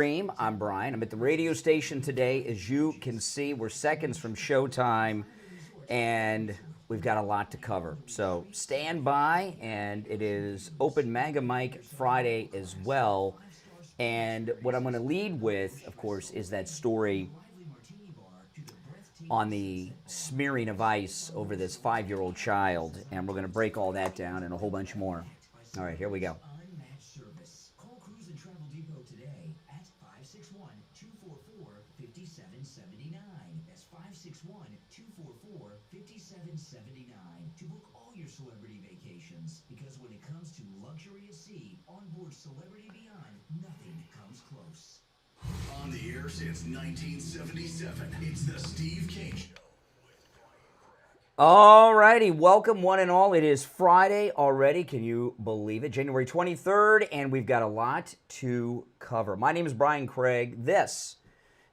Stream. I'm Brian. I'm at the radio station today. As you can see, we're seconds from showtime, and we've got a lot to cover. So stand by, and it is Open MAGA Mike Friday as well. And what I'm going to lead with, of course, is that story on the smearing of ice over this 5-year-old child. And we're going to break all that down and a whole bunch more. All right, here we go. That's 561-244-5779 to book all your celebrity vacations. Because when it comes to luxury at sea, onboard Celebrity Beyond, nothing comes close. On the air since 1977, it's the Steve King Show. All righty, welcome one and all. It is Friday already. Can you believe it? January 23rd, and we've got a lot to cover. My name is Brian Craig. This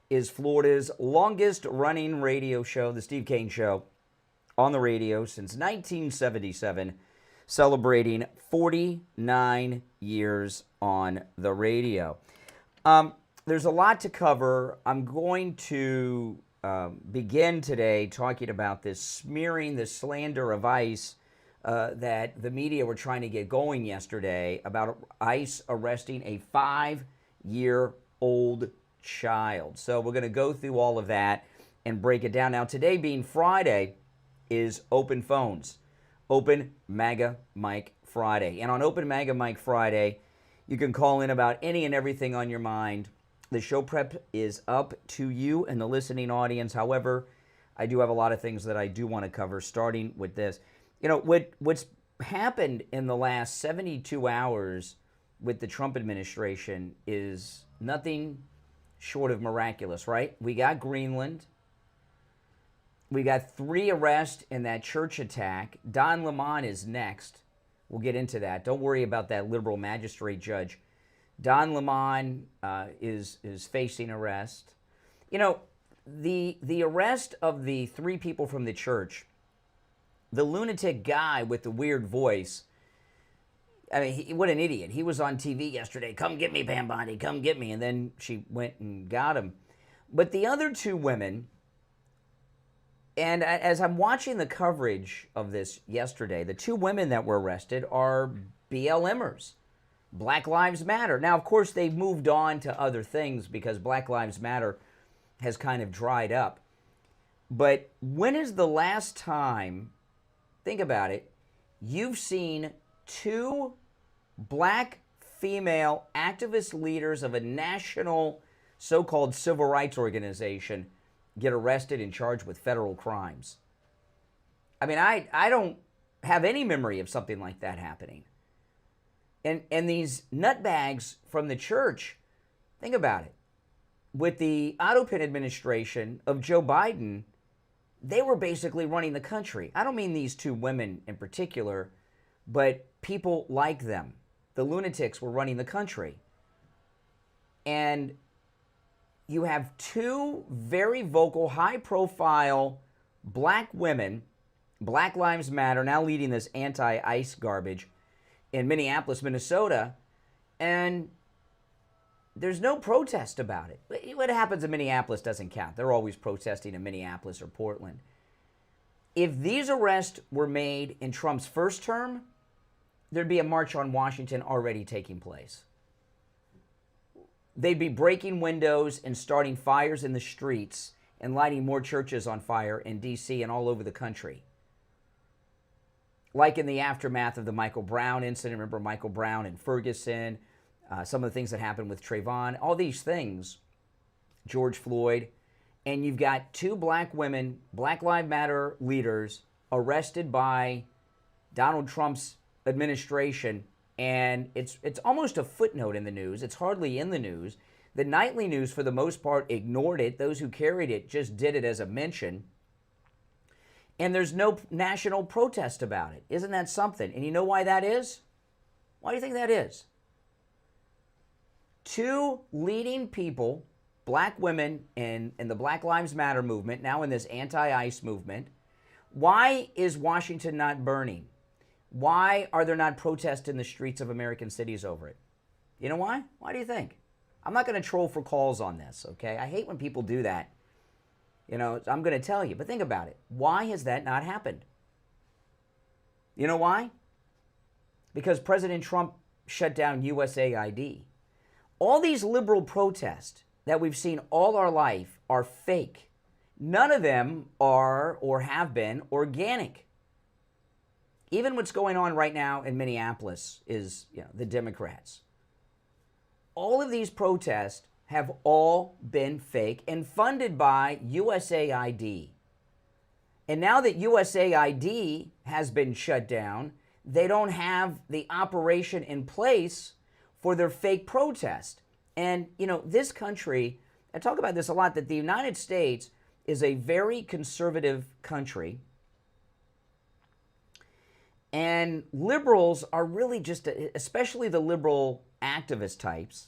is Florida's longest running radio show, the Steve King Show, on the radio since 1977, celebrating 49 years on the radio. There's a lot to cover. I'm going to begin today talking about this smearing, this slander of ICE that the media were trying to get going yesterday about ICE arresting a 5-year-old child. So we're going to go through all of that and break it down. Now, today being Friday is Open Phones, Open MAGA Mike Friday. And on Open MAGA Mike Friday, you can call in about any and everything on your mind. The show prep is up to you and the listening audience. However, I do have a lot of things that I do want to cover, starting with this. You know, what's happened in the last 72 hours with the Trump administration is nothing short of miraculous, right? We got Greenland. We got 3 arrests in that church attack. Don Lemon is next. We'll get into that. Don't worry about that liberal magistrate judge. Don Lemon is facing arrest. You know, the arrest of the 3 people from the church, the lunatic guy with the weird voice, I mean, what an idiot. He was on TV yesterday. Come get me, Pam Bondi. Come get me. And then she went and got him. But the other 2 women, and as I'm watching the coverage of this yesterday, the 2 women that were arrested are BLMers. Black Lives Matter. Now, of course, they've moved on to other things because Black Lives Matter has kind of dried up. But when is the last time, think about it, you've seen 2 black female activist leaders of a national so-called civil rights organization get arrested and charged with federal crimes? I mean, I don't have any memory of something like that happening. And these nutbags from the church, think about it. With the Autopin administration of Joe Biden, they were basically running the country. I don't mean these 2 women in particular, but people like them. The lunatics were running the country. And you have 2 very vocal, high-profile black women, Black Lives Matter, now leading this anti-ICE garbage in Minneapolis, Minnesota, and there's no protest about it. What happens in Minneapolis doesn't count. They're always protesting in Minneapolis or Portland. If these arrests were made in Trump's first term, there'd be a march on Washington already taking place. They'd be breaking windows and starting fires in the streets and lighting more churches on fire in D.C. and all over the country. Like in the aftermath of the Michael Brown incident. Remember Michael Brown and Ferguson, some of the things that happened with Trayvon, all these things, George Floyd. And you've got 2 black women, Black Lives Matter leaders, arrested by Donald Trump's administration. And it's almost a footnote in the news. It's hardly in the news. The nightly news, for the most part, ignored it. Those who carried it just did it as a mention. And there's no national protest about it. Isn't that something? And you know why that is? Why do you think that is? 2 leading people, black women in the Black Lives Matter movement, now in this anti-ICE movement. Why is Washington not burning? Why are there not protests in the streets of American cities over it? You know why? Why do you think? I'm not going to troll for calls on this, okay? I hate when people do that. You know, I'm going to tell you, but think about it. Why has that not happened? You know why? Because President Trump shut down USAID. All these liberal protests that we've seen all our life are fake. None of them are or have been organic. Even what's going on right now in Minneapolis is, the Democrats. All of these protests have all been fake and funded by USAID. And now that USAID has been shut down, they don't have the operation in place for their fake protest. And, this country, I talk about this a lot, that the United States is a very conservative country. And liberals are really just, especially the liberal activist types,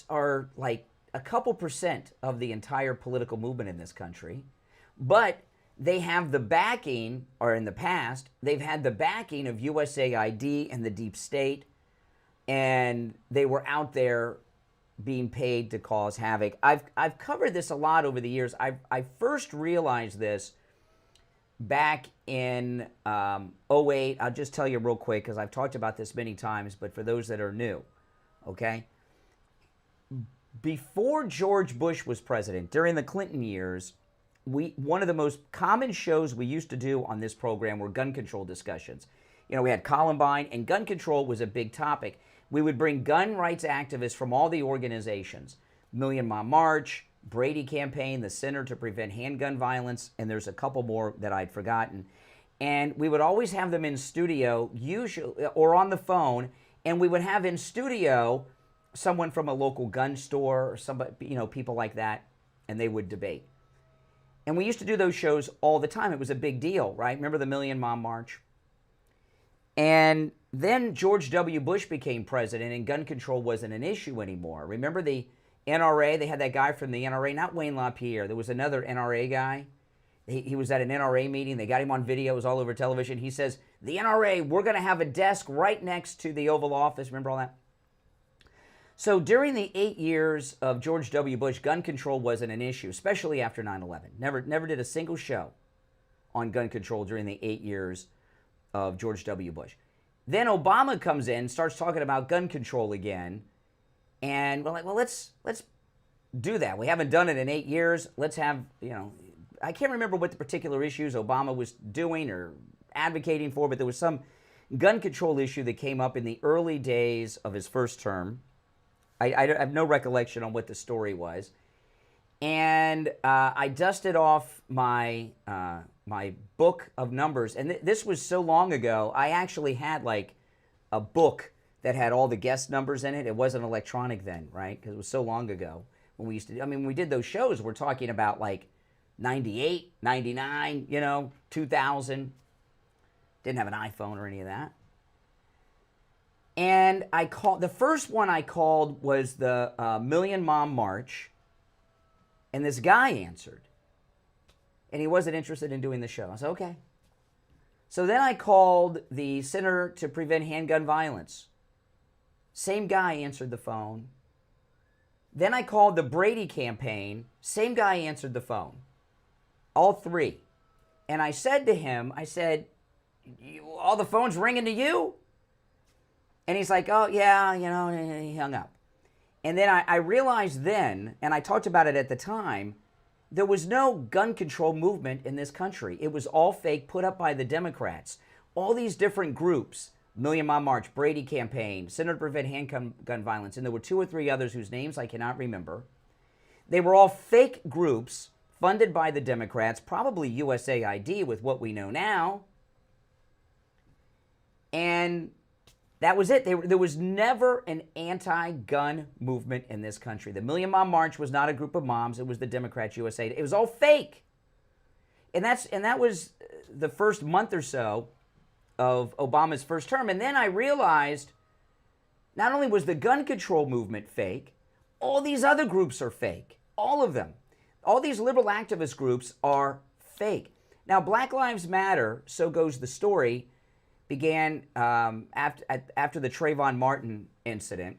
are like a couple percent of the entire political movement in this country. But they have the backing, or in the past, they've had the backing of USAID and the deep state, and they were out there being paid to cause havoc. I've covered this a lot over the years. I first realized this back in 08. I'll just tell you real quick because I've talked about this many times, but for those that are new, okay? Before George Bush was president, during the Clinton years, one of the most common shows we used to do on this program were gun control discussions. We had Columbine, and gun control was a big topic. We would bring gun rights activists from all the organizations, Million Mile March, Brady Campaign, the Center to Prevent Handgun Violence, and there's a couple more that I'd forgotten. And we would always have them in studio, usually, or on the phone, and we would have in studio someone from a local gun store or somebody, people like that, and they would debate. And we used to do those shows all the time. It was a big deal, right? Remember the Million Mile March? And then George W. Bush became president, and gun control wasn't an issue anymore. Remember the NRA? They had that guy from the NRA, not Wayne LaPierre. There was another NRA guy. He was at an NRA meeting. They got him on video. It was all over television. He says, the NRA, we're going to have a desk right next to the Oval Office. Remember all that? So during the 8 years of George W. Bush, gun control wasn't an issue, especially after 9/11. Never did a single show on gun control during the 8 years of George W. Bush. Then Obama comes in, starts talking about gun control again, and we're like, well, let's do that. We haven't done it in 8 years. Let's have, I can't remember what the particular issues Obama was doing or advocating for, but there was some gun control issue that came up in the early days of his first term. I have no recollection on what the story was. And I dusted off my my book of numbers. And this was so long ago, I actually had like a book that had all the guest numbers in it. It wasn't electronic then, right? Because it was so long ago when we used to, when we did those shows, we're talking about like 98, 99, 2000. Didn't have an iPhone or any of that. And the first one I called was the Million Mile March, and this guy answered, and he wasn't interested in doing the show. I said, okay. So then I called the Center to Prevent Handgun Violence. Same guy answered the phone. Then I called the Brady Campaign. Same guy answered the phone. All three. And I said to him, all the phones ringing to you? And he's like, oh, yeah, and he hung up. And then I realized then, and I talked about it at the time, there was no gun control movement in this country. It was all fake, put up by the Democrats. All these different groups, Million Mile March, Brady Campaign, Center to Prevent Handgun Violence, and there were 2 or 3 others whose names I cannot remember. They were all fake groups funded by the Democrats, probably USAID with what we know now. And that was it. There was never an anti-gun movement in this country. The Million Mile March was not a group of moms. It was the Democrats, USA. It was all fake. And that was the first month or so of Obama's first term. And then I realized not only was the gun control movement fake, all these other groups are fake. All of them. All these liberal activist groups are fake. Now, Black Lives Matter, so goes the story, began after the Trayvon Martin incident.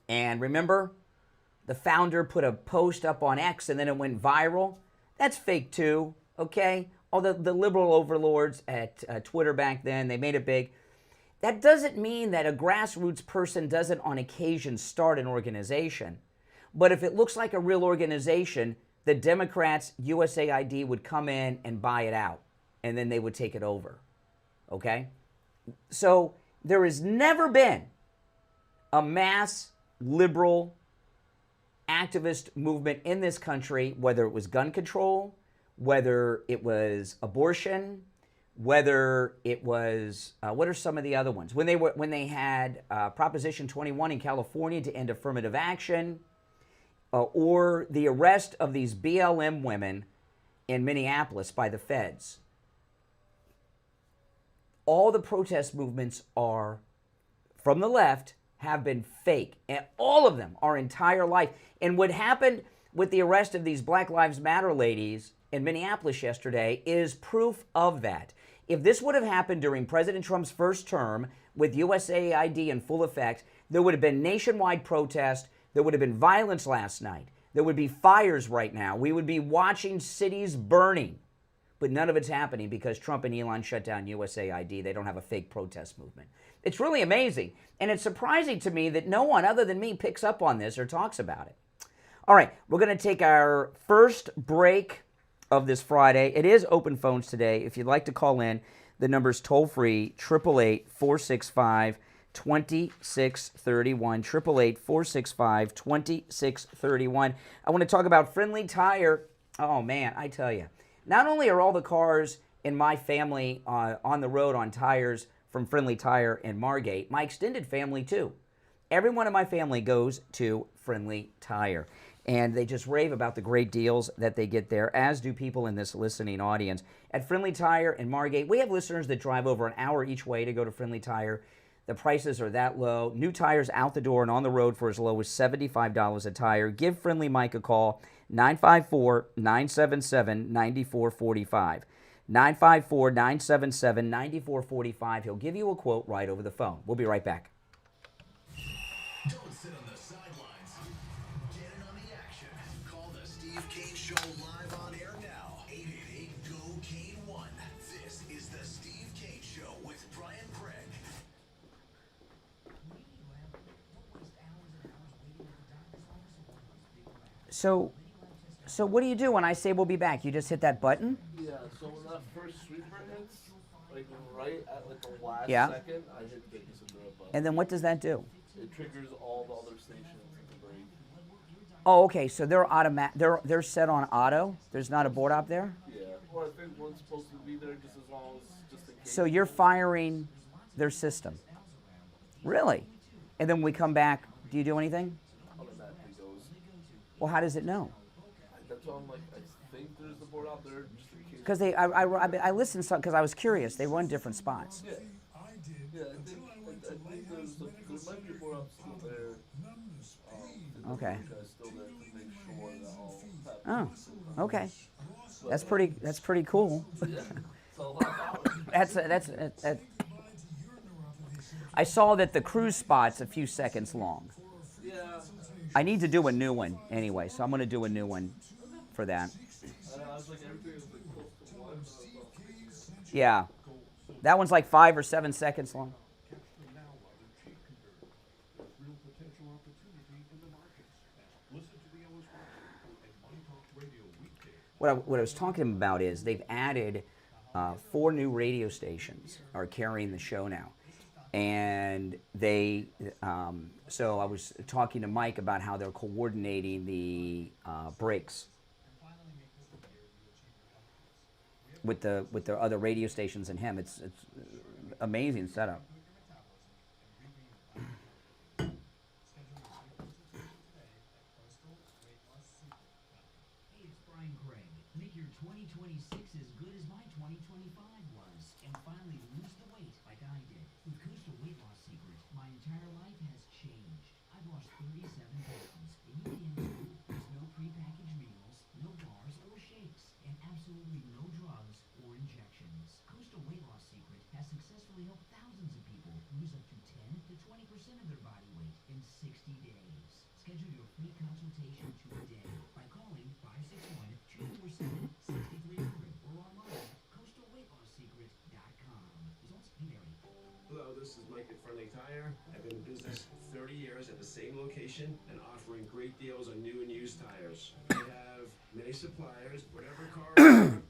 And remember, the founder put a post up on X and then it went viral. That's fake too, okay? All the liberal overlords at Twitter back then, they made it big. That doesn't mean that a grassroots person doesn't on occasion start an organization. But if it looks like a real organization, the Democrats, USAID would come in and buy it out, and then they would take it over, okay? So there has never been a mass liberal activist movement in this country, whether it was gun control, whether it was abortion, whether it was what are some of the other ones? When they had Proposition 21 in California to end affirmative action, or the arrest of these BLM women in Minneapolis by the feds. All the protest movements are from the left have been fake, and all of them our entire life. And what happened with the arrest of these Black Lives Matter ladies in Minneapolis yesterday is proof of that. If this would have happened during President Trump's first term with USAID in full effect, there would have been nationwide protest. There would have been violence last night. There would be fires right now. We would be watching cities burning. But none of it's happening because Trump and Elon shut down USAID. They don't have a fake protest movement. It's really amazing. And it's surprising to me that no one other than me picks up on this or talks about it. All right, we're going to take our first break of this Friday. It is open phones today. If you'd like to call in, the number's toll-free, 888-465-2631, 888-465-2631. I want to talk about Friendly Tire. Oh, man, I tell you. Not only are all the cars in my family on the road on tires from Friendly Tire in Margate, my extended family too. Everyone in my family goes to Friendly Tire. And they just rave about the great deals that they get there, as do people in this listening audience. At Friendly Tire in Margate, we have listeners that drive over an hour each way to go to Friendly Tire. The prices are that low. New tires out the door and on the road for as low as $75 a tire. Give Friendly Mike a call, 954-977-9445. 954-977-9445. He'll give you a quote right over the phone. We'll be right back. Don't sit on the sidelines. Get in on the action. Call the Steve Kane Show live on air now. 888-GO-KANE-1. This is the Steve Kane Show with Brian Craig. So what do you do when I say we'll be back? You just hit that button? Yeah, so when that first sweeper hits, like right at like the last second, I hit the interrupt button. And then what does that do? It triggers all the other stations to break. Oh, okay. So they're set on auto. There's not a board op there. Yeah, well, I think one's supposed to be there just as long as just in case. So you're firing their system. Really? And then when we come back, do you do anything? Automatically goes. Well, how does it know? That's why I'm like, I think there's the board out there just in case. Because I listened because I was curious. They run different spots. Yeah. Yeah, I think there might be a board out still there. Okay. Still there to make sure that all happens. Oh, okay. That's pretty cool. Yeah, it's a lot of power. That's I saw that the cruise spot's a few seconds long. Yeah. I need to do a new one anyway, so I'm going to do a new one for that. I was like, everything is like close to one. Yeah. That one's like 5 or 7 seconds long. What I was talking about is they've added 4 new radio stations are carrying the show now. And they, so I was talking to Mike about how they're coordinating the breaks with the other radio stations and him. It's amazing setup. Hey, it's Brian Craig. Make your 2026 as good as my 2025 was, and finally lose the weight like I did. With Coastal Weight Loss Secret, my entire life has changed. I've lost 37 pounds, and you can too. There's no prepackaged meals, no bars or shakes, and absolutely no drugs or injections. Coastal Weight Loss Secret has successfully helped thousands of people lose up to 10 to 20% of their body weight in 60 days. Friendly Tire. I've been in business 30 years at the same location and offering great deals on new and used tires. We have many suppliers. Whatever car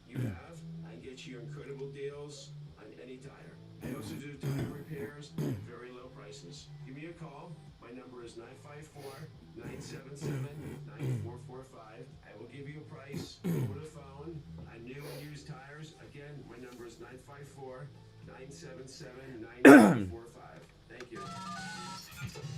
you have, I can get you incredible deals on any tire. I also do tire repairs at very low prices. Give me a call. My number is 954-977-9445. I will give you a price over the phone on new and used tires. Again, my number is 954-977-9445. Thank you.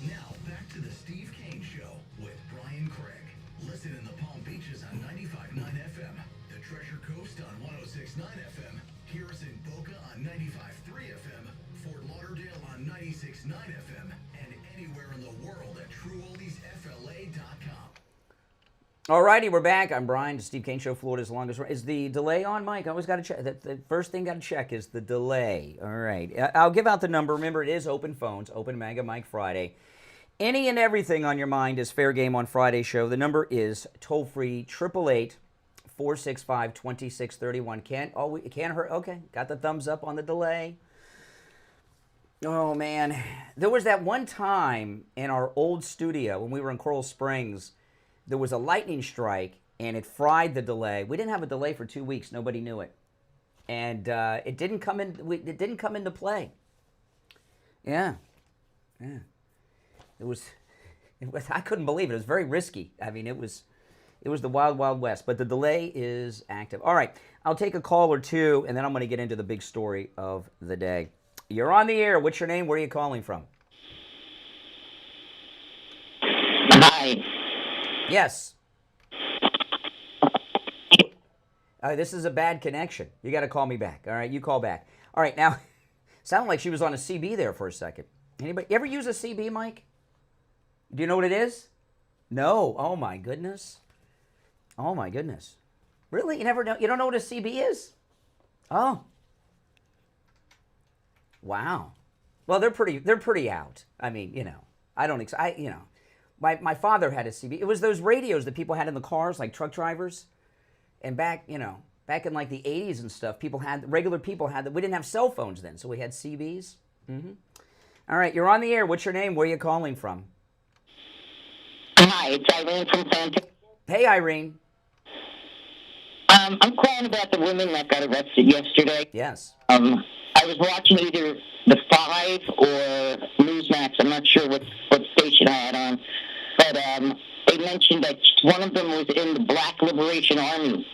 Now back to the Steve Kane Show with Brian Craig. Listen in the Palm Beaches on 95.9 FM, the Treasure Coast on 106.9 FM, hear us in Boca on 95.3 FM, Fort Lauderdale on 96.9 FM, and anywhere in the world at TrueOldiesFLA.com. Alrighty, we're back. I'm Brian, the Steve Kane Show, Florida's longest run. Is the delay on, Mike? I always got to check. The first thing got to check is the delay. All right. I'll give out the number. Remember, it is open phones, Open MAGA Mike Friday. Any and everything on your mind is fair game on Friday's show. The number is toll-free, 888-465-2631. It can't hurt. Okay, got the thumbs up on the delay. Oh, man. There was that one time in our old studio when we were in Coral Springs, there was a lightning strike, and it fried the delay. We didn't have a delay for 2 weeks. Nobody knew it. And it didn't come into play. Yeah. It was, I couldn't believe it. It was very risky. I mean, it was the wild, wild west. But the delay is active. All right. I'll take a call or two, and then I'm going to get into the big story of the day. You're on the air. What's your name? Where are you calling from? Hi. Yes. This is a bad connection. You got to call me back. All right, you call back. All right, now, sounded like she was on a CB there for a second. Anybody ever use a CB, Mike? Do you know what it is? No. Oh my goodness. Oh my goodness. Really? You never know? You don't know what a CB is? Oh. Wow. Well, they're pretty out. I mean, My father had a CB. It was those radios that people had in the cars, like truck drivers. And back in like the 80s and stuff, regular people had that. We didn't have cell phones then, so we had CBs. Mm-hmm. All right, you're on the air. What's your name? Where are you calling from? Hi, it's Irene from Plantation. Hey, Irene. I'm calling about the women that got arrested yesterday. Yes. I was watching either the 5 or Newsmax. I'm not sure what station I had on. But they mentioned that one of them was in the Black Liberation Army.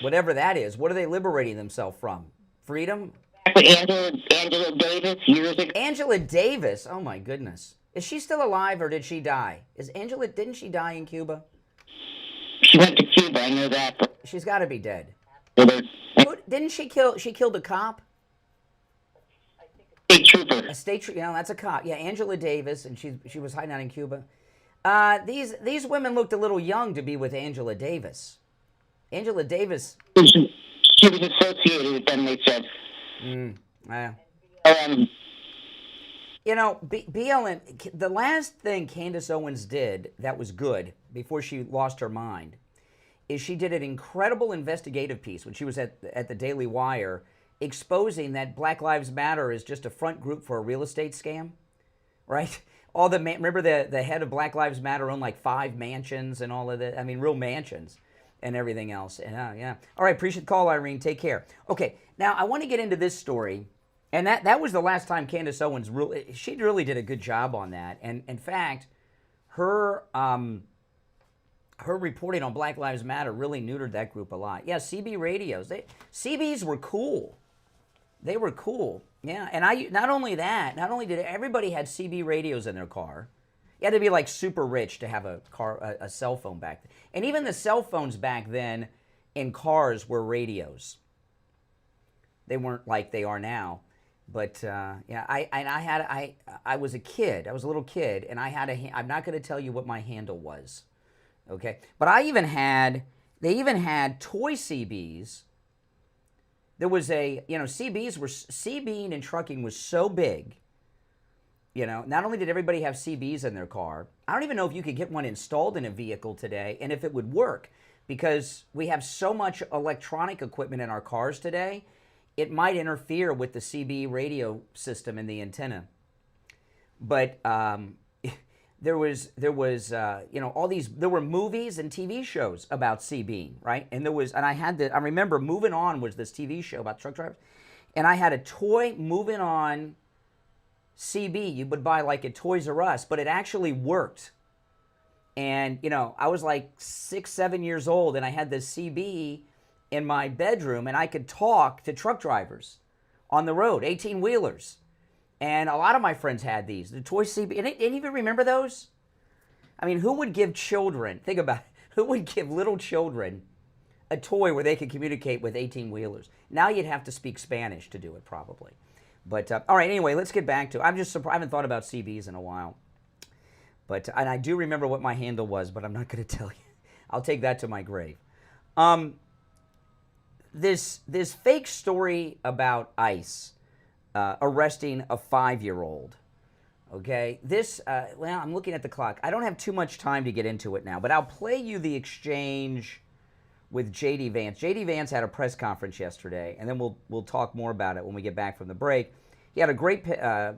Whatever that is. What are they liberating themselves from? Freedom? Angela Davis years ago. Angela Davis? Oh, my goodness. Is she still alive or did she die? Didn't she die in Cuba? She went to Cuba, I know that. But she's got to be dead. Didn't she killed a cop? State trooper. A state trooper, that's a cop. Yeah, Angela Davis, and she was hiding out in Cuba. These women looked a little young to be with Angela Davis. Angela Davis. She was associated with them, they said. BLM, the last thing Candace Owens did that was good before she lost her mind is she did an incredible investigative piece when she was at the Daily Wire exposing that Black Lives Matter is just a front group for a real estate scam, right? Remember the head of Black Lives Matter owned like 5 mansions and all of that. I mean, real mansions and everything else. Yeah. All right, appreciate the call, Irene. Take care. Okay, now I want to get into this story. And that was the last time Candace Owens she really did a good job on that. And in fact, her reporting on Black Lives Matter really neutered that group a lot. Yeah, CB radios. CBs were cool. They were cool. Yeah, and not only did everybody had CB radios in their car. You had to be like super rich to have a cell phone back then. And even the cell phones back then in cars were radios. They weren't like they are now. But I was a kid. I was a little kid, and I'm not going to tell you what my handle was, okay? But they even had toy CBs. There was CBing and trucking was so big. Not only did everybody have CBs in their car, I don't even know if you could get one installed in a vehicle today, and if it would work, because we have so much electronic equipment in our cars today. It might interfere with the CB radio system and the antenna. but there was you know, all these, there were movies and TV shows about CBing, right? And I remember Moving On was this TV show about truck drivers, and I had a toy Moving On CB you would buy like at Toys R Us, but it actually worked. And, you know, I was like 6, 7 years old, and I had this CB in my bedroom, and I could talk to truck drivers on the road, 18-wheelers. And a lot of my friends had these, the toy CB. And any of you remember those? I mean, who would give children, think about it, who would give little children a toy where they could communicate with 18-wheelers? Now you'd have to speak Spanish to do it, probably. But, all right, anyway, let's get back to it. I'm just surprised. I haven't thought about CBs in a while. But, and I do remember what my handle was, but I'm not going to tell you. I'll take that to my grave. This fake story about ICE arresting a 5-year-old. Okay, well, I'm looking at the clock. I don't have too much time to get into it now, but I'll play you the exchange with J.D. Vance. J.D. Vance had a press conference yesterday, and then we'll talk more about it when we get back from the break. He had a great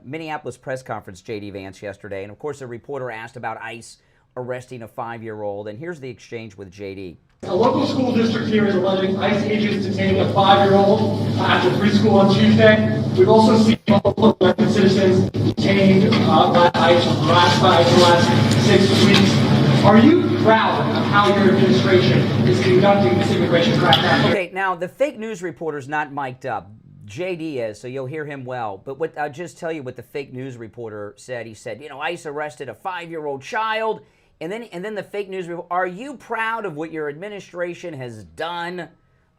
Minneapolis press conference, J.D. Vance, yesterday, and of course a reporter asked about ICE arresting a 5-year-old, and here's the exchange with J.D. A local school district here is alleging ICE agents detaining a 5-year-old after preschool on Tuesday. We've also seen multiple American citizens detained by ICE for the last 6 weeks. Are you proud of how your administration is conducting this immigration crackdown? Okay, now the fake news reporter's not mic'd up. JD is, so you'll hear him well. But I'll just tell you what the fake news reporter said. He said, you know, ICE arrested a 5-year-old child. And then the fake news reporter, are you proud of what your administration has done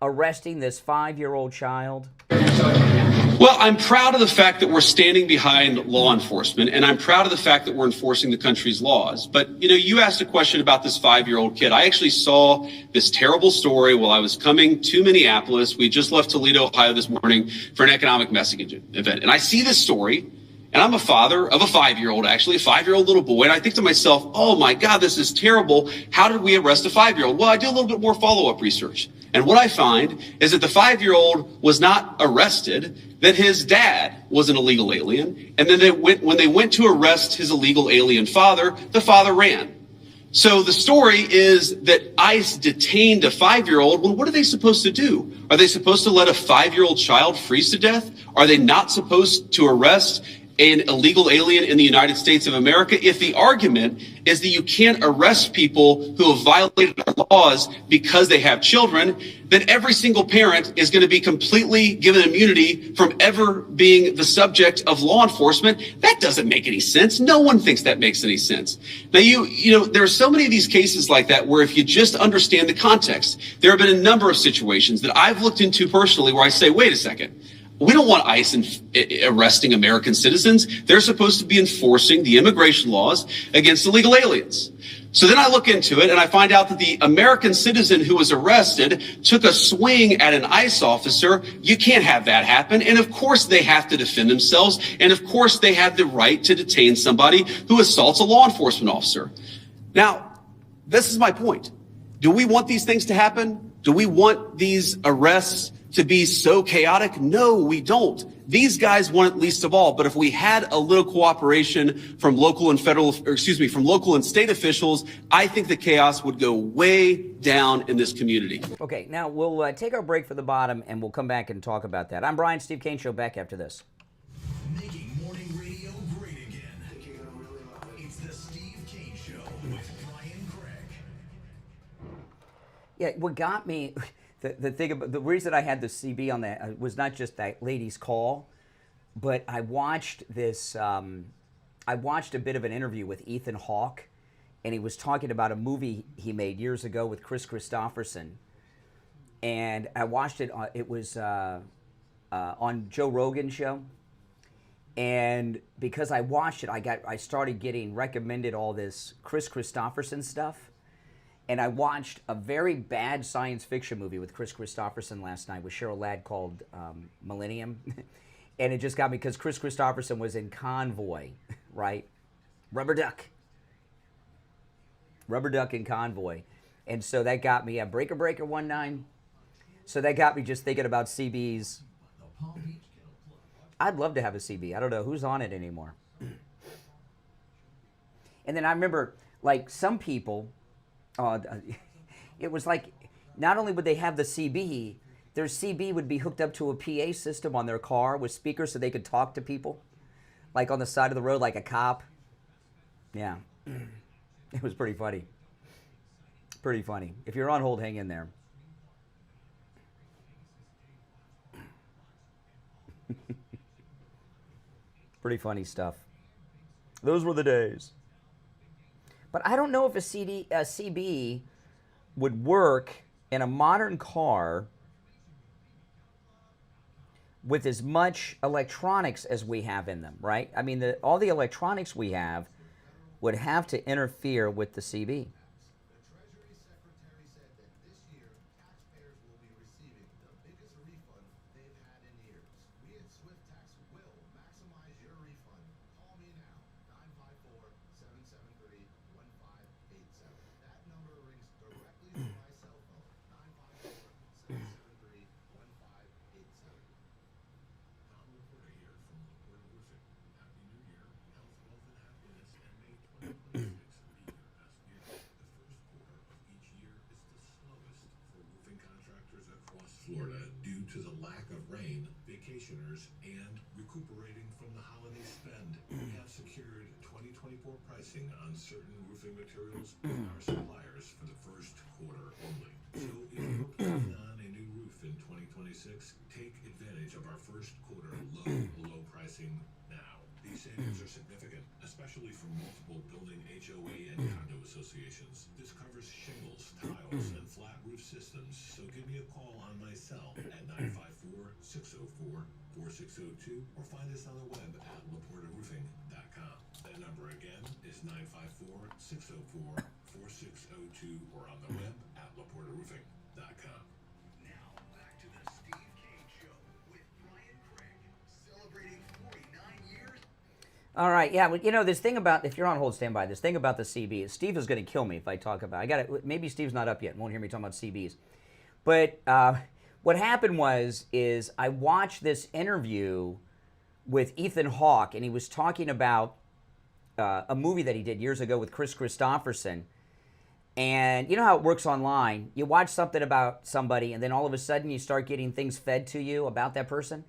arresting this 5-year-old child? Well, I'm proud of the fact that we're standing behind law enforcement, and I'm proud of the fact that we're enforcing the country's laws. But, you know, you asked a question about this 5-year-old kid. I actually saw this terrible story while I was coming to Minneapolis. We just left Toledo, Ohio this morning for an economic messaging event. And I see this story, and I'm a father of a 5-year-old, actually, a 5-year-old little boy. And I think to myself, oh, my God, this is terrible. How did we arrest a 5-year-old? Well, I do a little bit more follow-up research. And what I find is that the 5-year-old was not arrested, that his dad was an illegal alien. And then when they went to arrest his illegal alien father, the father ran. So the story is that ICE detained a 5-year-old. Well, what are they supposed to do? Are they supposed to let a 5-year-old child freeze to death? Are they not supposed to arrest an illegal alien in the United States of America? If the argument is that you can't arrest people who have violated our laws because they have children, then every single parent is going to be completely given immunity from ever being the subject of law enforcement. That doesn't make any sense. No one thinks that makes any sense. Now, you know, there are so many of these cases like that where if you just understand the context, there have been a number of situations that I've looked into personally where I say, wait a second. We don't want ICE arresting American citizens. They're supposed to be enforcing the immigration laws against illegal aliens. So then I look into it and I find out that the American citizen who was arrested took a swing at an ICE officer. You can't have that happen. And of course they have to defend themselves. And of course they have the right to detain somebody who assaults a law enforcement officer. Now, this is my point. Do we want these things to happen? Do we want these arrests to be so chaotic? No, we don't. These guys want it least of all. But if we had a little cooperation from local and from local and state officials, I think the chaos would go way down in this community. Okay, now we'll take our break for the bottom, and we'll come back and talk about that. I'm Brian, Steve Kane Show, back after this. Making morning radio great again. It's the Steve Kane Show with Brian Craig. Yeah, what got me... The thing about the reason I had the CB on that was not just that lady's call, but I watched this. I watched a bit of an interview with Ethan Hawke, and he was talking about a movie he made years ago with Chris Christopherson, and I watched it. It was on Joe Rogan's show, and because I watched it, I started getting recommended all this Chris Christopherson stuff. And I watched a very bad science fiction movie with Chris Christopherson last night with Cheryl Ladd called Millennium. And it just got me because Chris Christopherson was in Convoy, right? Rubber Duck in Convoy. And so that got me, Breaker 19. So that got me just thinking about CBs. I'd love to have a CB. I don't know who's on it anymore. And then I remember, like, some people, it was like, not only would they have the CB, their CB would be hooked up to a PA system on their car with speakers so they could talk to people, like on the side of the road, like a cop. Yeah. It was pretty funny. Pretty funny. If you're on hold, hang in there. Pretty funny stuff. Those were the days. But I don't know if a CB would work in a modern car with as much electronics as we have in them, right? I mean, all the electronics we have would have to interfere with the CB. The Treasury Secretary said that this year, taxpayers will be receiving the biggest refund they've had in years. We at Swift Tax will maximize your refund. Call me now, 954-773-1587. That number rings directly to my cell phone, 954-773-1587. Tom Laporta here from Laporta Roofing. Happy New Year, health, wealth, and happiness, and may 2026 be your best year. The first quarter of each year is the slowest for roofing contractors across Florida due to the lack of rain, vacationers, and recuperating from the holiday spend. We have secured 2024 pricing on certain roofing materials with our suppliers for the first quarter only. So if you're planning on a new roof in 2026, take advantage of our first quarter low pricing now. These savings are significant, especially for multiple building HOA and condo associations. This covers shingles, tiles, and flat roof systems, so give me a call on my cell at 954-604-4602 or find us on the web at laportaroofing.com. That number again is 954-604-4602 or on the web at laportaroofing.com. Now, back to the Steve Kane Show with Brian Craig, celebrating 49 years. All right, yeah, well, you know, this thing about, if you're on hold, stand by, this thing about the CB, Steve is going to kill me if I talk about it. Maybe Steve's not up yet, won't hear me talking about CBs. But what happened is I watched this interview with Ethan Hawke, and he was talking about a movie that he did years ago with Chris Christopherson. And you know how it works online. You watch something about somebody, and then all of a sudden you start getting things fed to you about that person.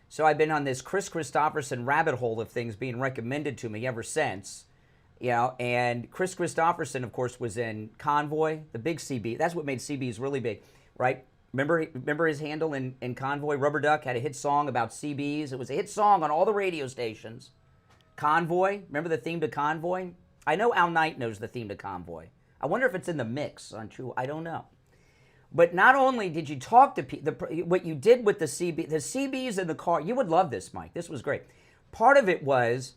So I've been on this Chris Christopherson rabbit hole of things being recommended to me ever since. You know, and Chris Christopherson, of course, was in Convoy, the big CB. That's what made CBs really big, right? Remember his handle in Convoy? Rubber Duck had a hit song about CBs. It was a hit song on all the radio stations. Convoy, remember the theme to Convoy? I know Al Knight knows the theme to Convoy. I wonder if it's in the mix on True. I don't know. But not only did you talk to people, what you did with the CBs in the car, you would love this, Mike. This was great. Part of it was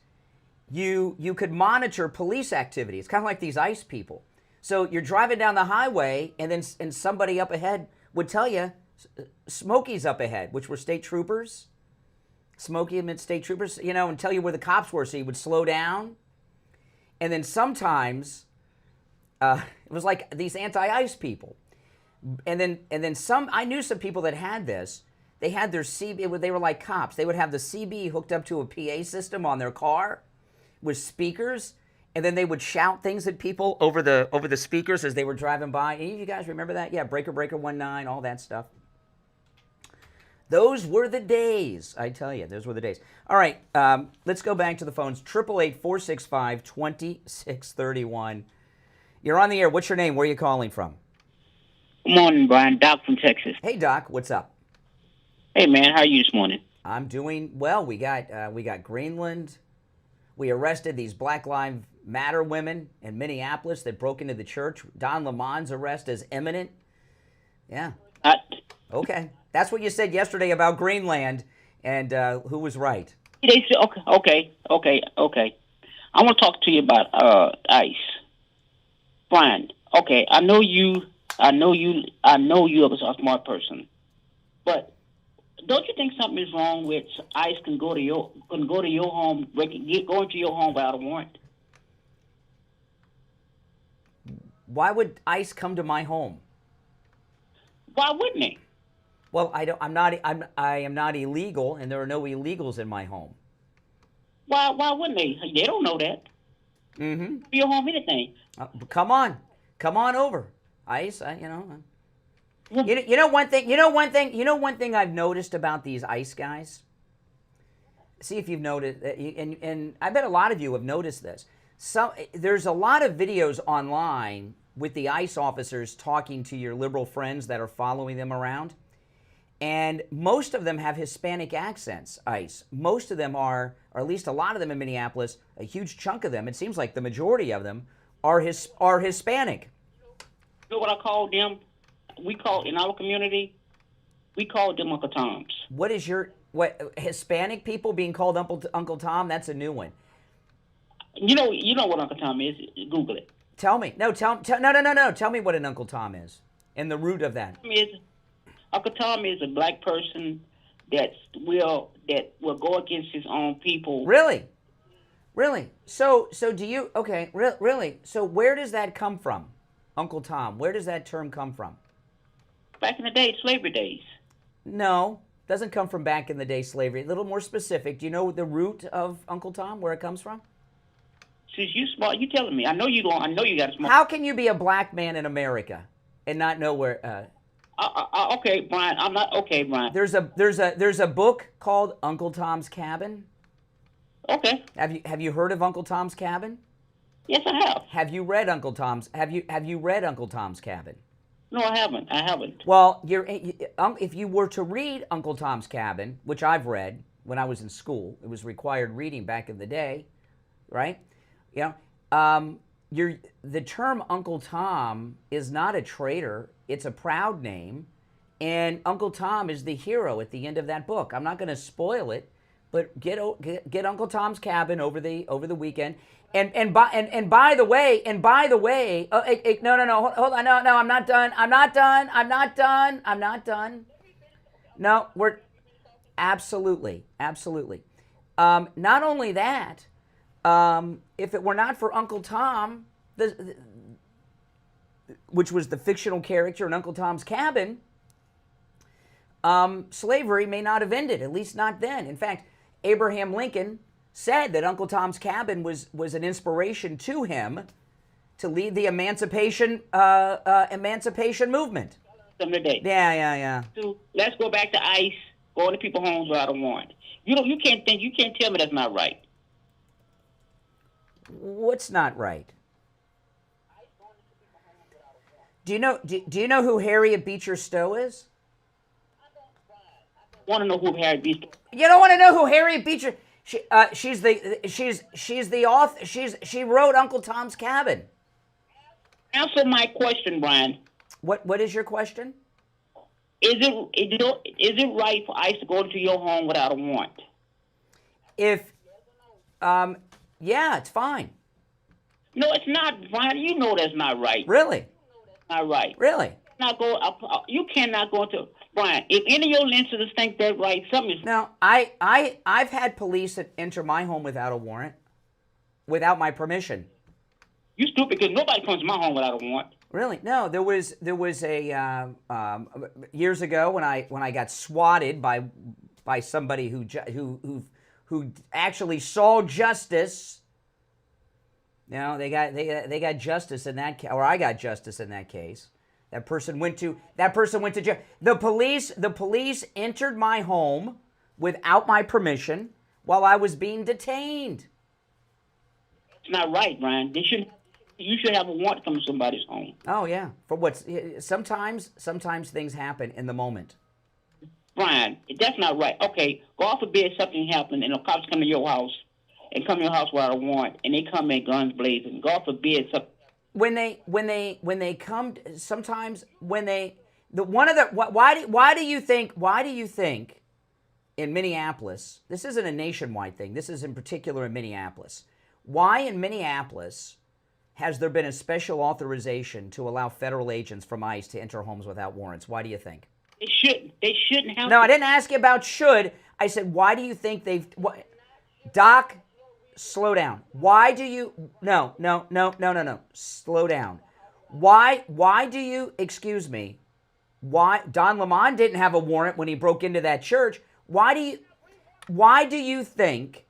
you could monitor police activity. It's kind of like these ICE people. So you're driving down the highway, and somebody up ahead would tell you, Smokey's up ahead, which were state troopers. Smokey and state troopers, you know, and tell you where the cops were, so you would slow down. And then sometimes it was like these anti-ICE people. And then some, I knew some people that had this. They had their CB, they were like cops. They would have the CB hooked up to a PA system on their car with speakers, and then they would shout things at people over the speakers as they were driving by. Any of you guys remember that? Yeah, Breaker 19, all that stuff. Those were the days, I tell you. Those were the days. All right, let's go back to the phones. 888-465-2631. You're on the air. What's your name? Where are you calling from? Good morning, Brian. Doc from Texas. Hey, Doc. What's up? Hey, man. How are you this morning? I'm doing well. We got Greenland. We arrested these Black Lives Matter women in Minneapolis that broke into the church. Don Lemon's arrest is imminent. Yeah. Okay. That's what you said yesterday about Greenland, and who was right? They said, okay. I want to talk to you about ICE. Brian, okay, I know you are a smart person, but don't you think something is wrong with ICE can go to your home, go into your home without a warrant? Why would ICE come to my home? Why wouldn't they? Well, I am not illegal, and there are no illegals in my home. Why wouldn't they? They don't know that. Mm-hmm. Your home, anything. Come on over, Ice. You know one thing I've noticed about these ICE guys. See if you've noticed, and I bet a lot of you have noticed this. There's a lot of videos online with the ICE officers talking to your liberal friends that are following them around. And most of them have Hispanic accents, ICE. Most of them are, or at least a lot of them in Minneapolis, a huge chunk of them, it seems like the majority of them, are Hispanic. You know what I call them? We call, in our community, we call them Uncle Toms. What Hispanic people being called Uncle Tom? That's a new one. You know what Uncle Tom is. Google it. Tell me. No. Tell me what an Uncle Tom is, and the root of that. Uncle Tom is a black person that will go against his own people. Really? So do you? Okay. Really? So where does that come from, Uncle Tom? Where does that term come from? Back in the day, slavery days. No. Doesn't come from back in the day slavery. A little more specific. Do you know the root of Uncle Tom, where it comes from? Since you smart, you telling me. I know you got a smart. How can you be a black man in America and not know where? Okay, Brian. I'm not okay, Brian. There's a book called Uncle Tom's Cabin. Okay. Have you heard of Uncle Tom's Cabin? Yes, I have. Have you read Uncle Tom's? Have you read Uncle Tom's Cabin? No, I haven't. Well, if you were to read Uncle Tom's Cabin, which I've read when I was in school, it was required reading back in the day, right? The term Uncle Tom is not a traitor; it's a proud name, and Uncle Tom is the hero at the end of that book. I'm not going to spoil it, but get Uncle Tom's Cabin over the weekend. And by the way, no, hold on, no, I'm not done. No, we're absolutely. Not only that, if it were not for Uncle Tom, which was the fictional character in Uncle Tom's Cabin, slavery may not have ended, at least not then. In fact, Abraham Lincoln said that Uncle Tom's Cabin was an inspiration to him to lead the emancipation movement. Yeah. So let's go back to ICE, going to people's homes without a warrant. You can't tell me that's not right. What's not right? Do you know who Harriet Beecher Stowe is? I want to know who Harriet Beecher. You don't want to know who Harriet Beecher? She's the author. She wrote Uncle Tom's Cabin. Answer my question, Brian. What is your question? Is it right for ICE to go into your home without a warrant? Yeah, it's fine. No, it's not, Brian. You know that's not right. Really? Not right. Really? You cannot go into Brian. If any of your listeners think that's right, something is. Now, I've had police that enter my home without a warrant, without my permission. You stupid, because nobody comes to my home without a warrant. Really? No, there was a years ago when I got swatted by somebody who actually saw justice. You know, they got justice in that case, or I got justice in that case. That person went to jail. The police entered my home without my permission while I was being detained. It's not right, Brian. You should have a warrant to come to somebody's home. Oh yeah, for what's sometimes things happen in the moment. Brian, that's not right. Okay, God forbid something happened and the cops come to your house without a warrant, and they come in guns blazing. God forbid something. When they come, sometimes when they why do you think in Minneapolis, this isn't a nationwide thing, this is in particular in Minneapolis, why in Minneapolis has there been a special authorization to allow federal agents from ICE to enter homes without warrants? Why do you think? They shouldn't have. No, I didn't ask you about should. I said, why do you think Doc, slow down. Why do you... No. Slow down. Why do you... Excuse me. Why... Don Lemon didn't have a warrant when he broke into that church. Why do you think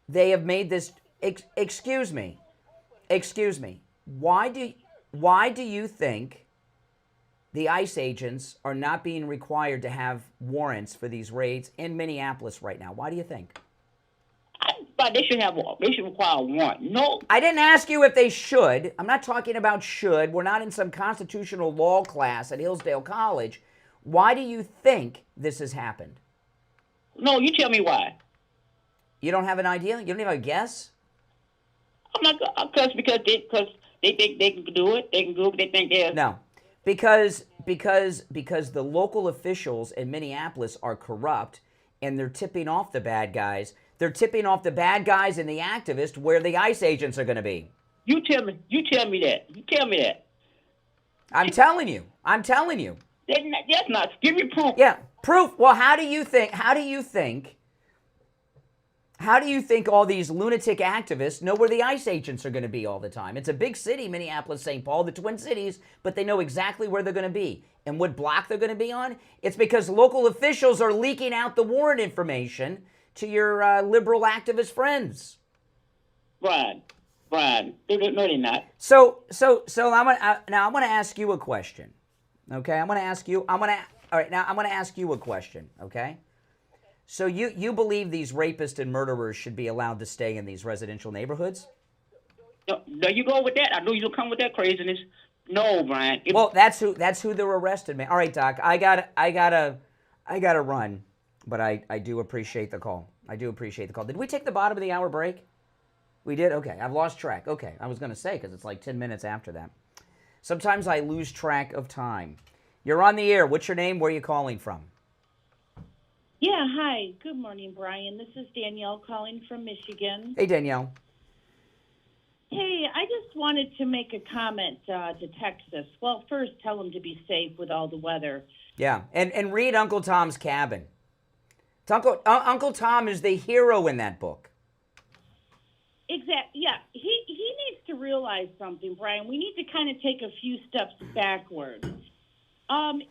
they have made this... Excuse me. excuse me, why do you think the ICE agents are not being required to have warrants for these raids in Minneapolis right now? Why do you think? I thought they should require a warrant. No. I didn't ask you if they should. I'm not talking about should. We're not in some constitutional law class at Hillsdale College. Why do you think this has happened? No, you tell me why. You don't have an idea? You don't even have a guess? I'm not because they think they can do it. They can do it. They think they're No, because the local officials in Minneapolis are corrupt, and they're tipping off the bad guys. They're tipping off the bad guys and the activists where the ICE agents are going to be. You tell me that. I'm telling you. That's not. Give me proof. Yeah, proof. Well, how do you think all these lunatic activists know where the ICE agents are going to be all the time? It's a big city, Minneapolis, St. Paul, the Twin Cities, but they know exactly where they're going to be. And what block they're going to be on? It's because local officials are leaking out the warrant information to your liberal activist friends. Brian. No, they're not. So I'm gonna ask you a question. Okay, I'm gonna ask you a question. Okay. So you believe these rapists and murderers should be allowed to stay in these residential neighborhoods? No, you go with that. I know you'll come with that craziness. No, Brian. Well, that's who they're arrested, man. All right, Doc. I gotta run, but I do appreciate the call. Did we take the bottom of the hour break? We did? Okay. I've lost track. Okay. I was going to say, because it's like 10 minutes after that. Sometimes I lose track of time. You're on the air. What's your name? Where are you calling from? Yeah, hi. Good morning, Brian. This is Danielle calling from Michigan. Hey, Danielle. Hey, I just wanted to make a comment to Texas. Well, first, tell them to be safe with all the weather. Yeah, and read Uncle Tom's Cabin. Uncle Tom is the hero in that book. Exactly. Yeah, he needs to realize something, Brian. We need to kind of take a few steps backward.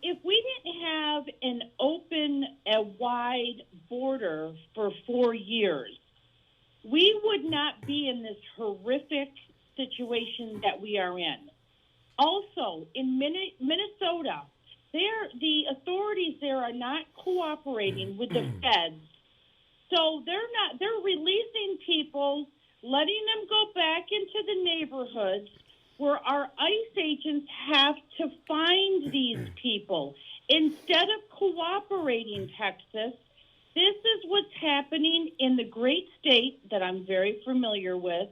If we didn't have an open, a wide border for 4 years, we would not be in this horrific situation that we are in. Also, in Minnesota, the authorities there are not cooperating with the feds. So they're releasing people, letting them go back into the neighborhoods where our ICE agents have to find these people. Instead of cooperating, Texas, this is what's happening in the great state that I'm very familiar with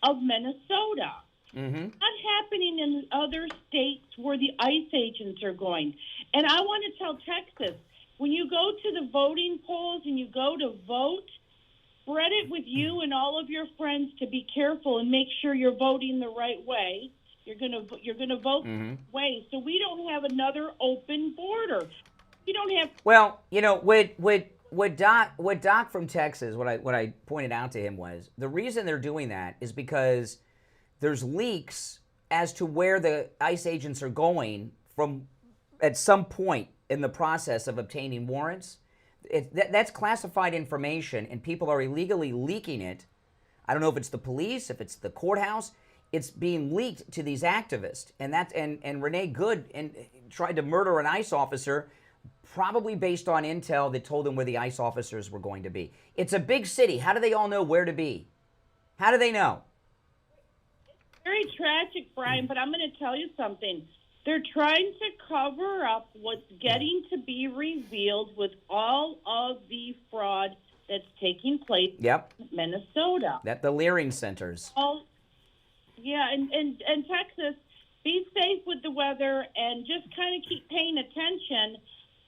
of Minnesota. Mm-hmm. Not happening in other states where the ICE agents are going. And I want to tell Texas, when you go to the voting polls and you go to vote, spread it with you and all of your friends to be careful and make sure you're voting the right way. You're gonna vote the right way, so we don't have another open border. We don't have. Well, you know, what Doc from Texas, what I pointed out to him was the reason they're doing that is because there's leaks as to where the ICE agents are going from at some point in the process of obtaining warrants. That's classified information, and people are illegally leaking it. I don't know if it's the police, if it's the courthouse. It's being leaked to these activists, and Renee Good tried to murder an ICE officer, probably based on intel that told them where the ICE officers were going to be. It's a big city. How do they all know where to be? How do they know? Very tragic, Brian, but I'm going to tell you something. They're trying to cover up what's getting to be revealed with all of the fraud that's taking place in Minnesota. The Leering centers. Yeah, and Texas, be safe with the weather and just kind of keep paying attention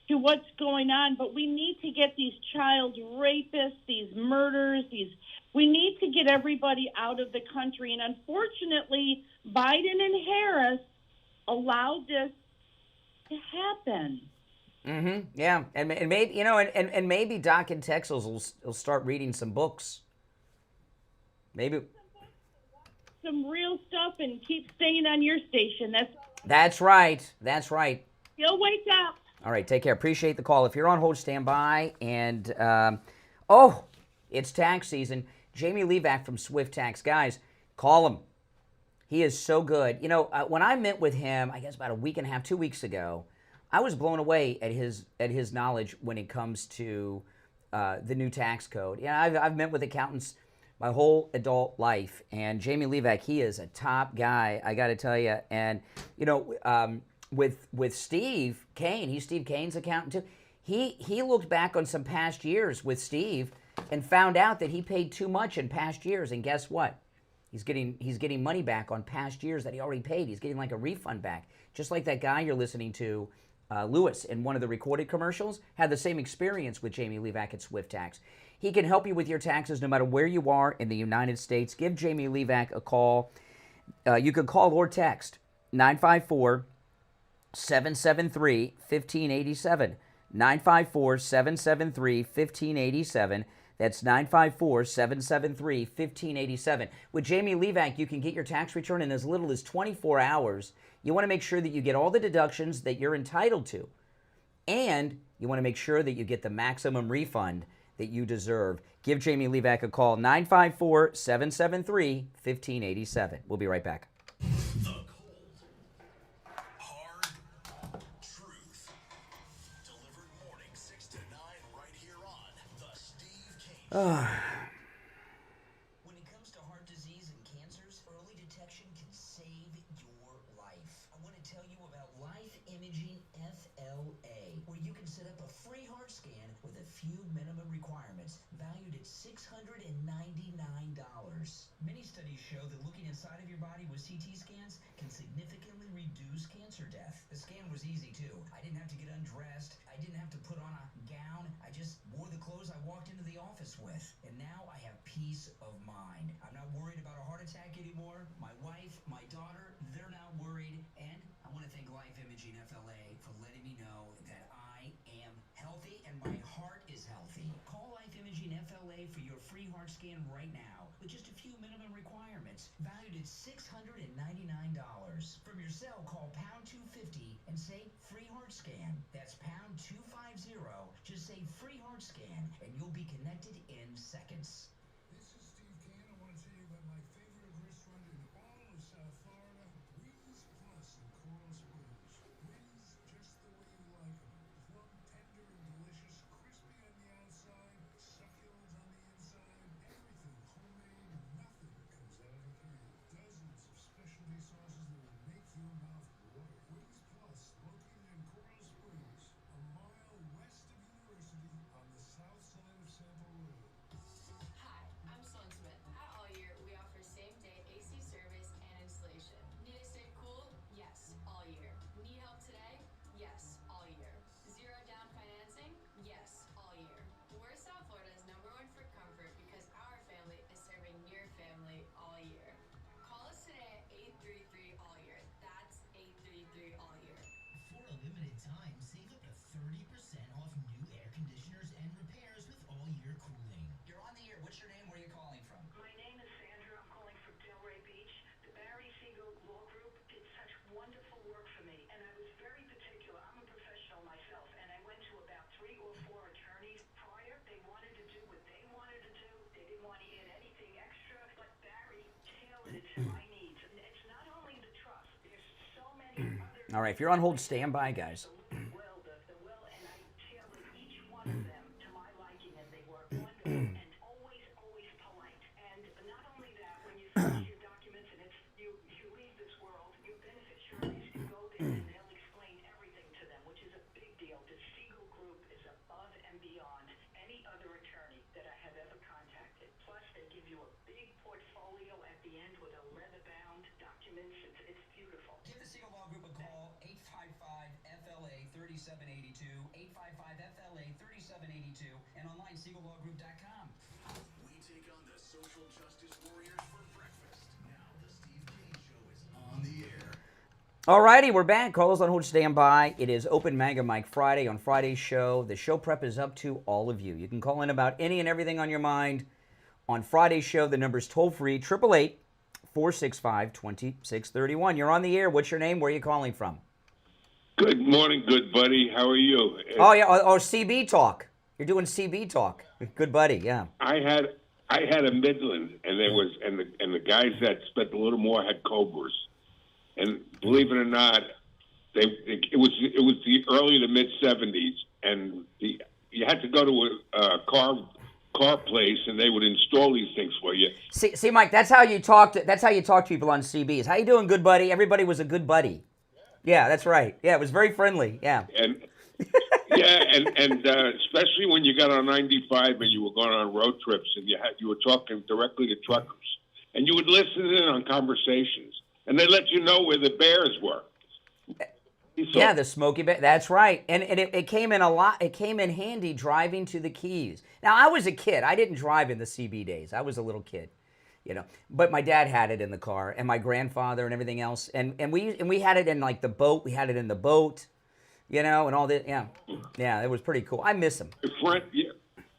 to what's going on. But we need to get these child rapists, these murders, we need to get everybody out of the country. And unfortunately, Biden and Harris allowed this to happen. Mm-hmm. Yeah, and maybe and maybe Doc in Texas will start reading some books. Maybe some real stuff and keep staying on your station. That's right. You'll wake up. All right, take care. Appreciate the call. If you're on hold, stand by. And it's tax season. Jamie Levac from Swift Tax, guys, call him. He is so good. You know, when I met with him, I guess about a week and a half, 2 weeks ago, I was blown away at his knowledge when it comes to the new tax code. Yeah, I've met with accountants my whole adult life, and Jamie Levac, he is a top guy, I got to tell you. And you know, with Steve Kane, he's Steve Kane's accountant too. He looked back on some past years with Steve and found out that he paid too much in past years. And guess what? He's getting money back on past years that he already paid. He's getting like a refund back, just like that guy you're listening to. Lewis, in one of the recorded commercials, had the same experience with Jamie Levac at Swift Tax. He can help you with your taxes no matter where you are in the United States. Give Jamie Levac a call. You can call or text 954-773-1587. 954-773-1587. That's 954-773-1587. With Jamie Levac, you can get your tax return in as little as 24 hours. You want to make sure that you get all the deductions that you're entitled to. And you want to make sure that you get the maximum refund that you deserve. Give Jamie Levac a call, 954-773-1587. We'll be right back. The cold, hard truth. Delivered morning 6 to 9 right here on The Steve Kane Show. When it comes to heart disease and cancers, early detection can save your life. I want to tell you about Life Imaging FLA, where you can set up a free heart scan with a few minimum requirements, valued at $699. Many studies show that looking inside of your body with CT scans can significantly reduce cancer death. The scan was easy too. I didn't have to get undressed. I didn't have to put on a gown. I just wore the clothes I walked into the office with. And now I have peace of mind. I'm not worried about a heart attack anymore. My wife, my daughter, they're not worried. And I want to thank Life Imaging FLA for letting me know that I am healthy and my heart is healthy. Call Life Imaging FLA for your free heart scan right now with just a few minimum requirements, valued at $699. From your cell, call pound 250 and say free heart scan. That's pound 250. Just say free heart scan and you'll be connected in seconds. This is Steve Kane. I want to tell you about my favorite restaurant in all of South Florida, Wings Plus in Coral Springs. Wings just the way you like them. Plump, tender, and delicious, crispy on the outside, succulent on the inside, everything homemade, nothing comes out of a can. Dozens of specialty sauces that will make your mouth water. Wings Plus, located in Coral Springs, a mile west of University on the south side of Sample Road. Hi, I'm Sloan Smith. At All Year, we offer same-day AC service and installation. Need to stay cool? Yes, all year. Need help today? Yes, all year. Zero down financing? Yes, all year. We're South Florida's #1 for comfort because our family is serving your family all year. Call us today at 833 all year. That's 833 all year. For a limited time, save up to 30% off new air conditioners and repairs with All Year Cooling. You're on the air. What's your name? Where are you calling from? My name is Sandra. I'm calling from Delray Beach. The Barry Siegel Law Group did such wonderful work for me, and I was very particular. I'm a professional myself, and I went to about 3 or 4 attorneys prior. They wanted to do what they wanted to do. They didn't want to add anything extra, but Barry tailored it to my needs. And it's not only the trust. There's so many other... All right, if you're on hold, stand by, guys. The will, and I tailored each one of them to my liking, and they were wonderful and always, always polite. And not only that, when you finish your documents and it's you leave this world, your beneficiaries can go there and they'll explain everything to them, which is a big deal. The Siegel Group is above and beyond any other attorney that I have ever contacted. Plus, they give you a big portfolio at the end with a leather-bound documents. It's beautiful. Give the Siegel Law Group a call, 855-FLA-3782, 855-FLA-3782, and online, SiegelLawGroup.com. We take on the social justice warriors for breakfast. Now the Steve Kane Show is on the air. All righty, we're back. Call us on hold, stand by. It is Open Maga Mike Friday. On Friday's show, the show prep is up to all of you. You can call in about any and everything on your mind. On Friday's show, the number's toll-free, 888-465-2631. You're on the air. What's your name? Where are you calling from? Good morning, good buddy. How are you? Oh, yeah, or CB Talk. You're doing CB Talk. Good buddy, yeah. I I had a Midland, and the guys that spent a little more had Cobras, and believe it or not, it was the early to mid '70s, and you had to go to a car place, and they would install these things for you. See, Mike, that's how you talk to people on CBs. How you doing, good buddy? Everybody was a good buddy. Yeah, that's right. Yeah, it was very friendly. Yeah. And yeah, and especially when you got on 95 and you were going on road trips and you were talking directly to truckers, and you would listen in on conversations, and they let you know where the bears were. Yeah, the Smoky Bear. That's right. And it came in a lot. It came in handy driving to the Keys. Now, I was a kid. I didn't drive in the CB days. I was a little kid, But my dad had it in the car, and my grandfather, and everything else. And we had it in like the boat. We had it in the boat, and all that. Yeah, it was pretty cool. I miss him.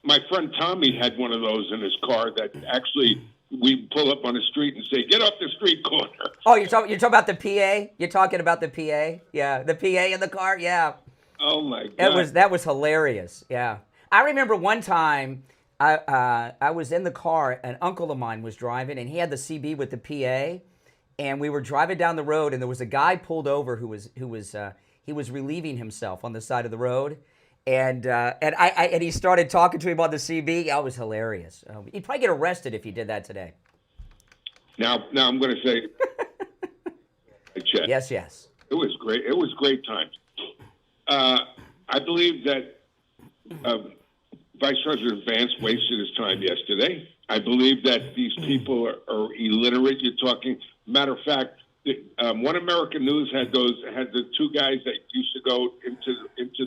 My friend Tommy had one of those in his car that actually. We pull up on the street and say, "Get off the street corner." Oh, you're talking about the PA? You're talking about the PA? Yeah, the PA in the car. Yeah. Oh my God. That was hilarious. Yeah, I remember one time I was in the car. An uncle of mine was driving, and he had the CB with the PA, and we were driving down the road, and there was a guy pulled over who was relieving himself on the side of the road. And he started talking to him on the CB. It was hilarious. He'd probably get arrested if he did that today. Now I'm going to say, yes. It was great. It was great times. I believe that Vice President Vance wasted his time yesterday. I believe that these people are illiterate. You're talking. Matter of fact. One American News had the two guys that used to go into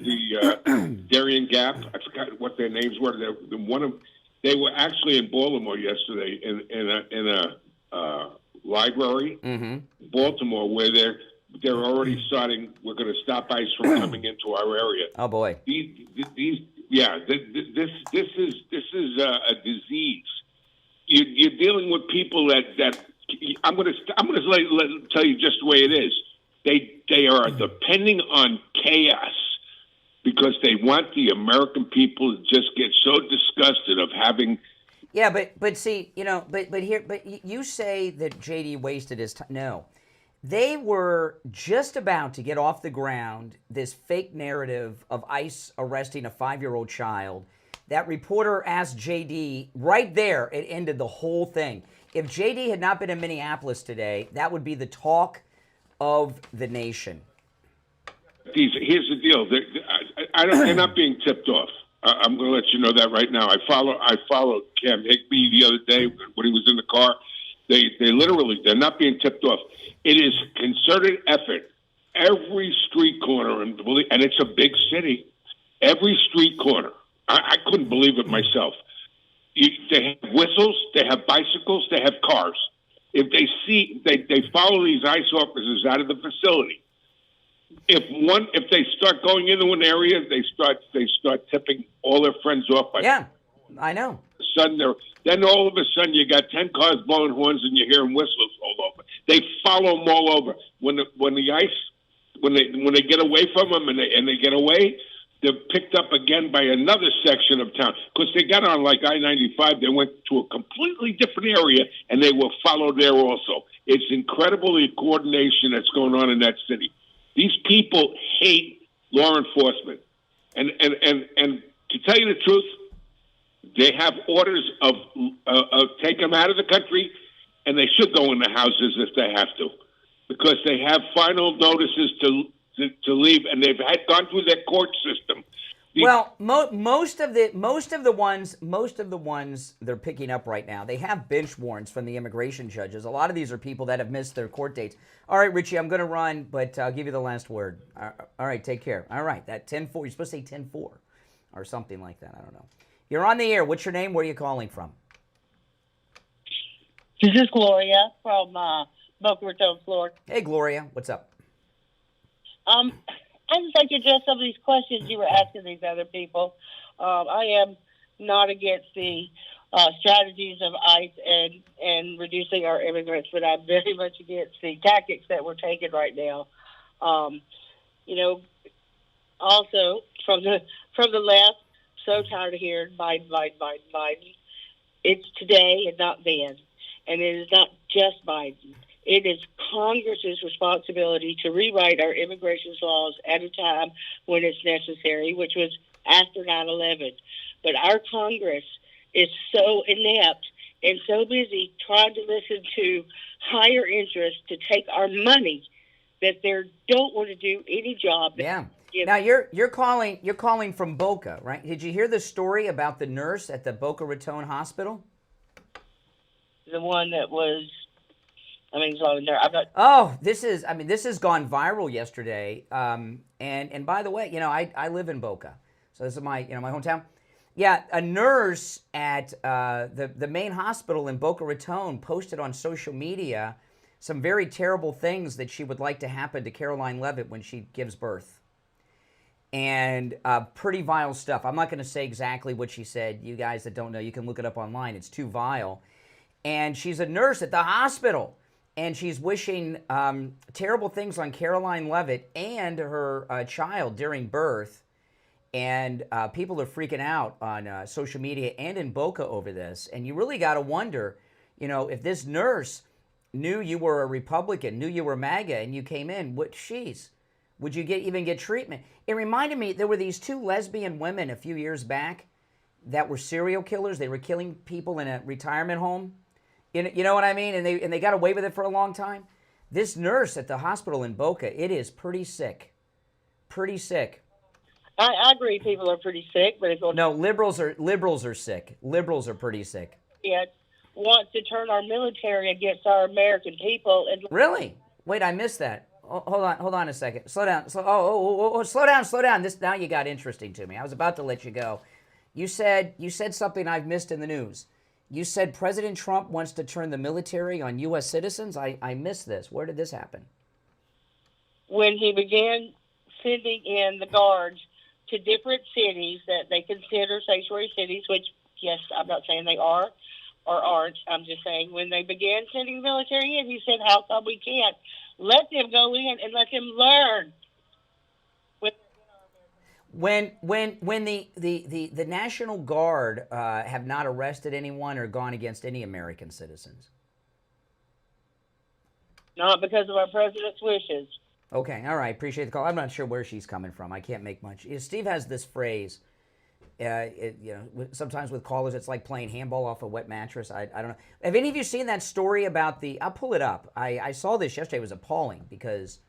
the Darien Gap. I forgot what their names were. They were actually in Baltimore yesterday in a library, Baltimore, where they're already starting. We're going to stop ICE from coming into our area. Oh boy! This is a disease. You're dealing with people that. I'm going to tell you just the way it is. They are depending on chaos because they want the American people to just get so disgusted of having. Yeah, but see, but you say that JD wasted his time. No, they were just about to get off the ground this fake narrative of ICE arresting a 5-year-old child. That reporter asked JD right there. It ended the whole thing. If JD had not been in Minneapolis today, that would be the talk of the nation. Here's the deal. They're not being tipped off. I'm going to let you know that right now. I followed Cam Higby the other day when he was in the car. They're not being tipped off. It is concerted effort. Every street corner, and it's a big city. Every street corner. I couldn't believe it myself. They have whistles, they have bicycles, they have cars. If they follow these ICE officers out of the facility. If they start going into an area, they start tipping all their friends off. Yeah, I know. Then all of a sudden you got 10 cars blowing horns and you're hearing whistles all over. They follow them all over. When the ICE when they get away from them and they get away. They're picked up again by another section of town because they got on like I-95. They went to a completely different area and they were followed there also. It's incredible the coordination that's going on in that city. These people hate law enforcement, and to tell you the truth, they have orders of take them out of the country, and they should go in the houses if they have to, because they have final notices to leave, and they've gone through their court system. Well, most of the ones they're picking up right now, they have bench warrants from the immigration judges. A lot of these are people that have missed their court dates. All right, Richie, I'm going to run, but I'll give you the last word. All right, take care. All right, that 10-4, you're supposed to say 10-4 or something like that. I don't know. You're on the air. What's your name? Where are you calling from? This is Gloria from Boca Raton, Florida. Hey, Gloria. What's up? I just like to address some of these questions you were asking these other people. I am not against the strategies of ICE and reducing our immigrants, but I'm very much against the tactics that we're taking right now. Also from the left, so tired of hearing Biden. it's today and not then. And it is not just Biden. It is Congress's responsibility to rewrite our immigration laws at a time when it's necessary, which was after 9/11. But our Congress is so inept and so busy trying to listen to higher interests to take our money that they don't want to do any job. Yeah. Now you're calling from Boca, right? Did you hear the story about the nurse at the Boca Raton Hospital? The one that was, I mean, I'm not. Oh, this has gone viral yesterday. And by the way, I live in Boca, so this is my my hometown. Yeah, a nurse at the main hospital in Boca Raton posted on social media some very terrible things that she would like to happen to Caroline Leavitt when she gives birth. And pretty vile stuff. I'm not going to say exactly what she said. You guys that don't know, you can look it up online. It's too vile. And she's a nurse at the hospital. And she's wishing terrible things on Caroline Leavitt and her child during birth. And people are freaking out on social media and in Boca over this. And you really got to wonder, if this nurse knew you were a Republican, knew you were MAGA, and you came in, would you even get treatment? It reminded me, there were these two lesbian women a few years back that were serial killers. They were killing people in a retirement home. You know what I mean? And they got away with it for a long time. This nurse at the hospital in Boca, it is pretty sick. Pretty sick. I agree people are pretty sick, but no, liberals are sick. Liberals are pretty sick. Yeah, want to turn our military against our American people. And really? Wait, I missed that. Oh, hold on a second. Slow down. Slow down. This now you got interesting to me. I was about to let you go. You said something I've missed in the news. You said President Trump wants to turn the military on U.S. citizens. I missed this. Where did this happen? When he began sending in the guards to different cities that they consider sanctuary cities, which, yes, I'm not saying they are or aren't. I'm just saying when they began sending the military in, he said, how come we can't? Let them go in and let them learn. When the National Guard have not arrested anyone or gone against any American citizens? Not because of our president's wishes. Okay, all right. Appreciate the call. I'm not sure where she's coming from. I can't make much. Steve has this phrase. Sometimes with callers, it's like playing handball off a wet mattress. I don't know. Have any of you seen that story about I'll pull it up. I saw this yesterday. It was appalling because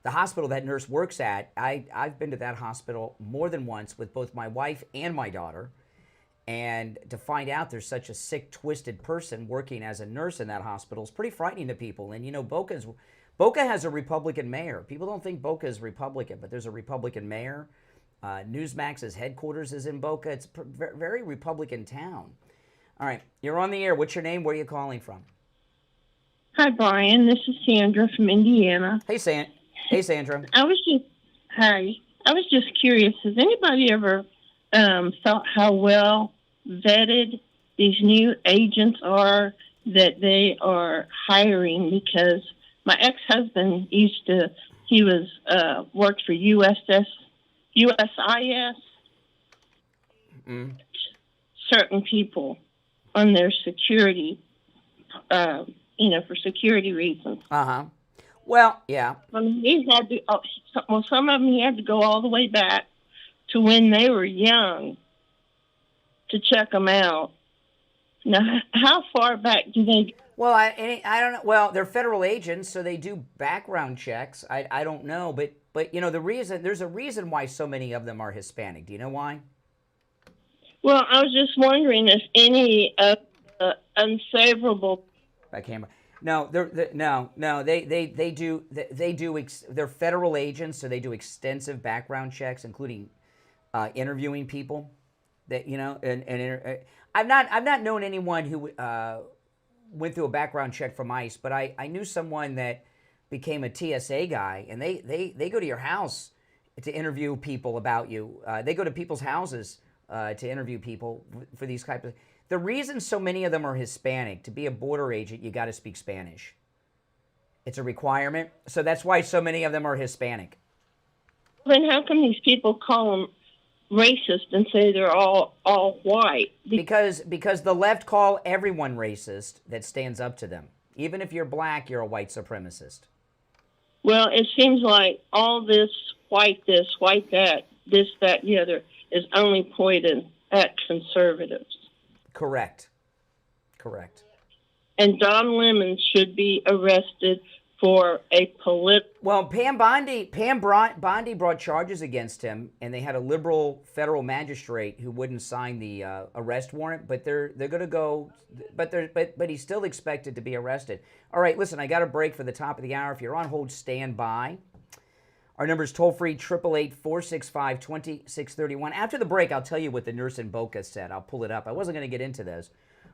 the hospital that nurse works at, I've been to that hospital more than once with both my wife and my daughter. And to find out there's such a sick, twisted person working as a nurse in that hospital is pretty frightening to people. And, Boca has a Republican mayor. People don't think Boca is Republican, but there's a Republican mayor. Newsmax's headquarters is in Boca. It's a very Republican town. All right, you're on the air. What's your name? Where are you calling from? Hi, Brian. This is Sandra from Indiana. Hey, Sandra. I was just curious. Has anybody ever thought how well vetted these new agents are that they are hiring? Because my ex-husband worked for USIS. Certain people on their security, for security reasons. Well, yeah. I mean, some of them he had to go all the way back to when they were young to check them out. Now, how far back do they? Well, I don't know. Well, they're federal agents, so they do background checks. I don't know, but there's a reason why so many of them are Hispanic. Do you know why? Well, I was just wondering if any of the unfavorable. By camera. No, they do. They're federal agents, so they do extensive background checks, including interviewing people. I've not known anyone who went through a background check from ICE, but I knew someone that became a TSA guy, and they go to your house to interview people about you. They go to people's houses to interview people for these types of. The reason so many of them are Hispanic, to be a border agent, you got to speak Spanish. It's a requirement, so that's why so many of them are Hispanic. Then how come these people call them racist and say they're all white. Because the left call everyone racist that stands up to them. Even if you're black, you're a white supremacist. Well, it seems like all this, white that, this, that, and the other, is only pointed at conservatives. Correct. And Don Lemon should be arrested for a political... Well, Pam Bondi brought charges against him, and they had a liberal federal magistrate who wouldn't sign the arrest warrant. But they're going to go. But he's still expected to be arrested. All right, listen, I got a break for the top of the hour. If you're on hold, stand by. Our number is toll free 888-465-2631. After the break, I'll tell you what the nurse in Boca said. I'll pull it up. I wasn't going to get into this,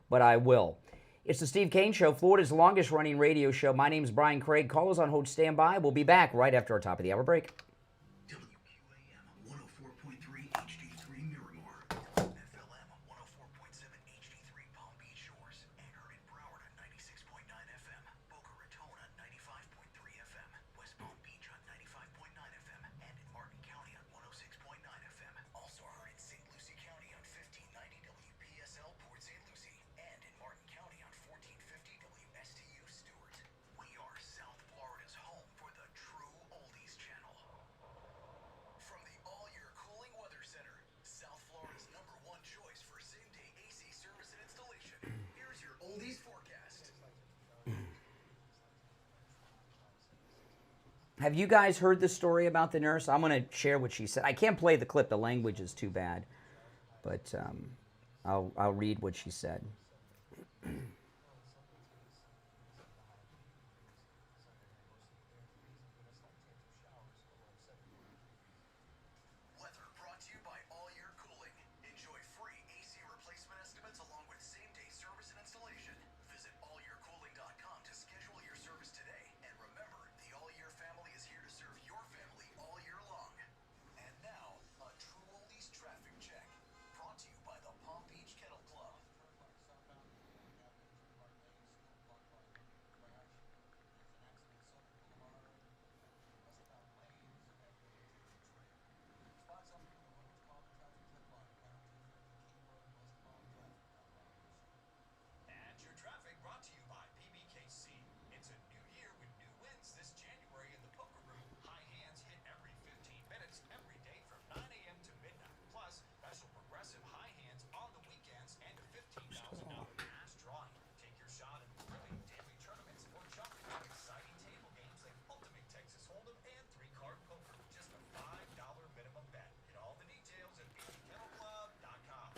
but I will. It's the Steve Kane Show, Florida's longest-running radio show. My name is Brian Craig. Call us on hold. Stand by. We'll be back right after our top-of-the-hour break. WQAM 104.3 HD3 Miramar, FLM 104.7 HD3 Palm Beach Shores, and heard in Broward on 96.9 FM, Boca Raton on 95.3 FM, West Palm Beach on 95.9 FM, and in Martin County on 106.9 FM. Also heard in St. Lucie County on 1590 WPSL Port St. Lucie, and in Martin County on 1450 WSTU Stewart. We are South Florida's home for the true oldies channel. From the All-Year Cooling Weather Center, South Florida's #1 choice for same-day AC service and installation. Here's your oldies forecast. Have you guys heard the story about the nurse? I'm going to share what she said. I can't play the clip. The language is too bad. But I'll read what she said. Weather brought to you by All-Year Cooling. Enjoy free AC replacement estimates along with same-day service and installation. Visit allyearcooling.com to schedule your service today. And remember, the All-Year family is here to serve your family all year long. And now, a true oldies traffic check. Brought to you by the Palm Beach Kennel Club. And your traffic brought to you by PBKC. It's a new year with new wins this January in the poker room. High hands hit every 15 minutes, every day from 9 a.m. to midnight. Plus, special progressive high hands on the weekends and a $15,000 cash drawing. Take your shot at thrilling daily tournaments or jump into exciting table games like Ultimate Texas Hold'em and 3-card poker. Just a $5 minimum bet. Get all the details at BBKennelClub.com.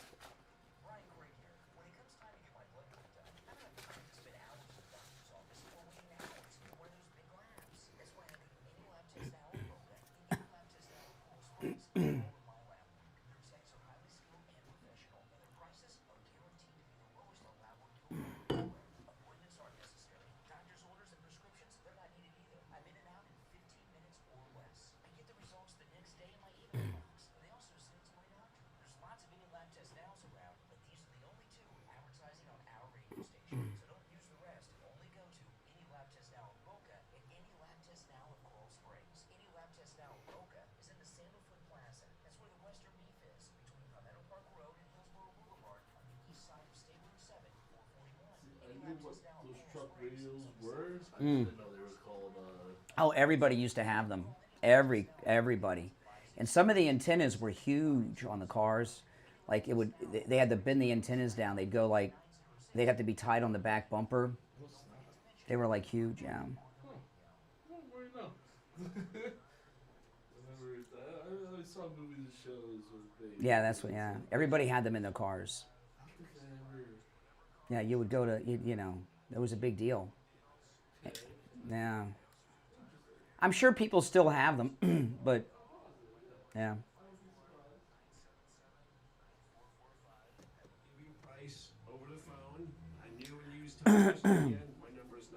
Brian Gray here. When it comes time to get my blood work done, I don't have time to spend hours in the doctor's office or waiting hours for one of those big labs. That's why I pick any lab test now in Boca. Any lab test now in Coral Springs. All of my lab work. Their techs are highly skilled and professional, and their prices are guaranteed to be the lowest a lab work you'll ever. Appointments aren't necessary. Doctor's orders and prescriptions, they're not needed either. I'm in and out in 15 minutes or less. I get the results the next day in my email box. They also send it to my doctor. There's lots of any lab test nows around, but these are the only two advertising on our radio station. So don't use the rest. Only go to Any Lab Test Now in Boca and Any Lab Test Now in Coral Springs. Any Lab Test Now in Boca is in the Sandalfoot Plaza. That's where the Western Beef is, between Palmetto Park Road and Hillsborough Boulevard on the east side of State Route 7, 441. I knew what those truck radios were. I Mm. didn't know they were called. Oh, everybody used to have them. Everybody. And some of the antennas were huge on the cars. Like they had to bend the antennas down. They'd go like, they'd have to be tied on the back bumper. They were like huge, yeah. I saw movies and shows with Yeah, that's what, yeah. Everybody had them in their cars. Yeah, you would go to, you know, it was a big deal. Yeah. I'm sure people still have them, but, yeah. Giving price over the phone on new and used tires. Again, my number is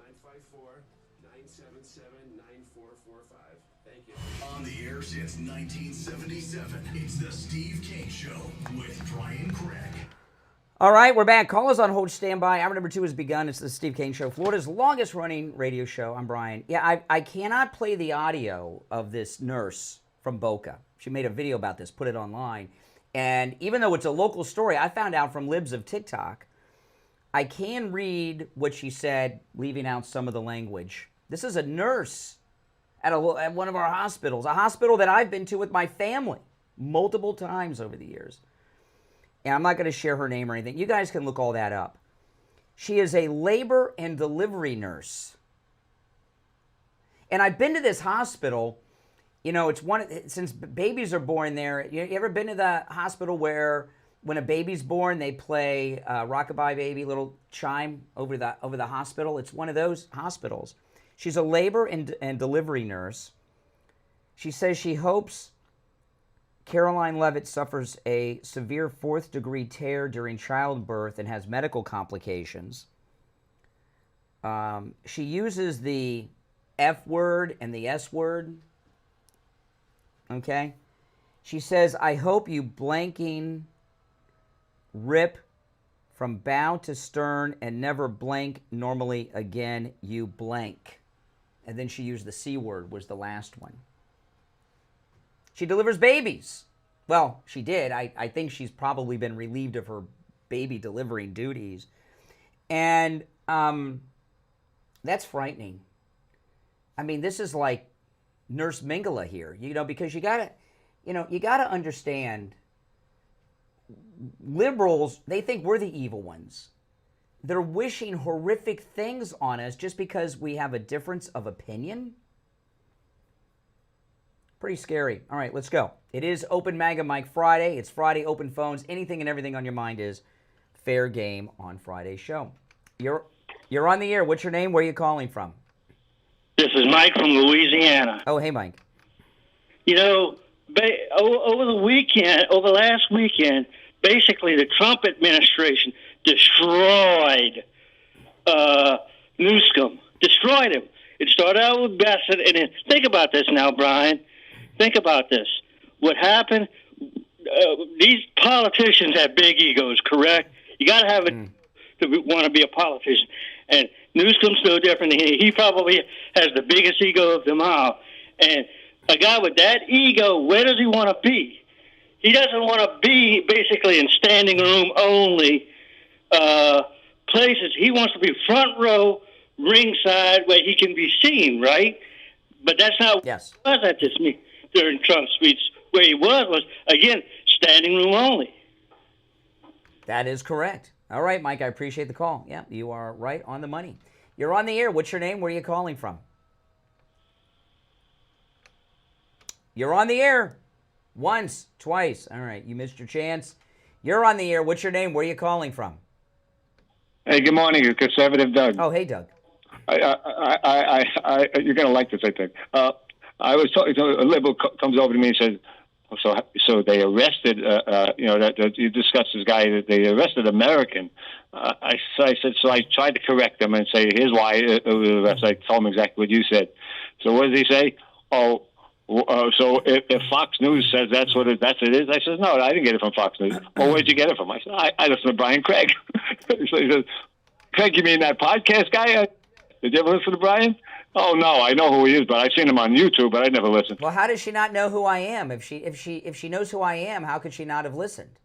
954-977-9445. Thank you. On the air since 1977, it's the Steve Kane Show with Brian Craig. All right, we're back. Call us on hold, stand by. Hour number 2 has begun. It's the Steve Kane Show, Florida's longest running radio show. I'm Brian. Yeah, I cannot play the audio of this nurse from Boca. She made a video about this, put it online. And even though it's a local story, I found out from Libs of TikTok, I can read what she said, leaving out some of the language. This is a nurse at one of our hospitals, a hospital that I've been to with my family multiple times over the years. And I'm not going to share her name or anything. You guys can look all that up. She is a labor and delivery nurse. And I've been to this hospital. You know, it's since babies are born there. You ever been to the hospital where when a baby's born, they play Rockabye Baby, little chime over the hospital? It's one of those hospitals. She's a labor and delivery nurse. She says she hopes Caroline Levitt suffers a severe 4th-degree tear during childbirth and has medical complications. She uses the F word and the S word. Okay? She says, I hope you blanking rip from bow to stern and never blank normally again, you blank. And then she used the C word, was the last one. She delivers babies. Well, she did. I think she's probably been relieved of her baby delivering duties. And that's frightening. I mean, this is like Nurse Mingala here, you know, because you gotta understand, liberals, they think we're the evil ones. They're wishing horrific things on us just because we have a difference of opinion. Pretty scary. All right, let's go. It is Open MAGA Mike Friday. It's Friday Open Phones. Anything and everything on your mind is fair game on Friday's show. You're on the air. What's your name? Where are you calling from? This is Mike from Louisiana. Oh, hey, Mike. You know, over last weekend, basically the Trump administration destroyed Newsom. Destroyed him. It started out with Bassett, and then think about this now, Brian. Think about this. What happened? These politicians have big egos, correct? You got to have it to want to be a politician. And Newsom's no different. He probably has the biggest ego of them all. And a guy with that ego, where does he want to be? He doesn't want to be basically in standing room only places. He wants to be front row, ringside, where he can be seen, right? But that's not what he was at this meeting during Trump's speech. Where he was, again, standing room only. That is correct. All right, Mike, I appreciate the call. Yeah, you are right on the money. You're on the air. What's your name? Where are you calling from? You're on the air. Once, twice. All right, you missed your chance. You're on the air. What's your name? Where are you calling from? Hey, good morning. It's Conservative Doug. Oh, hey, Doug. You're going to like this, I think. I was talking to a liberal comes over to me and says, so they arrested, you discussed this guy that they arrested American. I said, so I tried to correct him and say, here's why. I told him exactly what you said. So what does he say? So if Fox News says that's what it is, I said, no, I didn't get it from Fox News. Well, where'd you get it from? I said, I listened to Brian Craig. So he says, Craig, you mean that podcast guy? Did you ever listen to Brian? Oh no, I know who he is, but I've seen him on YouTube, but I never listened. Well, how does she not know who I am? If she knows who I am, how could she not have listened?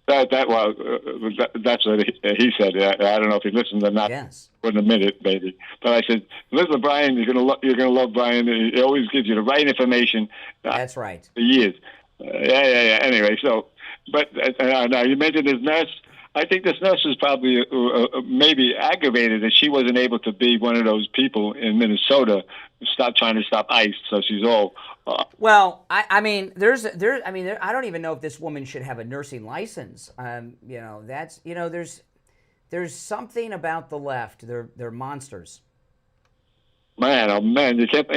That's what he said. I don't know if he listened or not. Yes. Wouldn't admit it, maybe. But I said, listen to Brian. You're gonna love Brian. He always gives you the right information. That's right. For years. Yeah. Anyway, so, but now you mentioned this nurse. I think this nurse is probably maybe aggravated that she wasn't able to be one of those people in Minnesota trying to stop ICE. So she's all. Well, I mean, I don't even know if this woman should have a nursing license. There's something about the left. They're monsters. Man, oh man, you can't.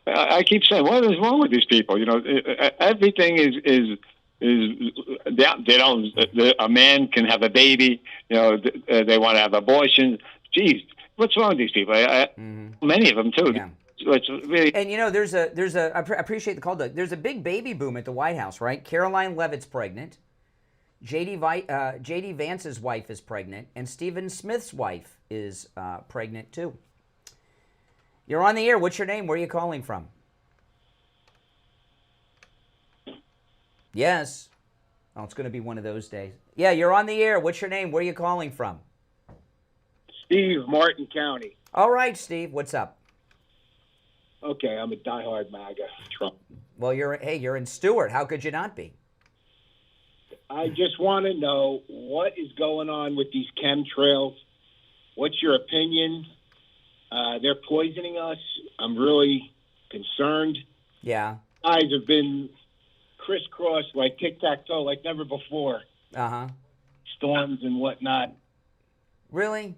I keep saying, what is wrong with these people? Everything is. They don't. A man can have a baby. They want to have abortions. Geez, what's wrong with these people? Many of them too. Yeah. It's really. And I appreciate the call, Doug. There's a big baby boom at the White House, right? Caroline Levitt's pregnant. J.D. Vance's wife is pregnant, and Stephen Smith's wife is pregnant too. You're on the air. What's your name? Where are you calling from? Yes. Oh, it's going to be one of those days. Yeah, you're on the air. What's your name? Where are you calling from? Steve, Martin County. All right, Steve. What's up? Okay, I'm a diehard MAGA Trump. Well, you're in Stewart. How could you not be? I just want to know what is going on with these chemtrails. What's your opinion? They're poisoning us. I'm really concerned. Yeah. Guys have been crisscrossed like tic-tac-toe like never before. Uh-huh. Storms and whatnot. Really?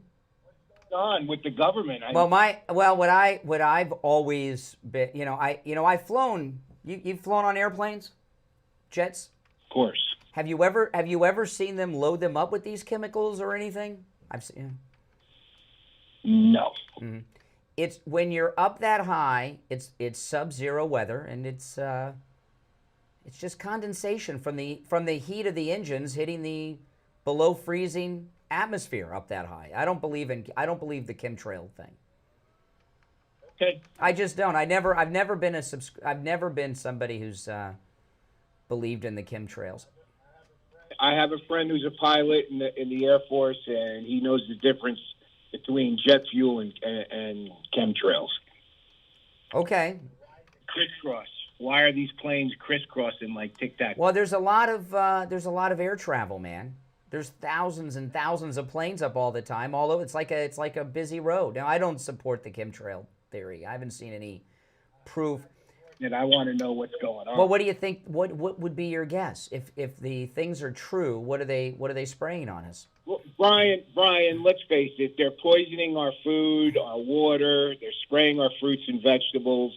What's on with the government? What I've always been, I've flown. You've flown on airplanes, jets. Of course. Have you ever seen them load them up with these chemicals or anything? I've seen. No. Mm-hmm. It's when you're up that high. It's sub-zero weather, and it's just condensation from the heat of the engines hitting the below freezing atmosphere up that high. I don't believe the chemtrail thing. Okay. I just don't. I've never been somebody who's believed in the chemtrails. I have a friend who's a pilot in the Air Force, and he knows the difference between jet fuel and chemtrails. Okay. Crisscross. Why are these planes crisscrossing like tic-tac? Well, there's a lot of air travel, man. There's thousands and thousands of planes up all the time. Although it's like a busy road. Now, I don't support the chemtrail theory. I haven't seen any proof. And I want to know what's going on. Well, what do you think? What would be your guess if the things are true? What are they spraying on us? Well, Brian, let's face it. They're poisoning our food, our water. They're spraying our fruits and vegetables.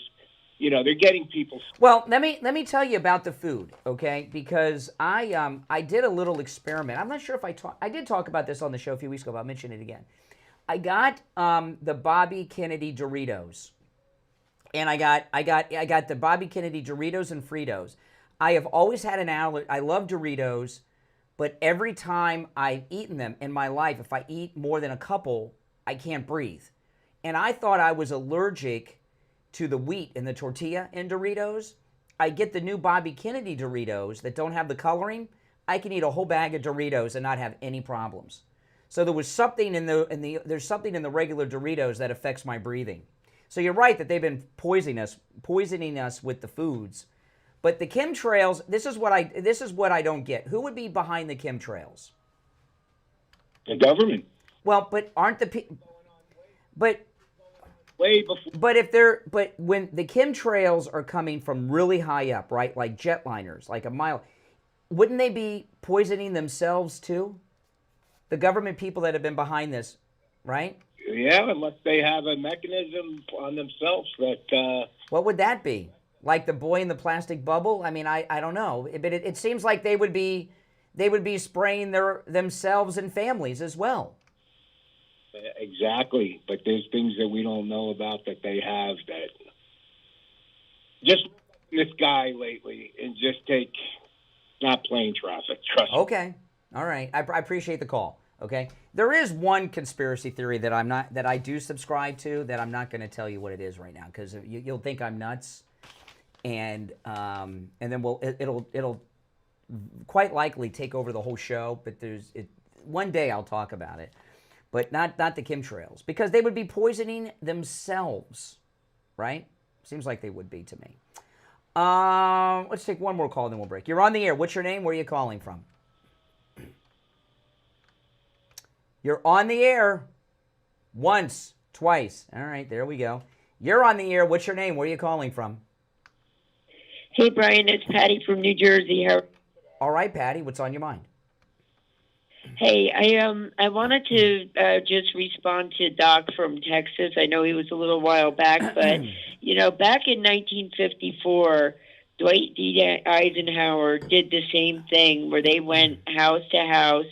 They're getting people. Well, let me tell you about the food, okay? Because I did a little experiment. I'm not sure if I did talk about this on the show a few weeks ago, but I'll mention it again. I got the Bobby Kennedy Doritos. And I got the Bobby Kennedy Doritos and Fritos. I have always had an allergy. I love Doritos, but every time I've eaten them in my life, if I eat more than a couple, I can't breathe. And I thought I was allergic to the wheat in the tortilla in Doritos. I get the new Bobby Kennedy Doritos that don't have the coloring. I can eat a whole bag of Doritos and not have any problems. So there was something there's something in the regular Doritos that affects my breathing. So you're right that they've been poisoning us with the foods. But the chemtrails, this is what I don't get. Who would be behind the chemtrails? The government. Well, but aren't the people? But way before. But when the chemtrails are coming from really high up, right, like jetliners, like a mile, wouldn't they be poisoning themselves too? The government people that have been behind this, right? Yeah, unless they have a mechanism on themselves that. What would that be? Like the boy in the plastic bubble? I mean, I don't know, but it seems like they would be spraying themselves and families as well. Exactly, but there's things that we don't know about that they have that. Just this guy lately and just take not plane traffic. Trust me. Okay, all right. I appreciate the call. Okay, there is one conspiracy theory that I do subscribe to that I'm not going to tell you what it is right now because you'll think I'm nuts, and then it'll quite likely take over the whole show. But one day I'll talk about it, but not the chemtrails because they would be poisoning themselves, right? Seems like they would be to me. Let's take one more call, then we'll break. You're on the air. What's your name? Where are you calling from? You're on the air. Once, twice. All right, there we go. You're on the air. What's your name? Where are you calling from? Hey, Brian, it's Patty from New Jersey. How? All right, Patty, what's on your mind? Hey, I wanted to just respond to Doc from Texas. I know he was a little while back, but back in 1954, Dwight D. Eisenhower did the same thing where they went house to house,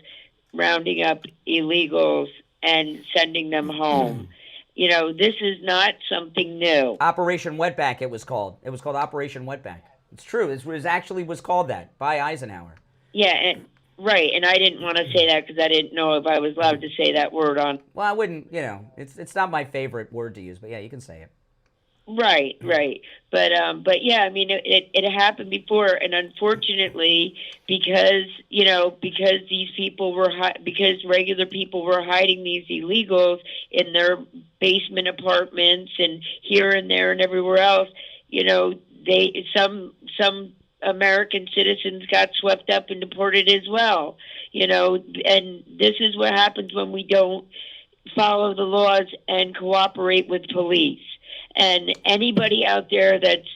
rounding up illegals and sending them home. This is not something new. Operation Wetback, it was called. It was called Operation Wetback. It's true. It was called that by Eisenhower. Yeah, right. And I didn't want to say that because I didn't know if I was allowed to say that word on. Well, I wouldn't. It's not my favorite word to use, but yeah, you can say it. Right, right. But yeah, I mean, it happened before, and unfortunately, because because these people were because regular people were hiding these illegals in their basement apartments and here and there and everywhere else, they some American citizens got swept up and deported as well. And this is what happens when we don't follow the laws and cooperate with police. And anybody out there that's,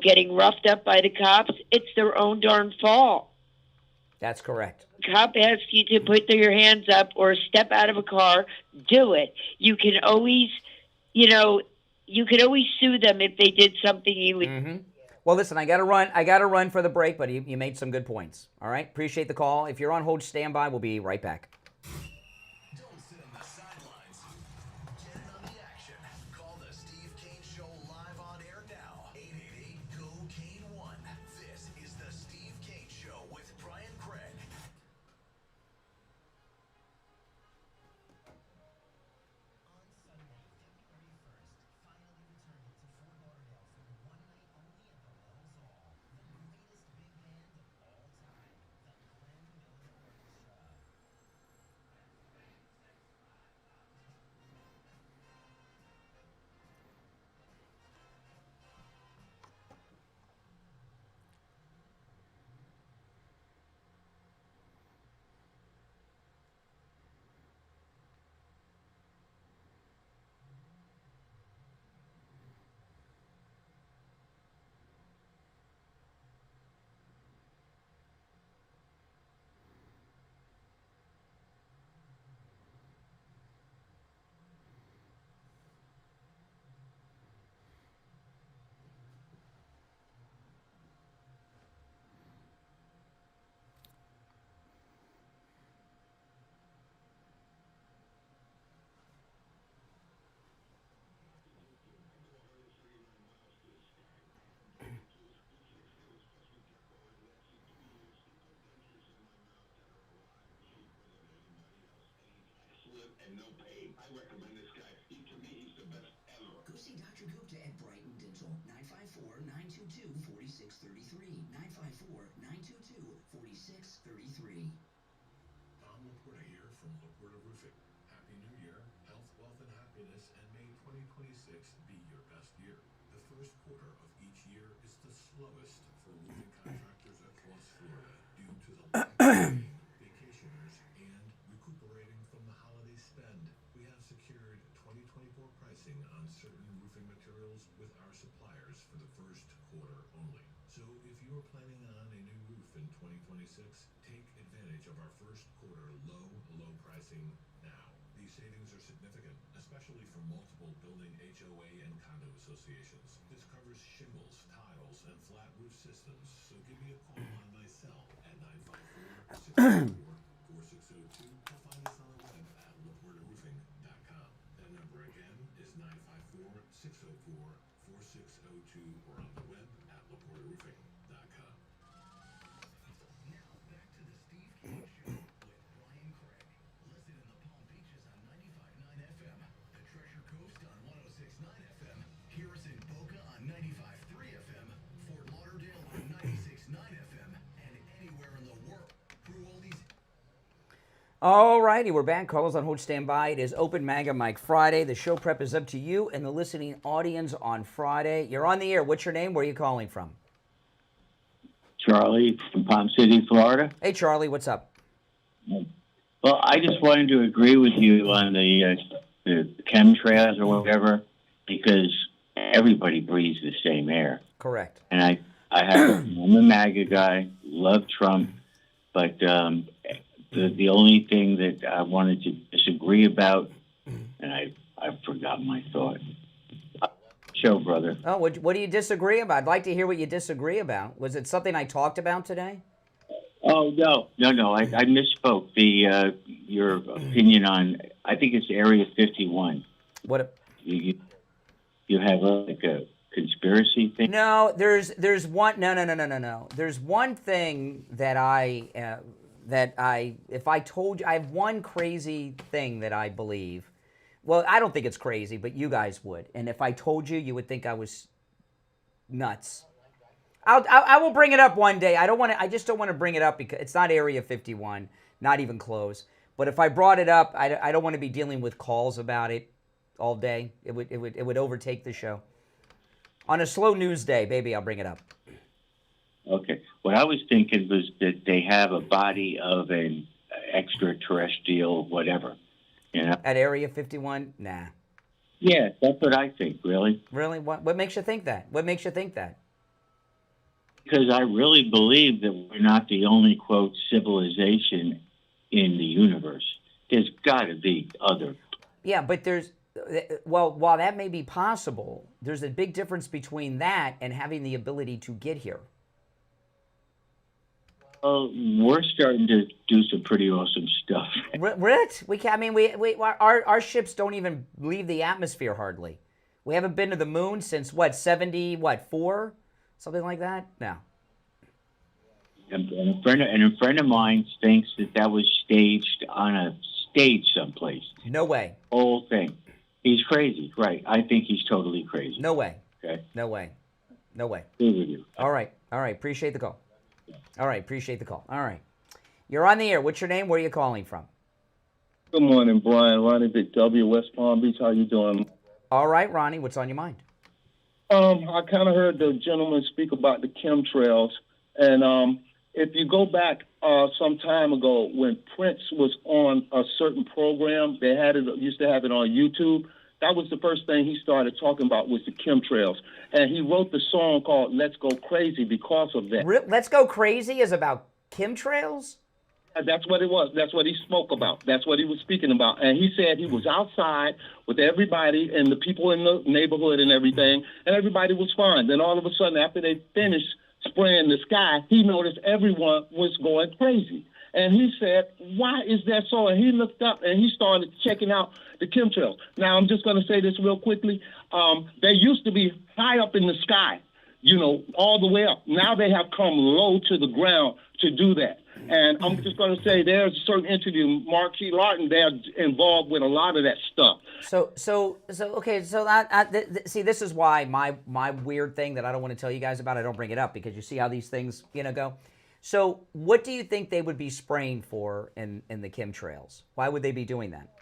getting roughed up by the cops, it's their own darn fault. That's correct. Cop asks you to put your hands up or step out of a car, do it. You can always, sue them if they did something illegal. Mm-hmm. Well, listen, I got to run for the break, but you made some good points. All right? Appreciate the call. If you're on hold, stand by. We'll be right back. Don't sit on the sidelines. Get in on the action. Call the Steve Kane Show live on air now. 888-GO-KANE-1. This is the Steve Kane Show with Brian Craig. And no pain. I recommend this guy. To me, he's the best ever. Go see Dr. Gupta at Brighton Dental. 954-922-4633. 954-922-4633. Tom Laporta here from Laporta Roofing. Happy New Year, health, wealth, and happiness, and may 2026 be your best year. The first quarter of each year is the slowest for roofing contractors across Florida due to the lack of rain, vacationers, and recuperating from the holiday spend. We have secured 2024 pricing on certain roofing materials with our suppliers for the first quarter only. So if you are planning on a new roof in 2026, take advantage of our first quarter low pricing now. These savings are significant, especially for multiple building HOA and condo associations. This covers shingles, tiles, and flat roof systems. So give me a call on my cell at 954-604-4602 or find us on the web at laportaroofing.com. That number again is 954-604-4602 or on the web at laportaroofing.com. Now back to the Steve Kane Show with Brian Craig. Listen in the Palm Beaches on 95.9 FM, the Treasure Coast on 106.9 FM, hear us in Boca on 95.3 FM, Fort Lauderdale on 96.9 FM, and anywhere in the world through all these. All righty, we're back. Call us on hold, stand by. It is Open MAGA Mike Friday. The show prep is up to you and the listening audience on Friday. You're on the air. What's your name? Where are you calling from? Charlie from Palm City, Florida. Hey, Charlie, what's up? Well, I just wanted to agree with you on the chemtrails or whatever, because everybody breathes the same air. Correct. And I'm a MAGA guy, love Trump, but the only thing that I wanted to disagree about, and I forgot my thought. Show, brother. Oh, what do you disagree about? I'd like to hear what you disagree about. Was it something I talked about today? Oh, no. I misspoke. Your opinion on, I think it's Area 51. What? You have like a conspiracy thing? No, there's one. No. There's one thing that if I told you, I have one crazy thing that I believe Well, I don't think it's crazy, but you guys would. And if I told you, you would think I was nuts. I will bring it up one day. I just don't want to bring it up because it's not Area 51, not even close. But if I brought it up, I don't want to be dealing with calls about it all day. It would overtake the show. On a slow news day, baby, I'll bring it up. Okay. What I was thinking was that they have a body of an extraterrestrial whatever. You know? At Area 51? Nah. Yeah, that's what I think, really. Really? What makes you think that? What makes you think that? Because I really believe that we're not the only, quote, civilization in the universe. There's got to be other. Yeah, but while that may be possible, there's a big difference between that and having the ability to get here. Well, we're starting to do some pretty awesome stuff. What? Our ships don't even leave the atmosphere hardly. We haven't been to the moon since, 74? Something like that? No. And a friend of mine thinks that was staged on a stage someplace. No way. Whole thing. He's crazy, right? I think he's totally crazy. No way. Okay. No way. No way. Agree with you. All right. Appreciate the call. All right. You're on the air. What's your name? Where are you calling from? Good morning, Brian. Ronnie Big W, West Palm Beach. How you doing? All right, Ronnie. What's on your mind? I kind of heard the gentleman speak about the chemtrails, and if you go back some time ago when Prince was on a certain program, they used to have it on YouTube. That was the first thing he started talking about was the chemtrails, and he wrote the song called "Let's Go Crazy" because of that. Let's Go Crazy is about chemtrails? That's what it was. That's what he spoke about. That's what he was speaking about. And he said he was outside with everybody and the people in the neighborhood and everything, and everybody was fine. Then all of a sudden, after they finished spraying the sky, he noticed everyone was going crazy. And he said, why is that so? And he looked up and he started checking out the chemtrails. Now, I'm just going to say this real quickly. They used to be high up in the sky, all the way up. Now they have come low to the ground to do that. And I'm just going to say there's a certain interview, Marquis Larton, they're involved with a lot of that stuff. See, this is why my weird thing that I don't want to tell you guys about, I don't bring it up because you see how these things, go. So what do you think they would be spraying for in the chemtrails? Why would they be doing that?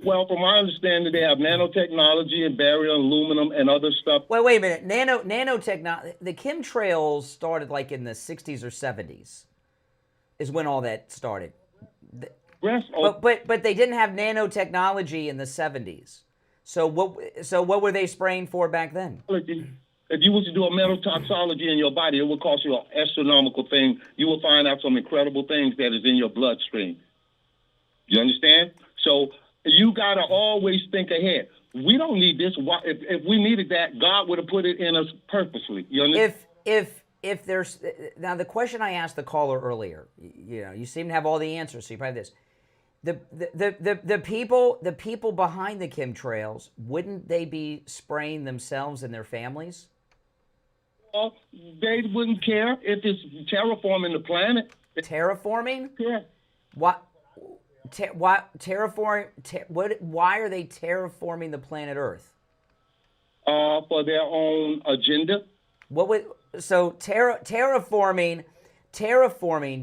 Well, from my understanding, they have nanotechnology and barium, aluminum, and other stuff. Wait a minute. Nanotechnology, the chemtrails started like in the 60s or 70s is when all that started. But they didn't have nanotechnology in the 70s. So what were they spraying for back then? If you was to do a metal toxology in your body, it would cost you an astronomical thing. You will find out some incredible things that is in your bloodstream. You understand? So you got to always think ahead. We don't need this. If we needed that, God would have put it in us purposely. You understand? If there's now the question I asked the caller earlier, you seem to have all the answers. So you probably this. The people behind the chemtrails, wouldn't they be spraying themselves and their families? Well, they wouldn't care if it's terraforming the planet. Terraforming? Yeah. What terraform? Why are they terraforming the planet Earth? For their own agenda. Terraforming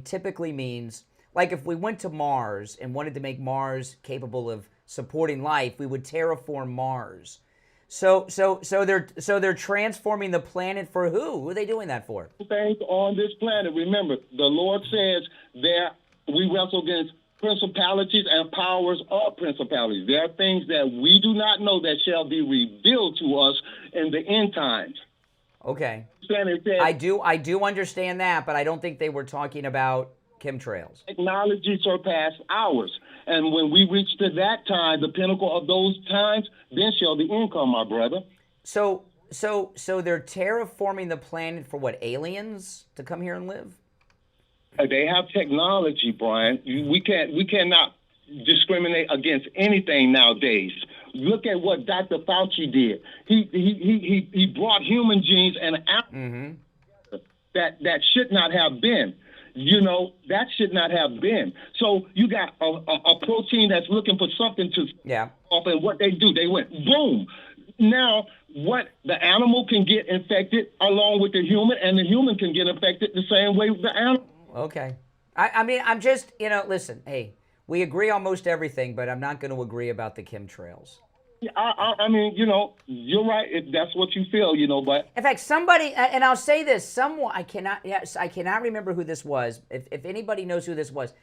typically means, like if we went to Mars and wanted to make Mars capable of supporting life, we would terraform Mars. So they're transforming the planet for who? Who are they doing that for? Things on this planet. Remember, the Lord says that we wrestle against principalities and powers of principalities. There are things that we do not know that shall be revealed to us in the end times. Okay. I do understand that, but I don't think they were talking about chemtrails. Technology surpassed ours. And when we reach to that time, the pinnacle of those times, then shall the end come, my brother. So they're terraforming the planet for what, aliens to come here and live? They have technology, Brian. We cannot discriminate against anything nowadays. Look at what Dr. Fauci did. He brought human genes and that should not have been. That should not have been. So you got a protein that's looking for something to off, and what they do, they went boom. Now, what the animal can get infected along with the human, and the human can get infected the same way with the animal. Okay. I mean, I'm just, listen, hey, we agree on most everything, but I'm not going to agree about the chemtrails. I mean, you're right if that's what you feel, but. In fact, somebody, and I'll say this, someone, I cannot remember who this was. If anybody knows who this was.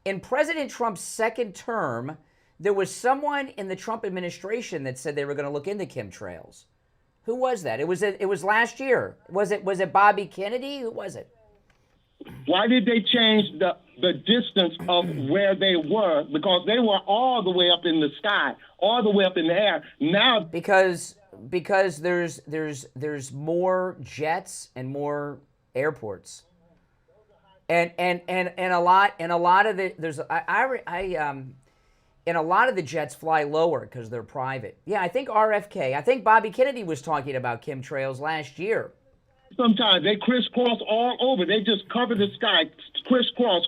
In President Trump's second term, there was someone in the Trump administration that said they were going to look into chemtrails. Who was that? It was last year. Was it Bobby Kennedy? Who was it? Why did they change the distance of where they were? Because they were all the way up in the sky, all the way up in the air. Now because there's more jets and more airports. And a lot of the and a lot of the jets fly lower because they're private. Yeah, I think RFK. I think Bobby Kennedy was talking about chemtrails last year. Sometimes they crisscross all over. They just cover the sky, crisscross.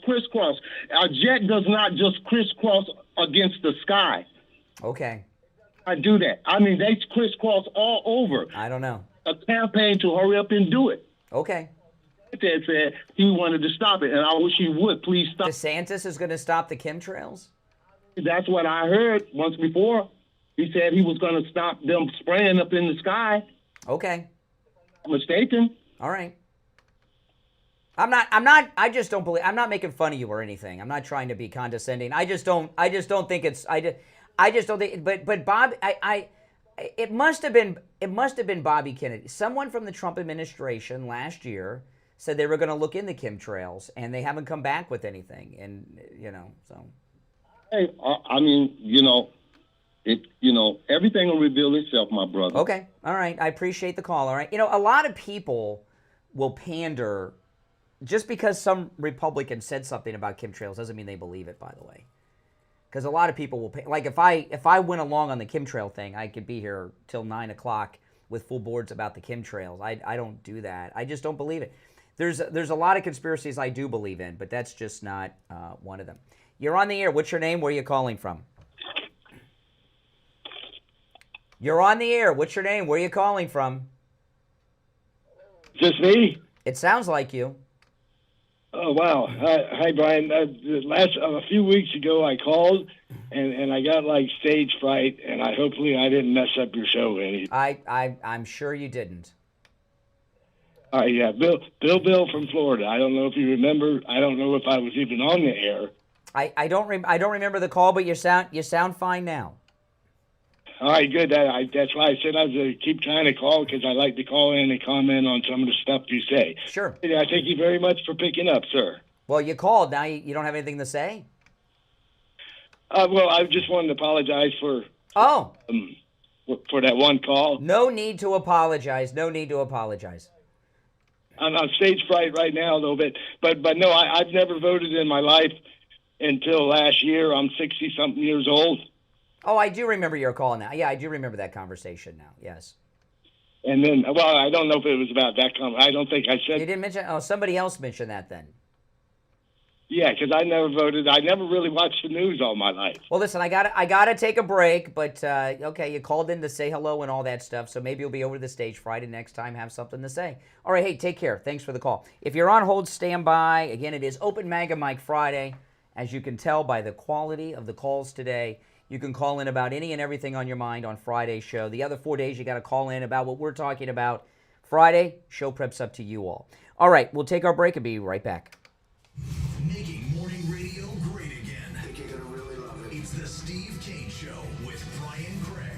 A jet does not just crisscross against the sky. Okay. I do that. I mean, they crisscross all over. I don't know. A campaign to hurry up and do it. Okay. Ted said he wanted to stop it, and I wish he would. Please stop. DeSantis is going to stop the chemtrails? That's what I heard once before. He said he was going to stop them spraying up in the sky. Okay. Mistaken. All right. I just don't believe, I'm not making fun of you or anything. I'm not trying to be condescending. I just don't think it's, I just don't think, but Bob, it must have been Bobby Kennedy. Someone from the Trump administration last year said they were going to look into chemtrails, and they haven't come back with anything. And, so. Hey, I mean, everything will reveal itself, my brother. Okay. All right. I appreciate the call. All right. A lot of people will pander just because some Republican said something about chemtrails doesn't mean they believe it, by the way. Because a lot of people will like if I went along on the chemtrail thing, I could be here till 9 o'clock with full boards about the chemtrails. I don't do that. I just don't believe it. There's a lot of conspiracies I do believe in, but that's just not one of them. You're on the air. What's your name? Where are you calling from? You're on the air. What's your name? Where are you calling from? Just me? It sounds like you. Oh, wow. Hi, Brian. A few weeks ago, I called, and I got, stage fright, and hopefully I didn't mess up your show any. I'm sure you didn't. Yeah, Bill from Florida. I don't know if you remember. I don't know if I was even on the air. I don't remember the call, but you sound fine now. All right, good. That's why I said I was going to keep trying to call, because I like to call in and comment on some of the stuff you say. Sure. I thank you very much for picking up, sir. Well, you called. Now you don't have anything to say? Well, I just wanted to apologize for that one call. No need to apologize. No need to apologize. I'm on stage fright right now a little bit, but no, I've never voted in my life until last year. I'm 60-something years old. Oh, I do remember your call now. Yeah, I do remember that conversation now. Yes. And then, well, I don't know if it was about that I don't think I said. You didn't mention. Oh, somebody else mentioned that then. Yeah, because I never voted. I never really watched the news all my life. Well, listen, I gotta take a break, but okay, you called in to say hello and all that stuff, so maybe you'll be over the stage Friday next time, have something to say. All right, hey, take care. Thanks for the call. If you're on hold, stand by. Again, it is Open MAGA Mike Friday. As you can tell by the quality of the calls today, you can call in about any and everything on your mind on Friday's show. The other 4 days, you got to call in about what we're talking about. Friday, show prep's up to you all. All right, we'll take our break and be right back. Making morning radio great again. I think you're going to really love it. It's the Steve Kane Show with Brian Craig.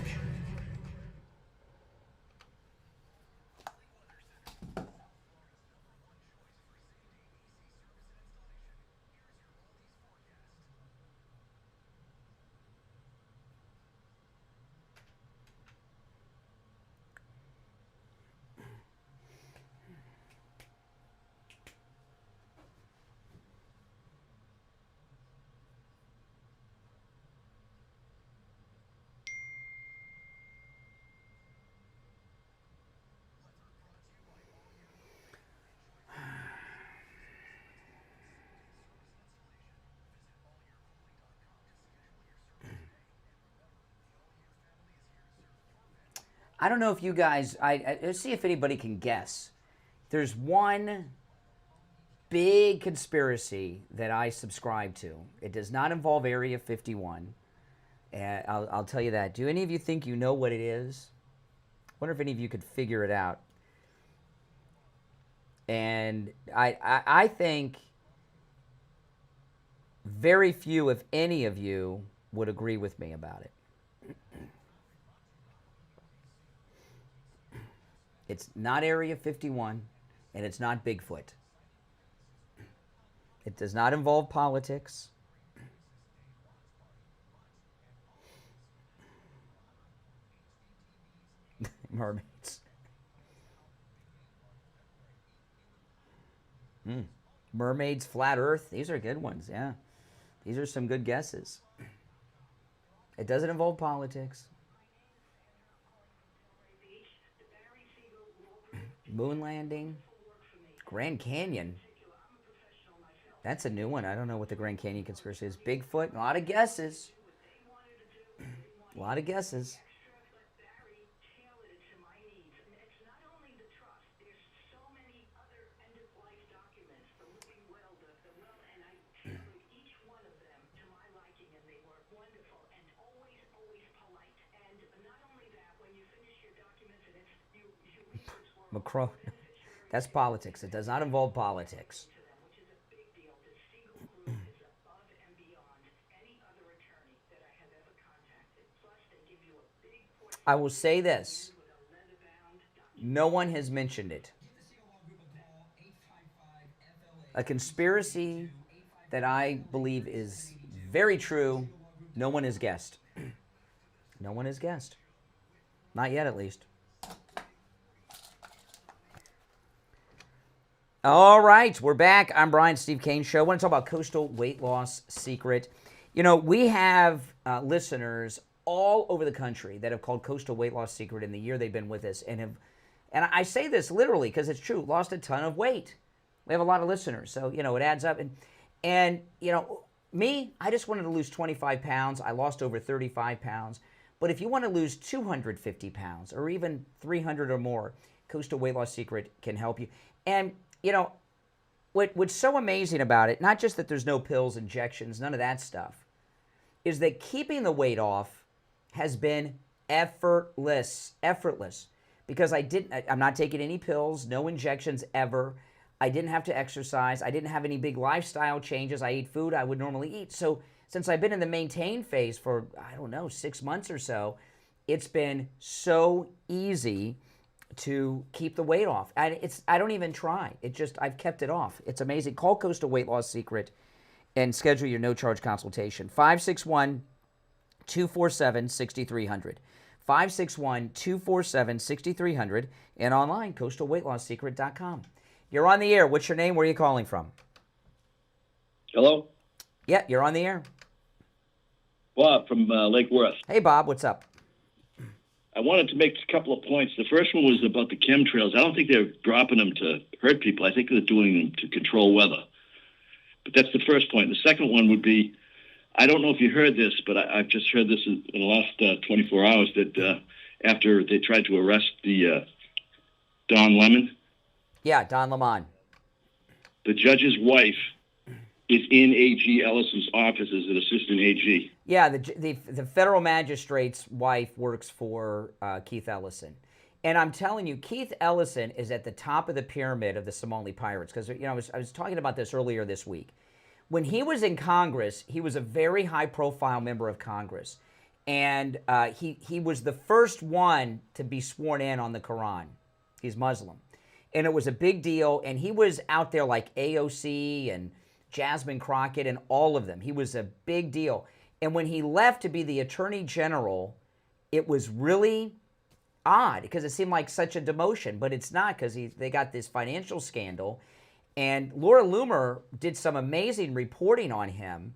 I don't know if you guys, let's see if anybody can guess. There's one big conspiracy that I subscribe to. It does not involve Area 51. And I'll tell you that. Do any of you think you know what it is? I wonder if any of you could figure it out. And I think very few, if any of you, would agree with me about it. It's not Area 51, and it's not Bigfoot. It does not involve politics. Mermaids. Mermaids, flat Earth. These are good ones, yeah. These are some good guesses. It doesn't involve politics. Moon landing. Grand Canyon. That's a new one. I don't know what the Grand Canyon conspiracy is. Bigfoot. A lot of guesses. A lot of guesses. Macron. That's politics. It does not involve politics. I will say this. No one has mentioned it. A conspiracy that I believe is very true, no one has guessed. No one has guessed. Not yet, at least. All right, we're back. I'm Brian, Steve Kane Show. I want to talk about Coastal Weight Loss Secret. You know, we have listeners all over the country that have called Coastal Weight Loss Secret in the year they've been with us and I say this literally because it's true, lost a ton of weight. We have a lot of listeners, so, you know, it adds up. And you know, me, I just wanted to lose 25 pounds. I lost over 35 pounds. But if you want to lose 250 pounds or even 300 or more, Coastal Weight Loss Secret can help you. And, you know, what's so amazing about it, not just that there's no pills, injections, none of that stuff, is that keeping the weight off has been effortless. Because I'm not taking any pills, no injections ever. I didn't have to exercise. I didn't have any big lifestyle changes. I ate food I would normally eat. So since I've been in the maintain phase for, I don't know, 6 months or so, it's been so easy to keep the weight off. I don't even try. I've kept it off. It's amazing. Call Coastal Weight Loss Secret and schedule your no-charge consultation. 561-247-6300. 561-247-6300 and online, coastalweightlossecret.com. You're on the air. What's your name? Where are you calling from? Hello? Yeah, you're on the air. Bob from Lake Worth. Hey, Bob. What's up? I wanted to make a couple of points. The first one was about the chemtrails. I don't think they're dropping them to hurt people. I think they're doing them to control weather. But that's the first point. The second one would be, I don't know if you heard this, but I've just heard this in the last 24 hours that after they tried to arrest the Don Lemon. Yeah, Don Lemon. The judge's wife is in A.G. Ellison's office as an assistant AG. Yeah, the federal magistrate's wife works for Keith Ellison. And I'm telling you, Keith Ellison is at the top of the pyramid of the Somali pirates. Because, you know, I was talking about this earlier this week. When he was in Congress, he was a very high-profile member of Congress. And he was the first one to be sworn in on the Quran. He's Muslim. And it was a big deal. And he was out there like AOC and Jasmine Crockett and all of them. He was a big deal. And when he left to be the Attorney General, it was really odd because it seemed like such a demotion. But it's not, because they got this financial scandal. And Laura Loomer did some amazing reporting on him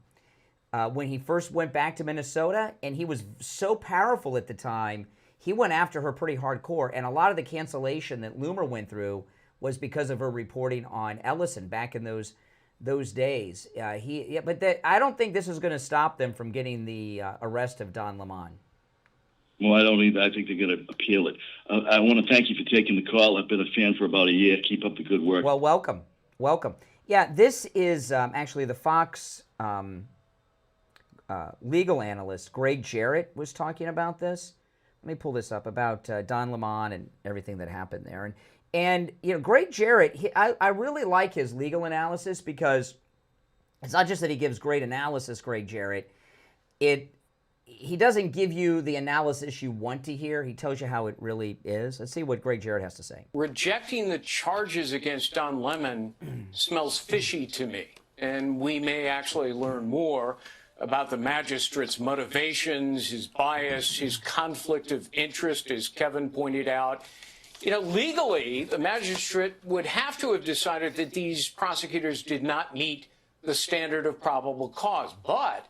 when he first went back to Minnesota. And he was so powerful at the time, he went after her pretty hardcore. And a lot of the cancellation that Loomer went through was because of her reporting on Ellison back in those days. But I don't think this is going to stop them from getting the arrest of Don Lemon. Well, I don't either. I think they're going to appeal it. I want to thank you for taking the call. I've been a fan for about a year. Keep up the good work. Well, welcome. Welcome. Yeah, this is actually the Fox legal analyst, Greg Jarrett, was talking about this. Let me pull this up, about Don Lemon and everything that happened there. And you know, Greg Jarrett, I really like his legal analysis, because it's not just that he gives great analysis, Greg Jarrett. He doesn't give you the analysis you want to hear. He tells you how it really is. Let's see what Greg Jarrett has to say. Rejecting the charges against Don Lemon smells fishy to me, and we may actually learn more about the magistrate's motivations, his bias, his conflict of interest, as Kevin pointed out. You know, legally, the magistrate would have to have decided that these prosecutors did not meet the standard of probable cause. But,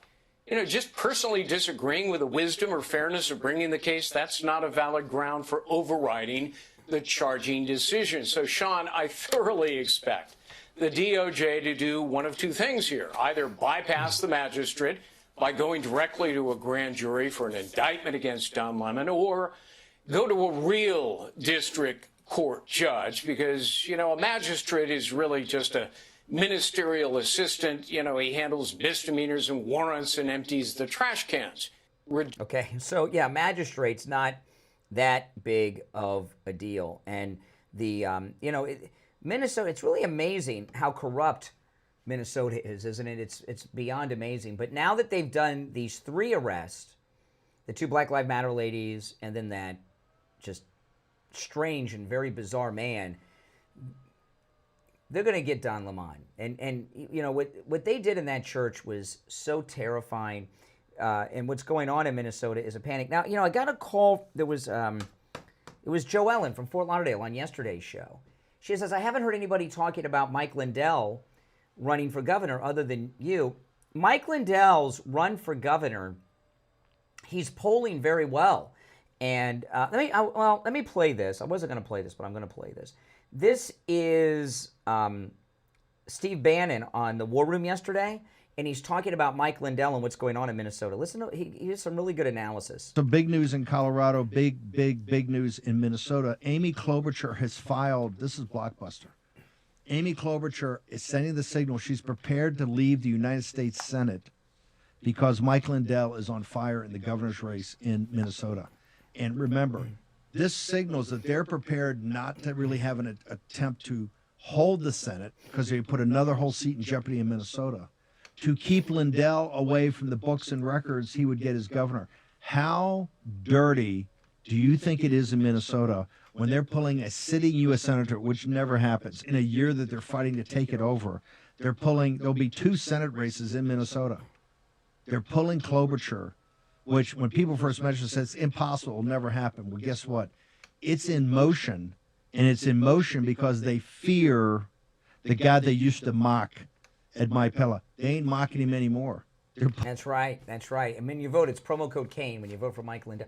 you know, just personally disagreeing with the wisdom or fairness of bringing the case, that's not a valid ground for overriding the charging decision. So, Sean, I thoroughly expect the DOJ to do one of two things here: either bypass the magistrate by going directly to a grand jury for an indictment against Don Lemon, or go to a real district court judge, because, you know, a magistrate is really just a ministerial assistant. You know, he handles misdemeanors and warrants and empties the trash cans. Okay, so yeah, magistrate's not that big of a deal. And the, you know, Minnesota, it's really amazing how corrupt Minnesota is, isn't it? It's beyond amazing. But now that they've done these 3 arrests, the 2 Black Lives Matter ladies, and then that just strange and very bizarre man, they're going to get Don Lemon. And you know, what they did in that church was so terrifying. And what's going on in Minnesota is a panic. Now, you know, I got a call. It was Joe Ellen from Fort Lauderdale on yesterday's show. She says, I haven't heard anybody talking about Mike Lindell running for governor other than you. Mike Lindell's run for governor, he's polling very well. And let me play this. I wasn't going to play this, but I'm going to play this. This is Steve Bannon on the War Room yesterday, and he's talking about Mike Lindell and what's going on in Minnesota. Listen, he has some really good analysis. So big news in Colorado, big news in Minnesota. Amy Klobuchar has filed, this is Blockbuster. Amy Klobuchar is sending the signal she's prepared to leave the United States Senate because Mike Lindell is on fire in the governor's race in Minnesota. And remember, this signals that they're prepared not to really have an attempt to hold the Senate, because they put another whole seat in jeopardy in Minnesota, to keep Lindell away from the books and records he would get as governor. How dirty do you think it is in Minnesota when they're pulling a sitting U.S. senator, which never happens, in a year that they're fighting to take it over? There'll be 2 Senate races in Minnesota. They're pulling Klobuchar, which when people first mentioned it, said it's impossible, it'll never happen. Well, guess what? It's in motion, and it's in motion because they fear the guy they used to mock, Ed Maipella. They ain't mocking him anymore. That's right. That's right. And when you vote, it's promo code Kane when you vote for Mike Lindell.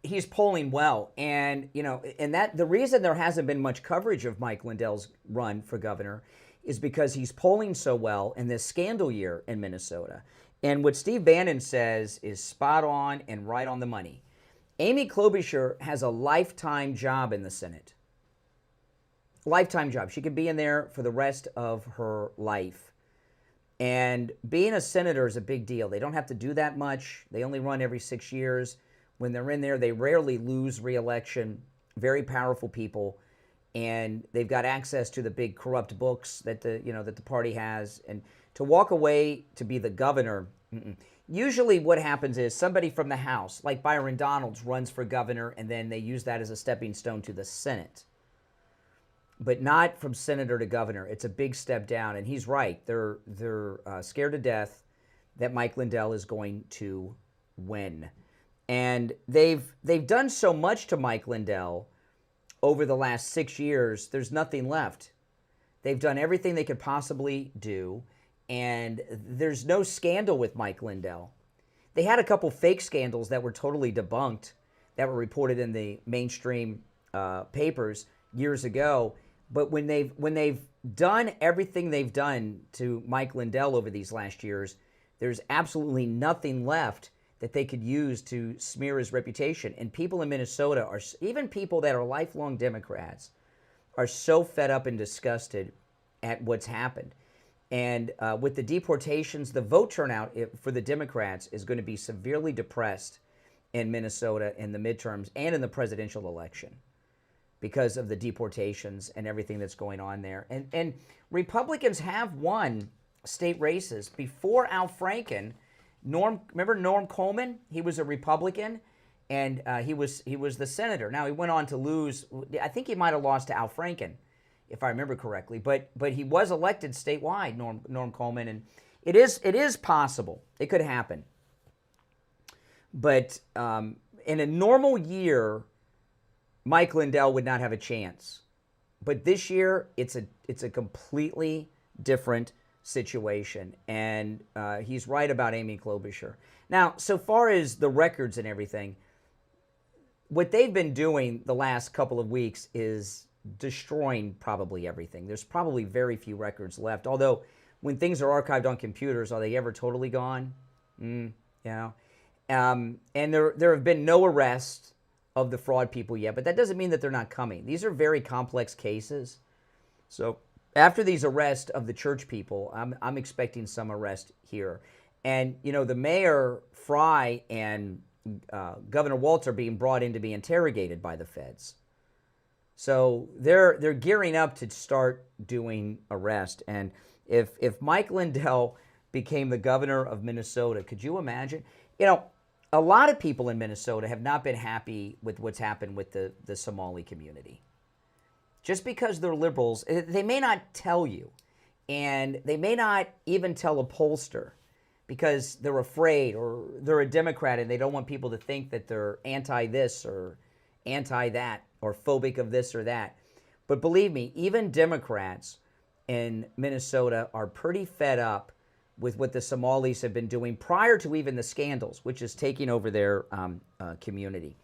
He's polling well, and you know, and that the reason there hasn't been much coverage of Mike Lindell's run for governor is because he's polling so well in this scandal year in Minnesota. And what Steve Bannon says is spot on and right on the money. Amy Klobuchar has a lifetime job in the Senate. Lifetime job. She could be in there for the rest of her life. And being a senator is a big deal. They don't have to do that much. They only run every 6 years. When they're in there, they rarely lose re-election. Very powerful people. And they've got access to the big corrupt books that the party has. And to walk away to be the governor, usually what happens is somebody from the House, like Byron Donalds, runs for governor, and then they use that as a stepping stone to the Senate. But not from senator to governor. It's a big step down, and he's right. They're scared to death that Mike Lindell is going to win. And they've done so much to Mike Lindell over the last 6 years, there's nothing left. They've done everything they could possibly do, and there's no scandal with Mike Lindell. They had a couple fake scandals that were totally debunked, that were reported in the mainstream papers years ago. But when they've done everything they've done to Mike Lindell over these last years, there's absolutely nothing left that they could use to smear his reputation. And people in Minnesota are, even people that are lifelong Democrats, are so fed up and disgusted at what's happened. And with the deportations, the vote turnout for the Democrats is going to be severely depressed in Minnesota in the midterms and in the presidential election because of the deportations and everything that's going on there. And Republicans have won state races. Before Al Franken, remember Norm Coleman? He was a Republican, and he was the senator. Now, he went on to lose. I think he might have lost to Al Franken, if I remember correctly. But he was elected statewide, Norm Coleman, and it is possible. It could happen. But in a normal year, Mike Lindell would not have a chance. But this year, it's a completely different situation, and he's right about Amy Klobuchar. Now, so far as the records and everything, what they've been doing the last couple of weeks is destroying probably everything. There's probably very few records left, although when things are archived on computers, are they ever totally gone? And there have been no arrests of the fraud people yet, but that doesn't mean that they're not coming. These are very complex cases. So after these arrests of the church people, I'm expecting some arrest here. And, the mayor, Fry, and Governor Walz are being brought in to be interrogated by the feds. So they're gearing up to start doing arrest. And if Mike Lindell became the governor of Minnesota, could you imagine? A lot of people in Minnesota have not been happy with what's happened with the Somali community. Just because they're liberals, they may not tell you, and they may not even tell a pollster because they're afraid, or they're a Democrat and they don't want people to think that they're anti-this or anti-that or phobic of this or that. But believe me, even Democrats in Minnesota are pretty fed up with what the Somalis have been doing prior to even the scandals, which is taking over their community.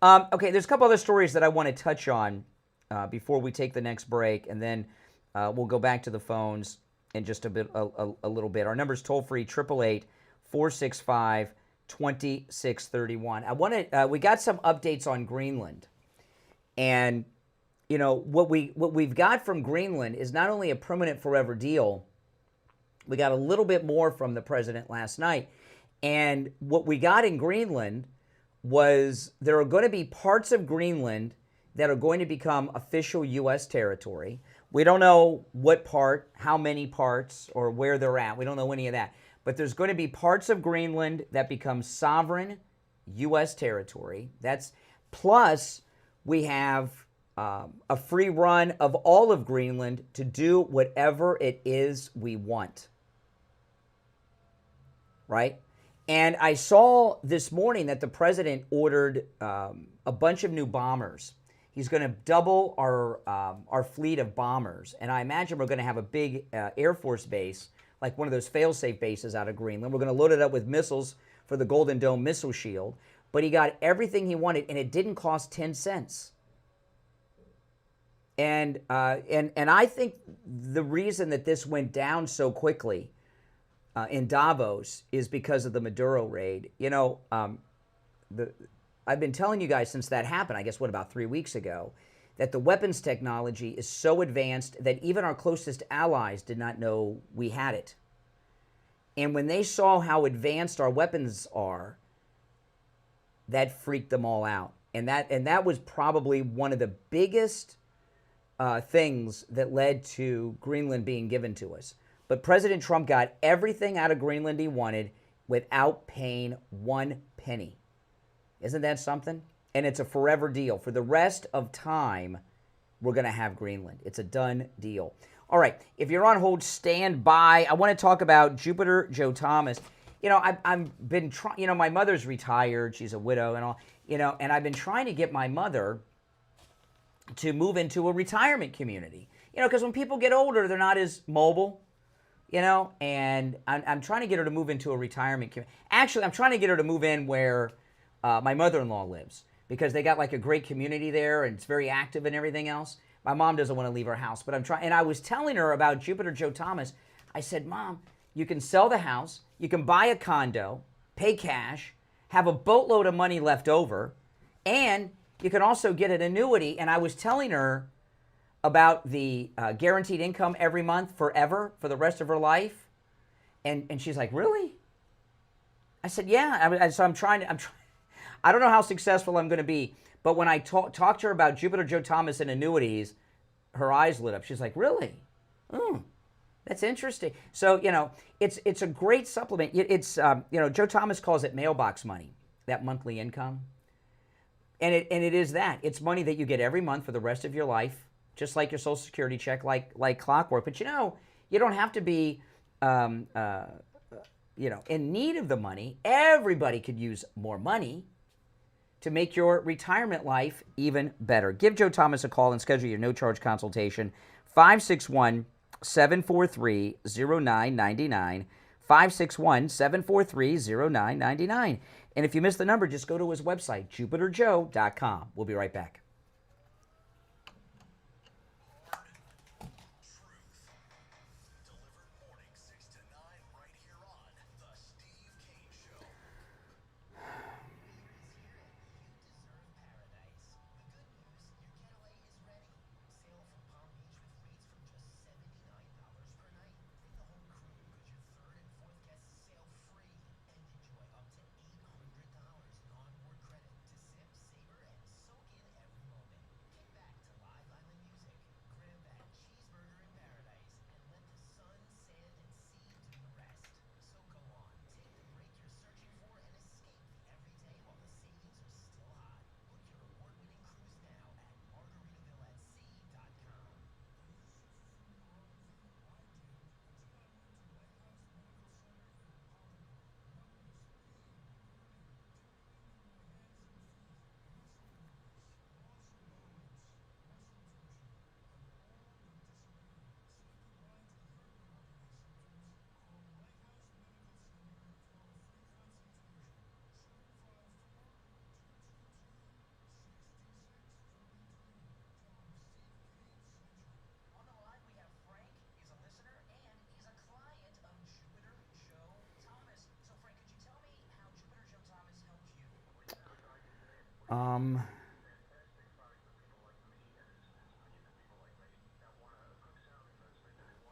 Okay, there's a couple other stories that I want to touch on before we take the next break, and then we'll go back to the phones in just a little bit. Our number's toll-free, 888-465-2631. We got some updates on Greenland. And, what we've got from Greenland is not only a permanent forever deal, we got a little bit more from the president last night. And what we got in Greenland was there are going to be parts of Greenland that are going to become official U.S. territory. We don't know what part, how many parts, or where they're at. We don't know any of that. But there's going to be parts of Greenland that become sovereign U.S. territory. That's plus we have a free run of all of Greenland to do whatever it is we want. Right? And I saw this morning that the president ordered a bunch of new bombers. He's going to double our fleet of bombers. And I imagine we're going to have a big Air Force base, like one of those fail-safe bases out of Greenland. We're going to load it up with missiles for the Golden Dome missile shield. But he got everything he wanted, and it didn't cost 10 cents. And I think the reason that this went down so quickly in Davos is because of the Maduro raid. I've been telling you guys since that happened, I guess, about 3 weeks ago, that the weapons technology is so advanced that even our closest allies did not know we had it. And when they saw how advanced our weapons are, that freaked them all out. And that was probably one of the biggest things that led to Greenland being given to us. But President Trump got everything out of Greenland he wanted without paying 1 penny. Isn't that something? And it's a forever deal. For the rest of time, we're going to have Greenland. It's a done deal. All right, if you're on hold, stand by. I want to talk about Jupiter Joe Thomas. I've been trying, my mother's retired. She's a widow and all, and I've been trying to get my mother to move into a retirement community. Because when people get older, they're not as mobile, and I'm trying to get her to move into a retirement community. Actually, I'm trying to get her to move in where my mother-in-law lives, because they got like a great community there and it's very active and everything else. My mom doesn't want to leave her house, but I'm trying. And I was telling her about Jupiter Joe Thomas. I said, Mom, you can sell the house, you can buy a condo, pay cash, have a boatload of money left over, and you can also get an annuity. And I was telling her about the guaranteed income every month forever for the rest of her life. And she's like, really? I said, yeah. So I'm trying. I don't know how successful I'm going to be. But when I talked to her about Jupiter Joe Thomas and annuities, her eyes lit up. She's like, really? Oh, that's interesting. So, it's a great supplement. It's, Joe Thomas calls it mailbox money, that monthly income. And it is that. It's money that you get every month for the rest of your life, just like your Social Security check, like clockwork. But, you don't have to be, in need of the money. Everybody could use more money to make your retirement life even better. Give Joe Thomas a call and schedule your no-charge consultation, 561-743-0999, 561-743-0999. And if you missed the number, just go to his website, jupiterjoe.com. We'll be right back.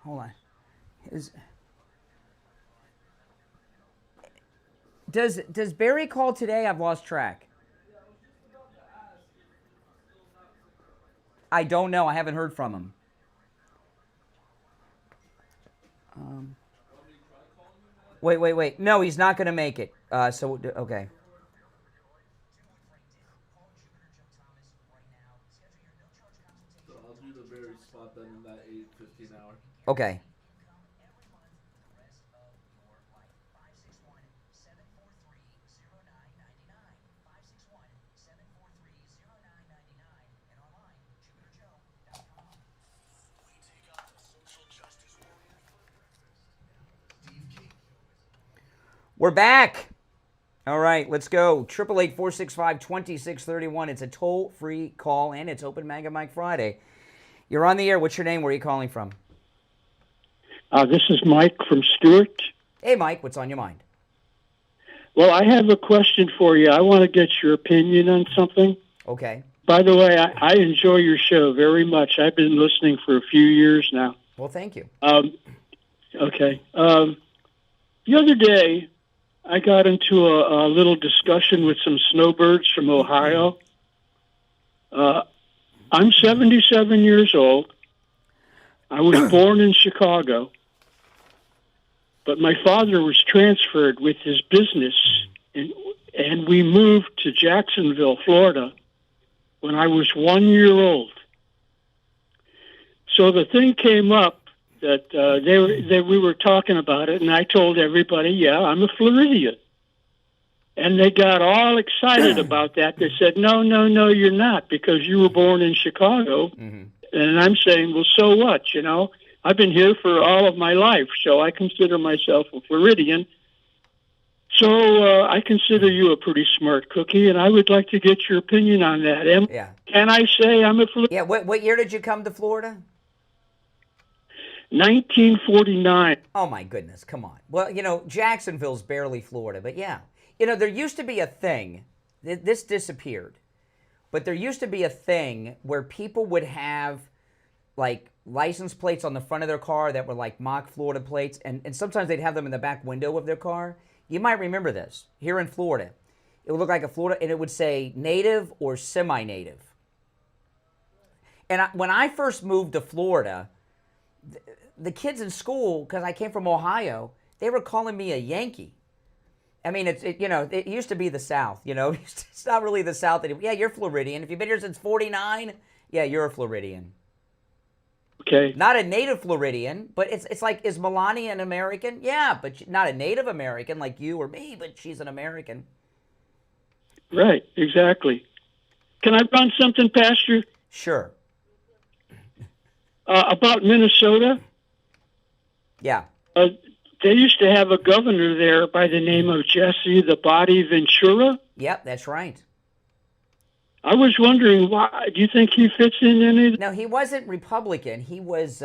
Hold on. Does Barry call today? I've lost track. I don't know. I haven't heard from him. Wait. No, he's not going to make it. Okay. I'll do the very spot then in that 8:15 hour. Okay. We're back. All right, let's go. 888-465-2631. It's a toll-free call, and it's Open Mega Mike Friday. You're on the air. What's your name? Where are you calling from? This is Mike from Stewart. Hey, Mike. What's on your mind? Well, I have a question for you. I want to get your opinion on something. Okay. By the way, I enjoy your show very much. I've been listening for a few years now. Well, thank you. Okay. The other day, I got into a little discussion with some snowbirds from Ohio. I'm 77 years old. I was born in Chicago, but my father was transferred with his business, and we moved to Jacksonville, Florida, when I was 1 year old. So the thing came up that we were talking about it, and I told everybody, yeah, I'm a Floridian. And they got all excited about that. They said, no, you're not, because you were born in Chicago. Mm-hmm. And I'm saying, well, so what, I've been here for all of my life, so I consider myself a Floridian. So I consider you a pretty smart cookie, and I would like to get your opinion on that. Can I say I'm a Floridian? Yeah, what year did you come to Florida? 1949. Oh, my goodness, come on. Well, Jacksonville's barely Florida, but yeah. You know, there used to be a thing. This disappeared. But there used to be a thing where people would have, like, license plates on the front of their car that were like mock Florida plates, and sometimes they'd have them in the back window of their car. You might remember this. Here in Florida, it would look like a Florida, and it would say native or semi-native. And when I first moved to Florida, the kids in school, because I came from Ohio, they were calling me a Yankee. I mean, it used to be the South, you know. It's not really the South anymore. Yeah, you're Floridian. If you've been here since '49, yeah, you're a Floridian. Okay. Not a native Floridian, but it's like, is Melania an American? Yeah, but not a native American like you or me, but she's an American. Right, exactly. Can I run something past you? Sure. About Minnesota? Yeah. They used to have a governor there by the name of Jesse the Body Ventura. Yep, that's right. I was wondering, why do you think he fits in any? No, he wasn't Republican. He was,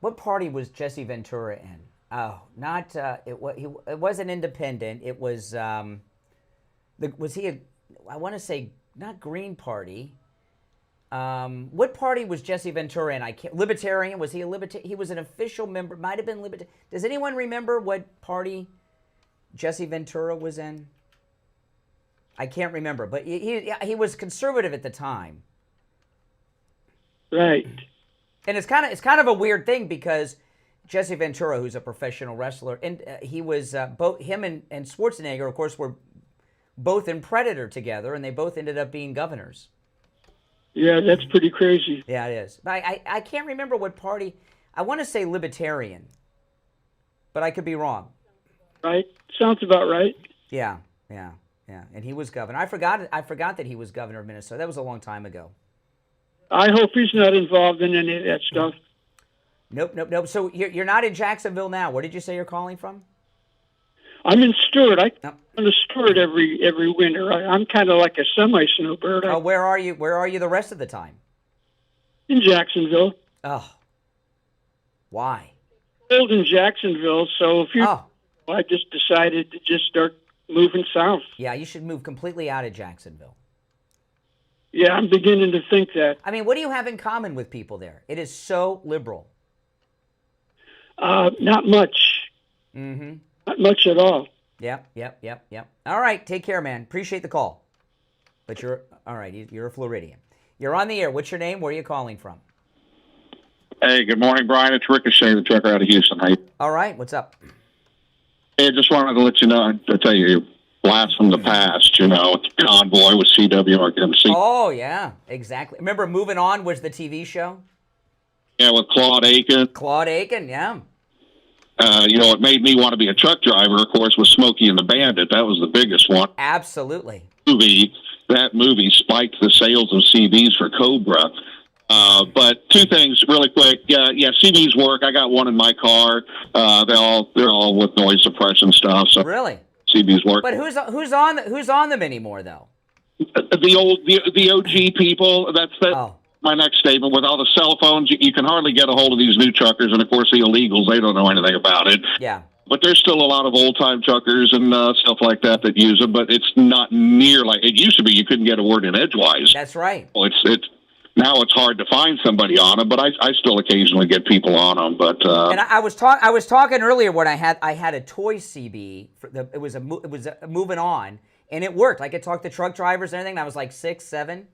what party was Jesse Ventura in? Oh, not, it wasn't independent. It was, was he I want to say, not Green Party. What party was Jesse Ventura in? Libertarian? Was he a libertarian? He was an official member. Might have been libertarian. Does anyone remember what party Jesse Ventura was in? I can't remember, but he was conservative at the time. Right. And it's kind of a weird thing because Jesse Ventura, who's a professional wrestler, and he was both him and Schwarzenegger, of course, were both in Predator together, and they both ended up being governors. Yeah, that's pretty crazy. Yeah, it is. But I can't remember what party. I want to say Libertarian, but I could be wrong. Right. Sounds about right. Yeah. And he was governor. I forgot that he was governor of Minnesota. That was a long time ago. I hope he's not involved in any of that stuff. Nope. So you're not in Jacksonville now. Where did you say you're calling from? I'm in Stewart. I come to Stewart every winter. I'm kind of like a semi-snowbird. Oh, where are you? Where are you the rest of the time? In Jacksonville. Oh. Why? Cold in Jacksonville, so I just decided to just start moving south. Yeah, you should move completely out of Jacksonville. Yeah, I'm beginning to think that. I mean, what do you have in common with people there? It is so liberal. Not much. Mm-hmm. Not much at all. Yep. All right, take care, man. Appreciate the call. But you're a Floridian. You're on the air. What's your name? Where are you calling from? Hey, good morning, Brian. It's Ricochet, the trucker out of Houston. Hey. All right, what's up? Hey, just wanted to let you know, I tell you, blast from the past, you know, Convoy with CWRMC. Oh, yeah, exactly. Remember Moving On was the TV show? Yeah, with Claude Aiken. Claude Aiken, yeah. You know, what made me want to be a truck driver, of course, was Smokey and the Bandit. That was the biggest one. Absolutely. That movie spiked the sales of CVs for Cobra. But two things really quick. Yeah, CVs work. I got one in my car. They're all with noise suppression stuff. So really? CVs work. But who's on them anymore though? The OG people. That's my next statement. With all the cell phones, you can hardly get a hold of these new truckers, and of course the illegals. They don't know anything about it. Yeah. But there's still a lot of old-time truckers and stuff like that use them, but it's not near like it used to be. You couldn't get a word in edgewise. That's right. Well, now it's hard to find somebody on them, but I still occasionally get people on them. But and I was talking earlier when I had a toy CB. It was a Moving On, and it worked. I could talk to truck drivers and everything. And I was like 6, 7.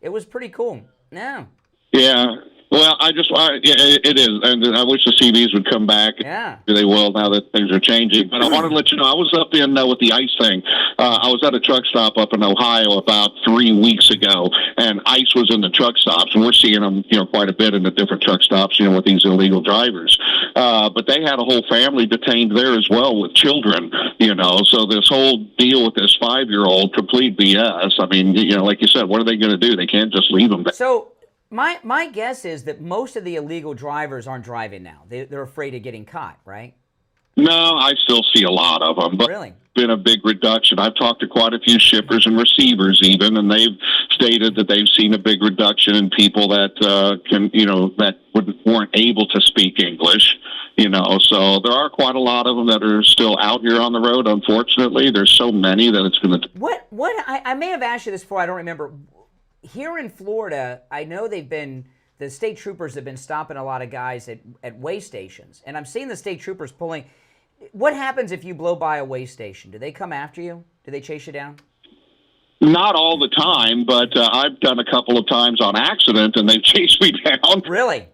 It was pretty cool. No. Yeah. Well, it is, and I wish the CVs would come back. Yeah. They will now that things are changing. But I wanted to let you know, I was up in with the ICE thing. I was at a truck stop up in Ohio about 3 weeks ago, and ICE was in the truck stops, and we're seeing them, quite a bit in the different truck stops, with these illegal drivers. But they had a whole family detained there as well with children, So this whole deal with this 5-year-old, complete BS. I mean, like you said, what are they going to do? They can't just leave them there. So. My guess is that most of the illegal drivers aren't driving now. They're afraid of getting caught, right? No, I still see a lot of them. But really? Been a big reduction. I've talked to quite a few shippers and receivers even, and they've stated that they've seen a big reduction in people that weren't able to speak English. So there are quite a lot of them that are still out here on the road. Unfortunately, there's so many that it's going to. What I may have asked you this before. I don't remember. Here in Florida, I know the state troopers have been stopping a lot of guys at way stations, and I'm seeing the state troopers pulling. What happens if you blow by a way station? Do they come after you? Do they chase you down? Not all the time, but I've done a couple of times on accident, and they've chased me down. Really?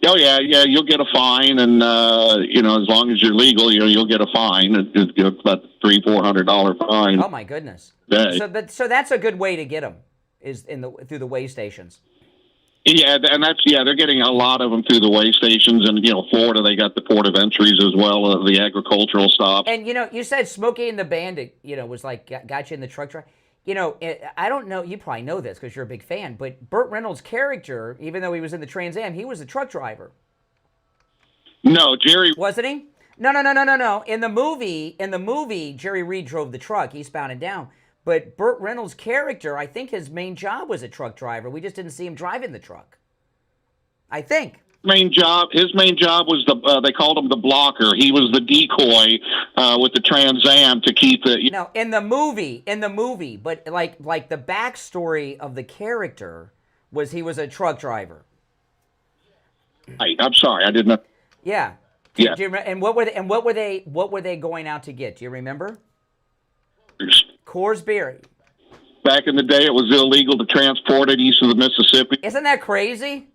Oh yeah. You'll get a fine, and as long as you're legal, you'll get a fine. It's about $300-400 fine. Oh my goodness! Day. So that's a good way to get them is through the way stations. Yeah, and they're getting a lot of them through the way stations, and Florida, they got the port of entries as well, the agricultural stops. And you said Smokey and the Bandit, was like got you in the truck drive. I don't know. You probably know this because you're a big fan. But Burt Reynolds' character, even though he was in the Trans Am, he was a truck driver. No, Jerry wasn't he? No. In the movie, Jerry Reed drove the truck eastbound and down. But Burt Reynolds' character, I think his main job was a truck driver. We just didn't see him driving the truck. I think. His main job was they called him the blocker. He was the decoy with the Trans Am to keep the. No, in the movie, but like the backstory of the character was he was a truck driver. I'm sorry, I did not. Yeah. Yeah. Do you, and what were they going out to get? Do you remember? Coors beer. Back in the day, it was illegal to transport it east of the Mississippi. Isn't that crazy?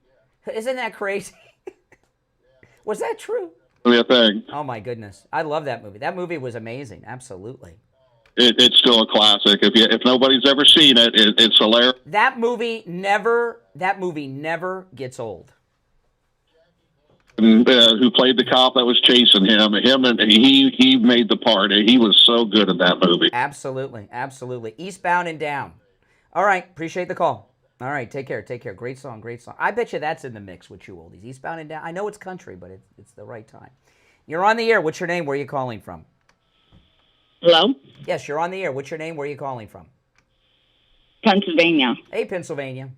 Was that true? Yeah, thing. Oh my goodness, I love that movie. That movie was amazing. Absolutely. It's still a classic. If nobody's ever seen it, it's hilarious. That movie never gets old. And, who played the cop that was chasing him? And he made the part. He was so good in that movie. Absolutely. Eastbound and Down. All right, appreciate the call. All right, take care. Great song. I bet you that's in the mix with you oldies. Eastbound and Down. I know it's country, but it's the right time. You're on the air. What's your name? Where are you calling from? Hello? Yes, you're on the air. What's your name? Where are you calling from? Pennsylvania. Hey, Pennsylvania.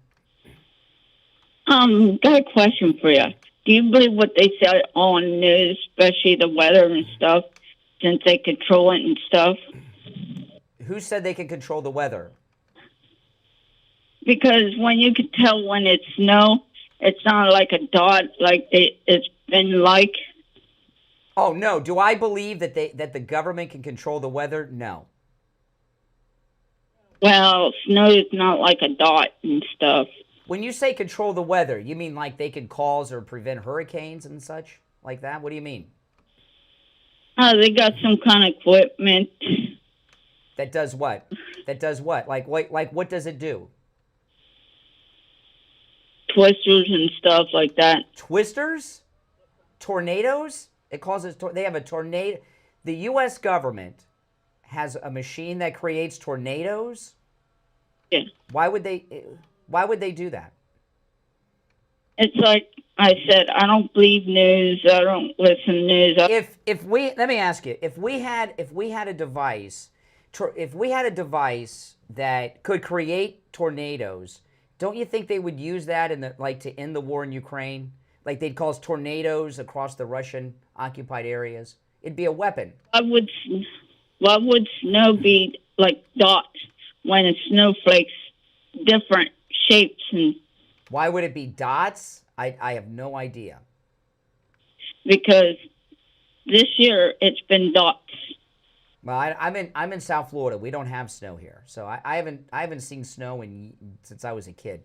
Got a question for you. Do you believe what they said on the news, especially the weather and stuff, since they control it and stuff? Who said they can control the weather? Because when you can tell when it's snow, it's not like a dot like it's been like. Oh no! Do I believe that the government can control the weather? No. Well, snow is not like a dot and stuff. When you say control the weather, you mean like they can cause or prevent hurricanes and such like that? What do you mean? They got some kind of equipment. That does what? Like what does it do? Twisters and stuff like that. Twisters? Tornadoes? It causes. They have a tornado. The U.S. government has a machine that creates tornadoes. Yeah. Why would they do that? It's like I said, I don't believe news. I don't listen to news. Let me ask you, if we had a device that could create tornadoes, don't you think they would use that to end the war in Ukraine? Like they'd cause tornadoes across the Russian occupied areas. It'd be a weapon. Why would snow be like dots when it's snowflakes, different shapes and? Why would it be dots? I have no idea. Because this year it's been dots. Well, I'm in South Florida. We don't have snow here, so I haven't seen snow since I was a kid,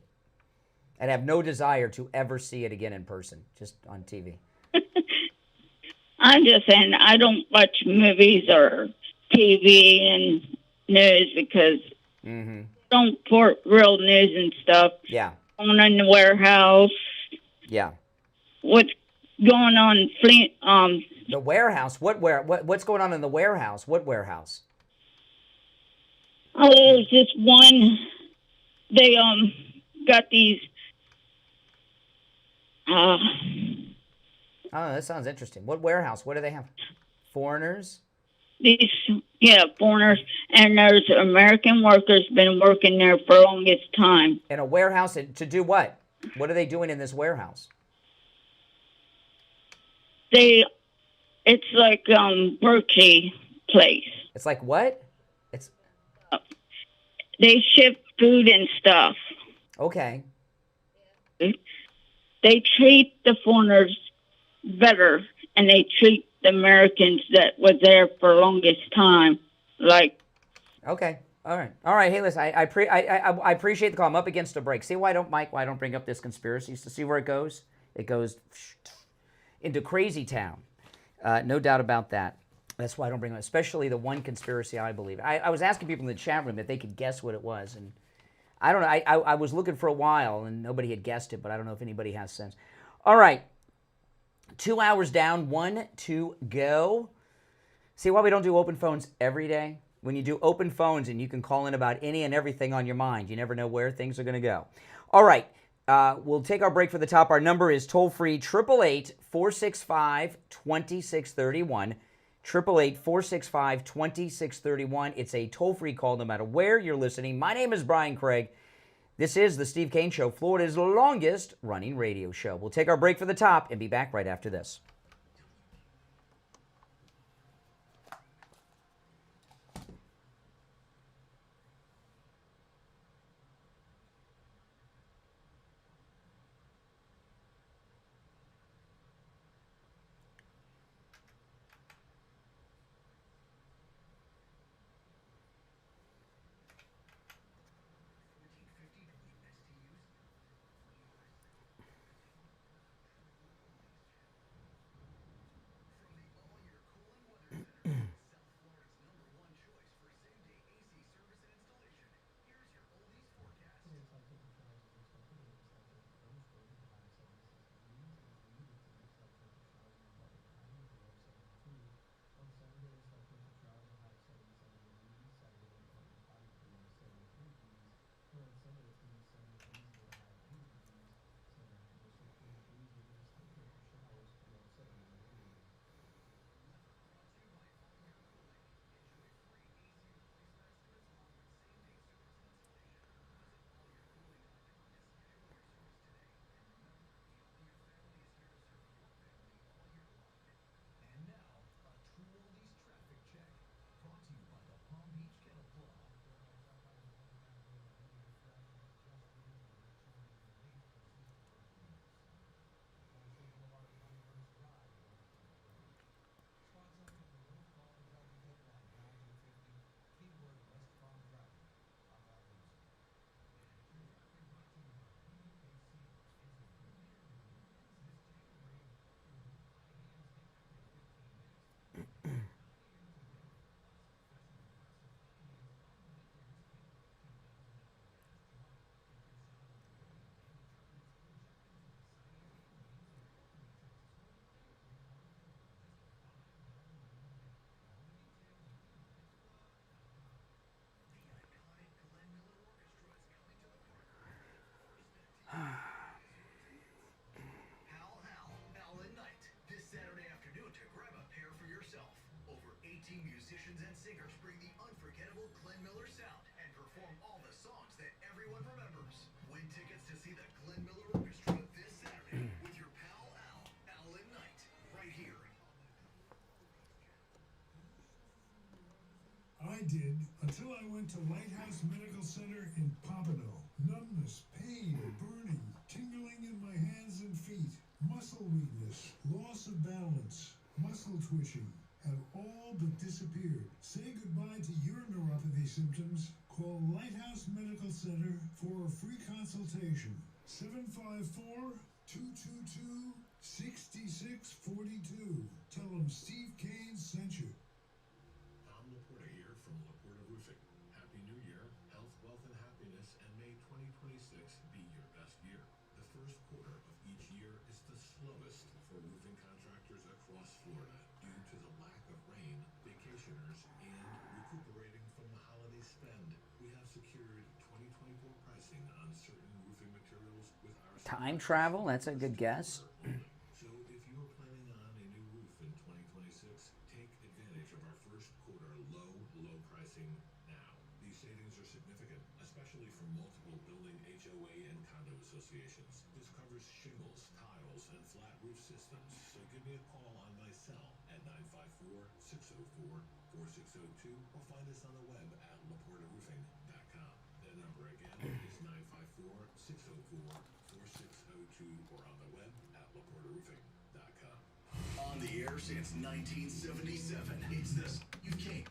and have no desire to ever see it again in person, just on TV. I'm just saying I don't watch movies or TV and news because don't report real news and stuff. Yeah. Going on in the warehouse. Yeah. What's going on in Flint? The warehouse? What's going on in the warehouse? What warehouse? Oh, there's this one. They got these. Oh, that sounds interesting. What warehouse? What do they have? Foreigners? Foreigners, and there's American workers been working there for the longest time. In a warehouse to do what? What are they doing in this warehouse? they it's like birthday place. It's like what? It's They ship food and stuff. okay. They treat the foreigners better, and they treat the Americans that were there for longest time like. Okay. All right. All right. Hey, listen. I appreciate the call. I'm up against a break. See why I don't, Mike? Why I don't bring up this conspiracies to see where it goes? It goes into crazy town. No doubt about that. That's why I don't bring it up, especially the one conspiracy I believe. I was asking people in the chat room that they could guess what it was, and I don't know. I was looking for a while, and nobody had guessed it, but I don't know if anybody has sense. All right. 2 hours down, 1 to go. See why we don't do open phones every day? When you do open phones and you can call in about any and everything on your mind, you never know where things are going to go. All right. We'll take our break for the top. Our number is toll-free 888-465-2631. 888-465-2631. It's a toll-free call no matter where you're listening. My name is Brian Craig. This is the Steve Kane Show, Florida's longest running radio show. We'll take our break for the top and be back right after this. This Saturday afternoon to grab a pair for yourself. Over 18 musicians and singers bring the unforgettable Glenn Miller sound and perform all the songs that everyone remembers. Win tickets to see the Glenn Miller Orchestra this Saturday with your pal Al and Knight, right here. I did until I went to Lighthouse Medical Center in Pompano. Numbness, pain, burning, tingling in my hands and feet, muscle weakness, loss of balance, muscle twitching have all but disappeared. Say goodbye to your neuropathy symptoms. Call Lighthouse Medical Center for a free consultation. 754-222-6642. Tell them Steve Kane sent you. Tom Laporta here from Laporta Roofing. Happy New Year, health, wealth, and happiness, and may 2026 be your best year. The first quarter of each year is the slowest for roofing contractors across Florida due to the lack of rain, vacationers, and recuperating from the holiday spend. We have secured 2024 pricing on certain roofing materials with our Time travel? That's a good guess. So if you're planning on a new roof in 2026, take advantage of our first quarter low pricing now. These savings are significant, especially for multiple building HOA and condo associations. This covers shingles, tiles, and flat roof systems. So give me a call on 954-604-4602 or find us on the web at laportaroofing.com. That number again is 954-604-4602 or on the web at laportaroofing.com. On the air since 1977, it's the Steve King.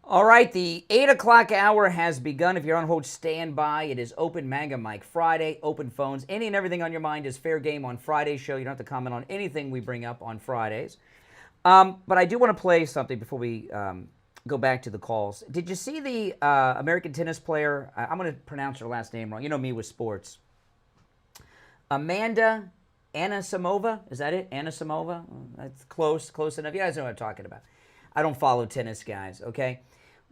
All right, the 8 o'clock hour has begun. If you're on hold, stand by. It is Open MAGA Mike Friday, open phones. Any and everything on your mind is fair game on Friday's show. You don't have to comment on anything we bring up on Fridays. But I do want to play something before we go back to the calls. Did you see the American tennis player? I'm going to pronounce her last name wrong. You know me with sports. Amanda Anisimova. Is that it? Anisimova? That's close enough. You guys know what I'm talking about. I don't follow tennis, guys, okay?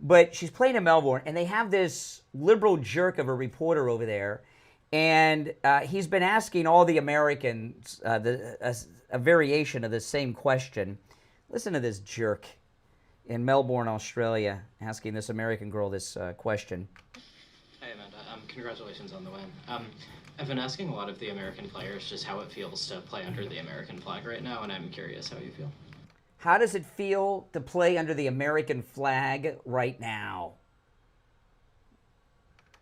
But she's playing in Melbourne, and they have this liberal jerk of a reporter over there, and he's been asking all the Americans a variation of the same question. Listen to this jerk in Melbourne, Australia, asking this American girl this question. Hey, Amanda. Congratulations on the win. I've been asking a lot of the American players just how it feels to play under the American flag right now, and I'm curious how you feel. How does it feel to play under the American flag right now?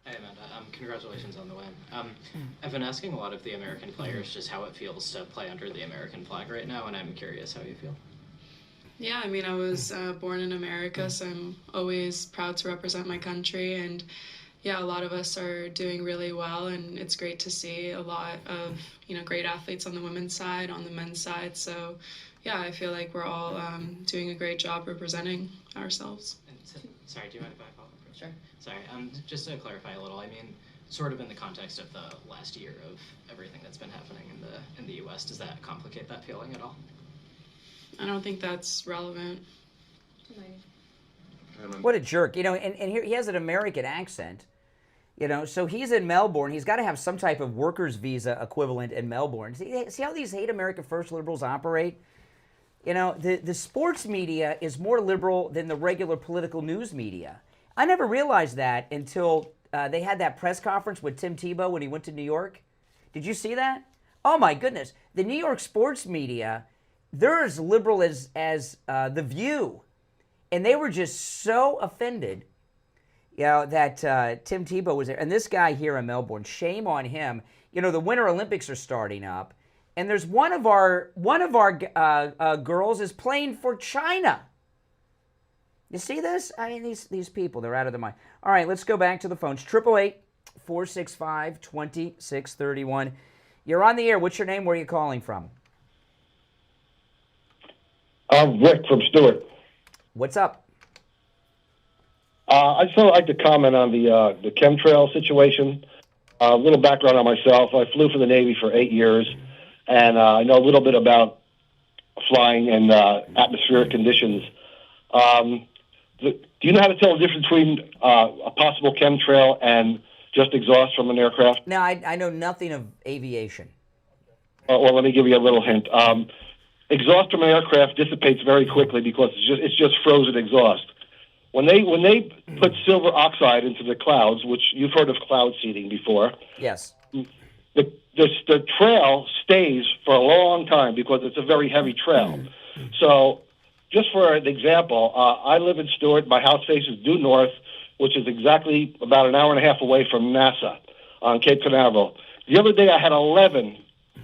Hey, Amanda. Congratulations on the win. I've been asking a lot of the American players just how it feels to play under the American flag right now, and I'm curious how you feel. Yeah, I mean, I was born in America, so I'm always proud to represent my country, and yeah, a lot of us are doing really well, and it's great to see a lot of, great athletes on the women's side, on the men's side, so yeah, I feel like we're all doing a great job representing ourselves. Sorry, do you mind if I follow up? Sure. Sorry, just to clarify a little, I mean, sort of in the context of the last year of everything that's been happening in the U.S., does that complicate that feeling at all? I don't think that's relevant. What a jerk. And here he has an American accent. So he's in Melbourne. He's got to have some type of workers visa equivalent in Melbourne. See how these hate America first liberals operate? The sports media is more liberal than the regular political news media. I never realized that until they had that press conference with Tim Tebow when he went to New York. Did you see that? Oh, my goodness. The New York sports media, they're as liberal as The View. And they were just so offended that Tim Tebow was there. And this guy here in Melbourne, shame on him. The Winter Olympics are starting up. And there's one of our girls is playing for China. You see this? I mean, these people, they're out of their mind. All right, let's go back to the phones. 888-465-2631. You're on the air. What's your name? Where are you calling from? I'm Rick from Stewart. What's up? I just would like to comment on the chemtrail situation. A little background on myself. I flew for the Navy for 8 years, and I know a little bit about flying in atmospheric conditions. Do you know how to tell the difference between a possible chemtrail and just exhaust from an aircraft? No, I know nothing of aviation. Well, let me give you a little hint. Exhaust from an aircraft dissipates very quickly because it's just frozen exhaust. When they put silver oxide into the clouds, which you've heard of cloud seeding before, yes, the trail stays for a long time because it's a very heavy trail. So, just for an example, I live in Stewart. My house faces due north, which is exactly about an hour and a half away from NASA on Cape Canaveral. The other day, I had 11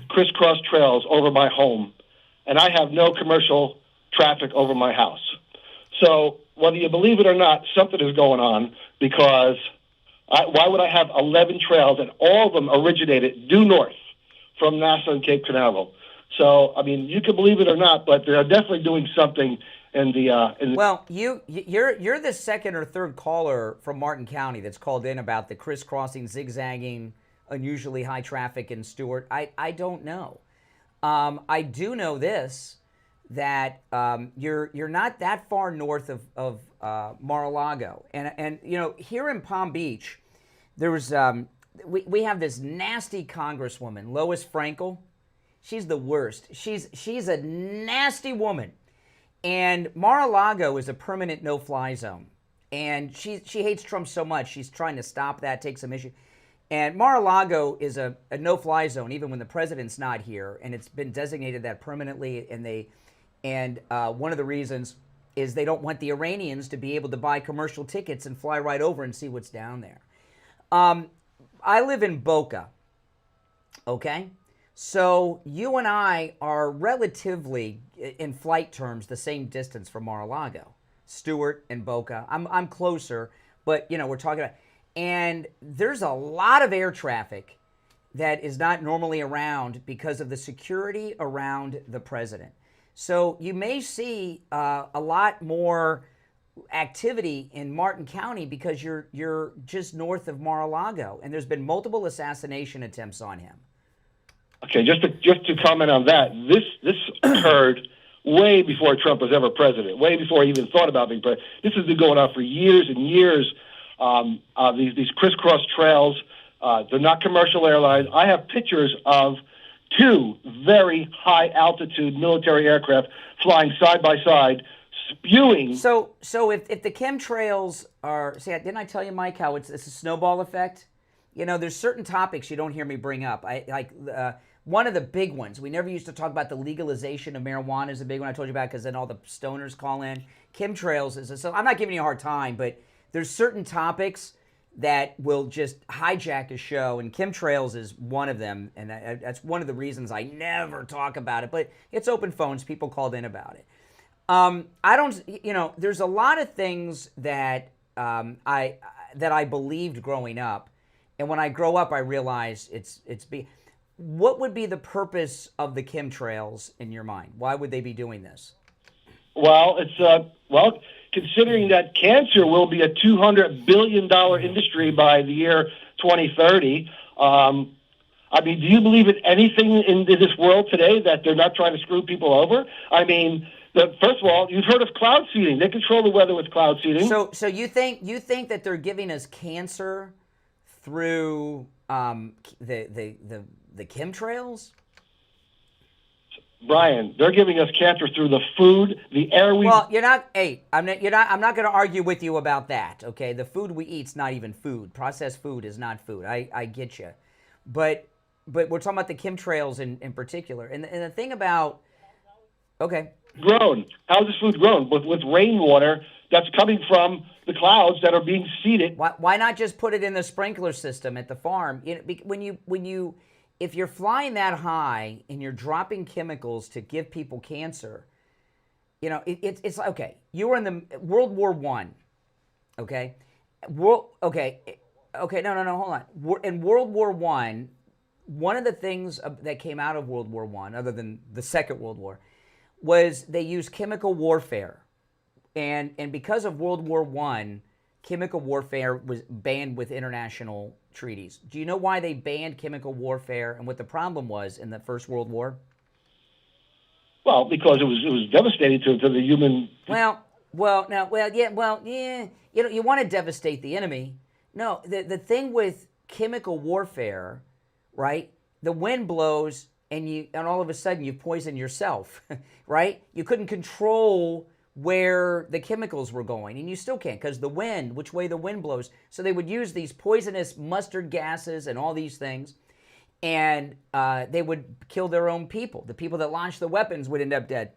crisscross trails over my home, and I have no commercial traffic over my house. So whether you believe it or not, something is going on because why would I have 11 trails and all of them originated due north from NASA and Cape Canaveral? So, I mean, you can believe it or not, but they're definitely doing something in the... Well, you're the second or third caller from Martin County that's called in about the crisscrossing, zigzagging, unusually high traffic in Stewart. I don't know. I do know this, that you're not that far north of Mar-a-Lago. And here in Palm Beach, there was we have this nasty congresswoman, Lois Frankel. She's the worst. She's a nasty woman. And Mar-a-Lago is a permanent no-fly zone. And she hates Trump so much, she's trying to stop that, take some issue. And Mar-a-Lago is a no-fly zone, even when the president's not here. And it's been designated that permanently. And And one of the reasons is they don't want the Iranians to be able to buy commercial tickets and fly right over and see what's down there. I live in Boca, okay? So you and I are relatively, in flight terms, the same distance from Mar-a-Lago. Stewart and Boca. I'm closer, but, you know, we're talking about... And there's a lot of air traffic that is not normally around because of the security around the president. So you may see a lot more activity in Martin County because you're just north of Mar-a-Lago, and there's been multiple assassination attempts on him. Okay, just to comment on that, this occurred way before Trump was ever president, way before he even thought about being president. This has been going on for years and years. These crisscross trails, they're not commercial airlines. I have pictures of two very high altitude military aircraft flying side by side, spewing. So if the chemtrails are, see, didn't I tell you, Mike, how it's a snowball effect? You know, there's certain topics you don't hear me bring up. One of the big ones, we never used to talk about the legalization of marijuana is a big one I told you about because then all the stoners call in. Chemtrails is, so I'm not giving you a hard time, but there's certain topics that will just hijack a show, and chemtrails is one of them, and that's one of the reasons I never talk about it, but it's open phones. People called in about it. I don't, you know, there's a lot of things that I believed growing up, and when I grow up, I realize what would be the purpose of the chemtrails in your mind? Why would they be doing this? Well, considering that cancer will be a $200 billion industry by the year 2030, I mean, do you believe in anything in this world today that they're not trying to screw people over? I mean, first of all, you've heard of cloud seeding. They control the weather with cloud seeding. So you think that they're giving us cancer through the chemtrails? Brian, they're giving us cancer through the food, the air we... Well, I'm not going to argue with you about that, okay? The food we eat's not even food. Processed food is not food. I get you. But we're talking about the chemtrails in particular. And the thing about... Okay. Grown. How's this food grown? With rainwater that's coming from the clouds that are being seeded. Why not just put it in the sprinkler system at the farm? If you're flying that high and you're dropping chemicals to give people cancer, you know, it's okay. You were in the World War I, okay? No, hold on. In World War I, one of the things that came out of World War I, other than the Second World War, was they used chemical warfare. And because of World War I, chemical warfare was banned with international treaties. Do you know why they banned chemical warfare and what the problem was in the First World War? Well, because it was devastating to the human. Yeah. You know, you want to devastate the enemy. No, the thing with chemical warfare, right? The wind blows and all of a sudden you poison yourself, right? You couldn't control where the chemicals were going, and you still can't because the wind, which way the wind blows. So they would use these poisonous mustard gases and all these things, and they would kill their own people. The people that launched the weapons would end up dead.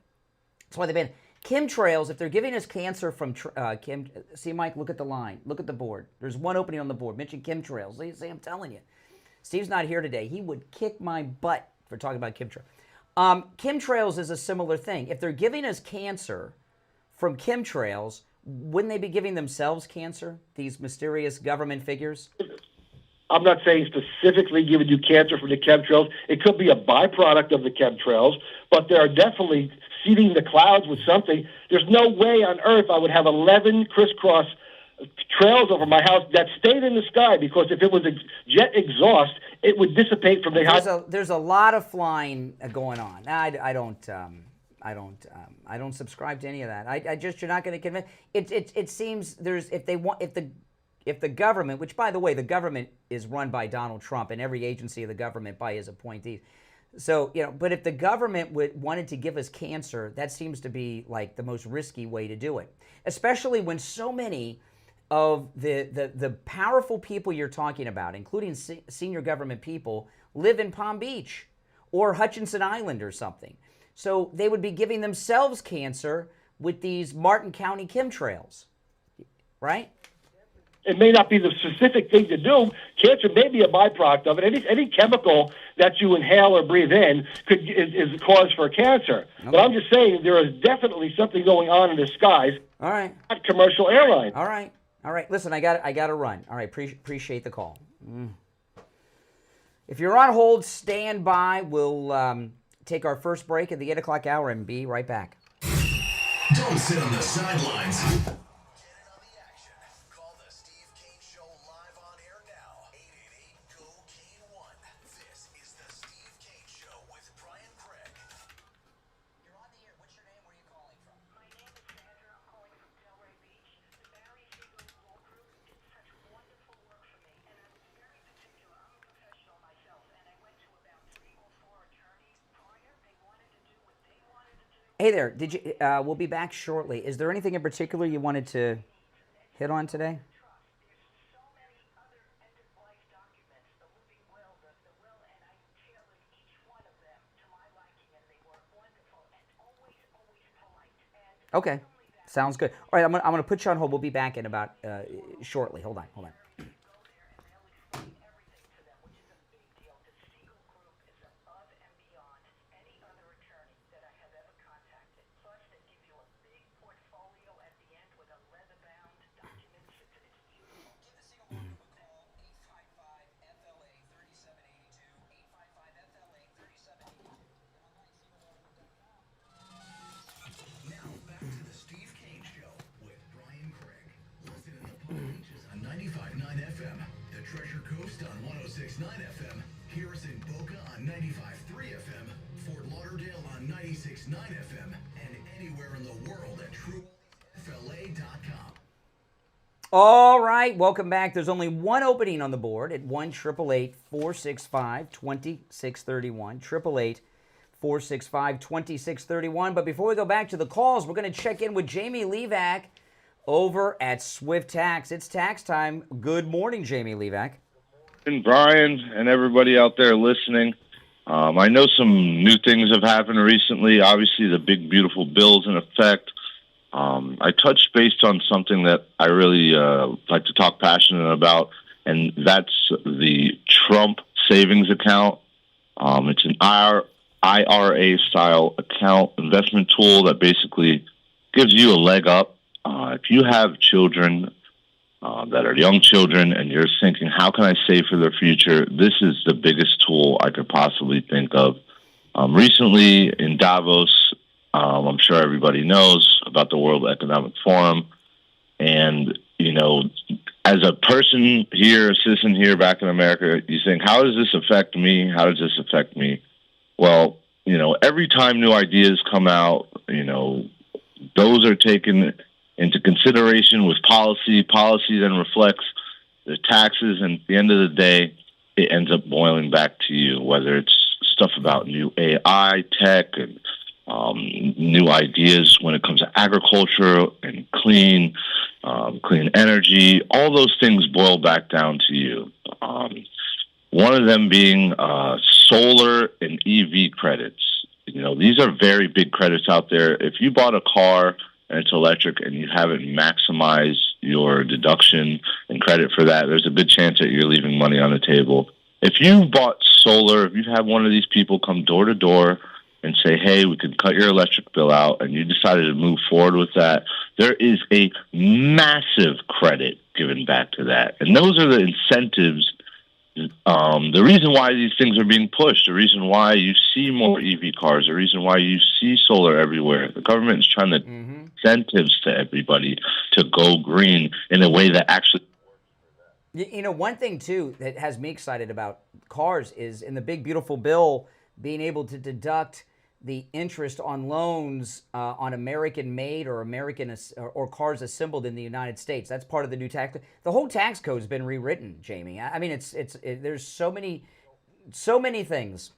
That's why they banned chemtrails. If they're giving us cancer from see, Mike, look at the line. Look at the board. There's one opening on the board. Mention chemtrails. See, I'm telling you. Steve's not here today. He would kick my butt for talking about chemtrails. Chemtrails is a similar thing. If they're giving us cancer from chemtrails, wouldn't they be giving themselves cancer, these mysterious government figures? I'm not saying specifically giving you cancer from the chemtrails. It could be a byproduct of the chemtrails, but they are definitely seeding the clouds with something. There's no way on earth I would have 11 crisscross trails over my house that stayed in the sky, because if it was jet exhaust, it would dissipate from the house. There's a lot of flying going on. I don't subscribe to any of that. You're not going to convince. It seems if the government, which by the way, the government is run by Donald Trump and every agency of the government by his appointees. So, you know, but if the government wanted to give us cancer, that seems to be like the most risky way to do it, especially when so many of the powerful people you're talking about, including senior government people, live in Palm Beach or Hutchinson Island or something. So they would be giving themselves cancer with these Martin County chemtrails, right? It may not be the specific thing to do. Cancer may be a byproduct of it. Any chemical that you inhale or breathe in is a cause for cancer. Okay. But I'm just saying there is definitely something going on in the skies. All right. Not commercial airlines. All right. Listen, I got to run. All right. Appreciate the call. If you're on hold, stand by. We'll take our first break at the 8 o'clock hour and be right back. Don't sit on the sidelines. Hey there, did you? We'll be back shortly. Is there anything in particular you wanted to hit on today? Okay, sounds good. All right, I'm gonna put you on hold. We'll be back in about shortly. Hold on. All right, welcome back. There's only one opening on the board at 1-888-465-2631. 1-888-465-2631. But before we go back to the calls, we're going to check in with Jamie Levac over at Swift Tax. It's tax time. Good morning, Jamie Levac. And Brian and everybody out there listening. I know some new things have happened recently. Obviously, the big, beautiful bill's in effect. I touched based on something that I really like to talk passionate about, and that's the Trump savings account. It's an IRA-style account investment tool that basically gives you a leg up. If you have children that are young children and you're thinking, how can I save for their future, this is the biggest tool I could possibly think of. Recently in Davos, I'm sure everybody knows about the World Economic Forum. And, you know, as a person here, a citizen here back in America, you think, how does this affect me? How does this affect me? Well, you know, every time new ideas come out, you know, those are taken into consideration with policy. Policy then reflects the taxes, and at the end of the day, it ends up boiling back to you, whether it's stuff about new AI tech and new ideas when it comes to agriculture and clean energy. All those things boil back down to you. One of them being solar and EV credits. You know, these are very big credits out there. If you bought a car and it's electric and you haven't maximized your deduction and credit for that, there's a good chance that you're leaving money on the table. If you bought solar, if you have one of these people come door to door and say, hey, we could cut your electric bill out, and you decided to move forward with that, there is a massive credit given back to that. And those are the incentives. The reason why these things are being pushed, the reason why you see more EV cars, the reason why you see solar everywhere. The government is trying to incentives to everybody to go green in a way that actually. You know, one thing, too, that has me excited about cars is in the big, beautiful bill, being able to deduct the interest on loans on American-made or or cars assembled in the United States. That's part of the new tax. The whole tax code has been rewritten, Jamie. I mean, there's so many things.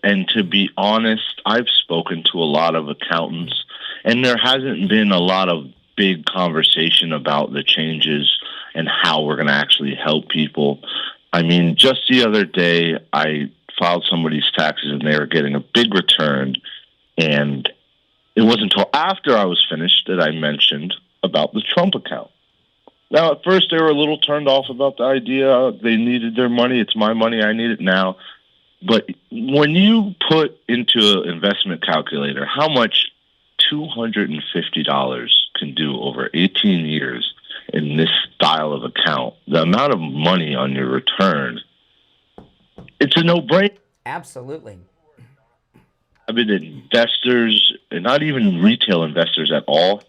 And to be honest, I've spoken to a lot of accountants, and there hasn't been a lot of big conversation about the changes and how we're going to actually help people. I mean, just the other day, I filed somebody's taxes and they were getting a big return, And it wasn't until after I was finished that I mentioned about the Trump account. Now, at first, they were a little turned off about the idea. They needed their money. It's my money. I need it now. But when you put into an investment calculator how much $250 can do over 18 years in this style of account, the amount of money on your return, it's a no-brainer. Absolutely. I mean, investors, and not even retail investors at all,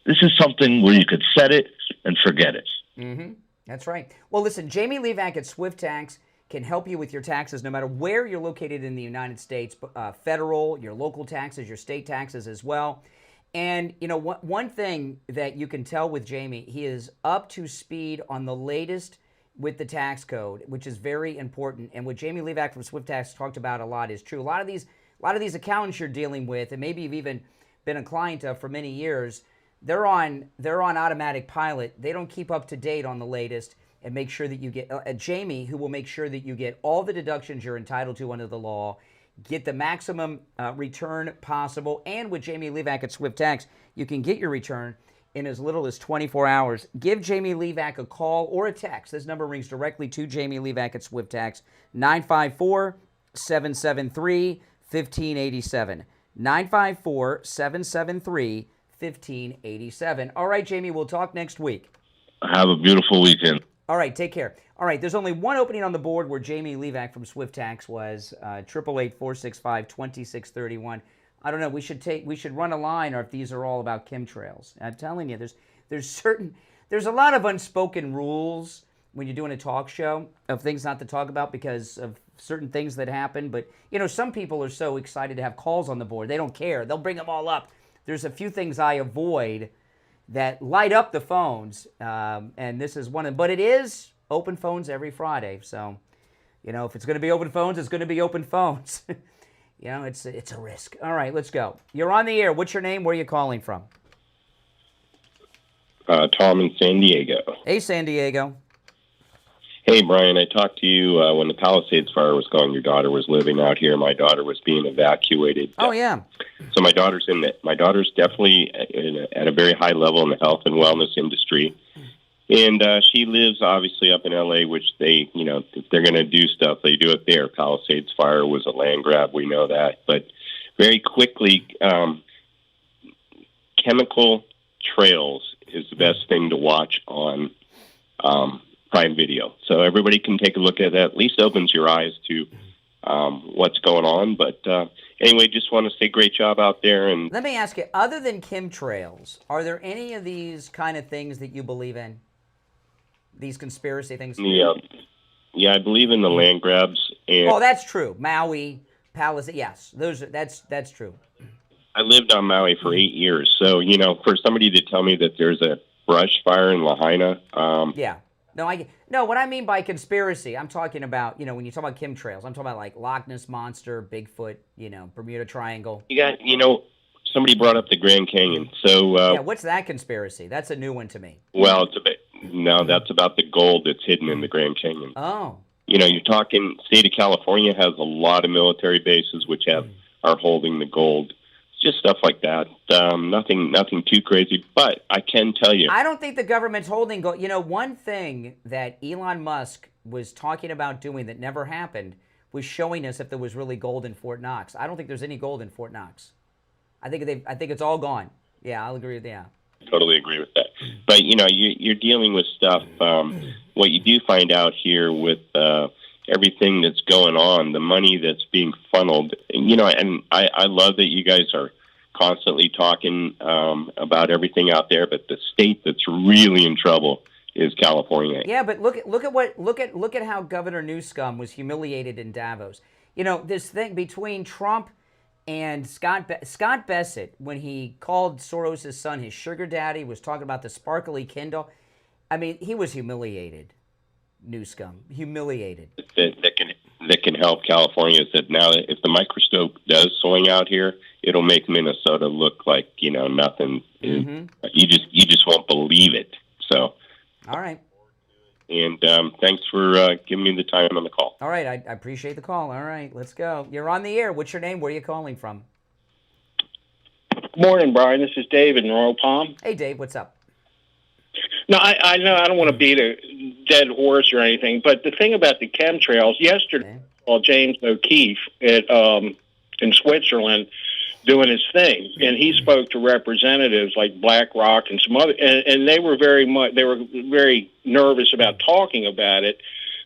this is something where you could set it and forget it. Mm-hmm. That's right. Well, listen, Jamie Levac at Swift Tax can help you with your taxes no matter where you're located in the United States, federal, your local taxes, your state taxes as well. And, you know, one thing that you can tell with Jamie, he is up to speed on the latest with the tax code, which is very important. And what Jamie Levac from Swift Tax talked about a lot is true. A lot of these accountants you're dealing with, and maybe you've even been a client of for many years, they're on automatic pilot. They don't keep up to date on the latest and make sure that you get Jamie, who will make sure that you get all the deductions you're entitled to under the law, get the maximum return possible. And with Jamie Levac at Swift Tax, you can get your return in as little as 24 hours. Give Jamie Levac a call or a text. This number rings directly to Jamie Levac at Swift Tax, 954-773-1587. 954-773-1587. All right, Jamie, we'll talk next week. Have a beautiful weekend. All right, take care. All right, there's only one opening on the board where Jamie Levac from Swift Tax was 888-465-2631. I don't know. We should run a line, or if these are all about chemtrails. I'm telling you, there's a lot of unspoken rules when you're doing a talk show of things not to talk about because of certain things that happen. But you know, some people are so excited to have calls on the board, they don't care. They'll bring them all up. There's a few things I avoid that light up the phones, and this is one of them. But it is open phones every Friday, so you know, if it's going to be open phones, it's going to be open phones. You know, it's a risk. All right, let's go. You're on the air. What's your name? Where are you calling from? Tom in San Diego. Hey, San Diego. Hey, Brian, I talked to you when the Palisades fire was going. Your daughter was living out here. My daughter was being evacuated. Oh, yeah. So my daughter's definitely at a very high level in the health and wellness industry. And she lives obviously up in L.A., which they, you know, if they're going to do stuff, they do it there. Palisades fire was a land grab. We know that. But very quickly, chemical trails is the best thing to watch on Prime Video. So everybody can take a look at that. At least opens your eyes to what's going on. But anyway, just want to say great job out there. And let me ask you, other than chemtrails, are there any of these kind of things that you believe in? These conspiracy things? Yeah, I believe in the land grabs. And oh, that's true. Maui, Palisades, yes, that's true. I lived on Maui for 8 years, so you know, for somebody to tell me that there's a brush fire in Lahaina, yeah. No, what I mean by conspiracy, I'm talking about, you know, when you talk about chemtrails, I'm talking about like Loch Ness Monster, Bigfoot, you know, Bermuda Triangle. You got, you know, somebody brought up the Grand Canyon. So yeah, what's that conspiracy? That's a new one to me. Well, it's a bit, no, that's about the gold that's hidden in the Grand Canyon. Oh. You know, you're talking, state of California has a lot of military bases which are holding the gold. Just stuff like that. Nothing too crazy, but I can tell you. I don't think the government's holding gold. You know, one thing that Elon Musk was talking about doing that never happened was showing us if there was really gold in Fort Knox. I don't think there's any gold in Fort Knox. I think it's all gone. Yeah, I'll agree with that. Totally agree with that. But you know, you're dealing with stuff. What you do find out here with everything that's going on, the money that's being funneled, you know, and I love that you guys are constantly talking about everything out there, but the state that's really in trouble is California. Yeah, but look at how Governor Newsom was humiliated in Davos. You know, this thing between Trump and Scott Bassett, when he called Soros' son his sugar daddy, was talking about the sparkly Kindle. I mean, he was humiliated. Newsom, humiliated. That can help California is that now if the microscope does swing out here, it'll make Minnesota look like, you know, nothing. You just won't believe it. So. All right. And thanks for giving me the time on the call. All right, I appreciate the call. All right, let's go. You're on the air. What's your name? Where are you calling from? Morning, Brian. This is David in Royal Palm. Hey, Dave, what's up? No, I know I don't want to beat a dead horse or anything, but the thing about the chemtrails, yesterday, I saw James O'Keefe in Switzerland doing his thing, and he spoke to representatives like BlackRock and some other, and they were very nervous about talking about it.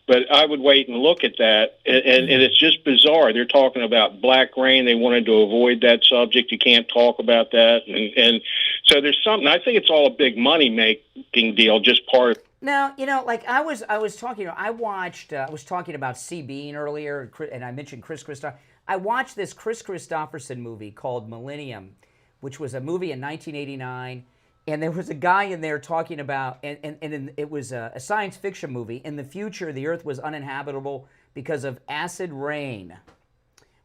But I would wait and look at that, and it's just bizarre. They're talking about black rain. They wanted to avoid that subject. You can't talk about that, and so there's something. I think it's all a big money making deal, just part of. Now, like I was talking. I watched. I was talking about C. Bean earlier, and I mentioned Chris Christopher. I watched this Chris Christopherson movie called Millennium, which was a movie in 1989. And there was a guy in there talking about, and it was a science fiction movie. In the future, the Earth was uninhabitable because of acid rain,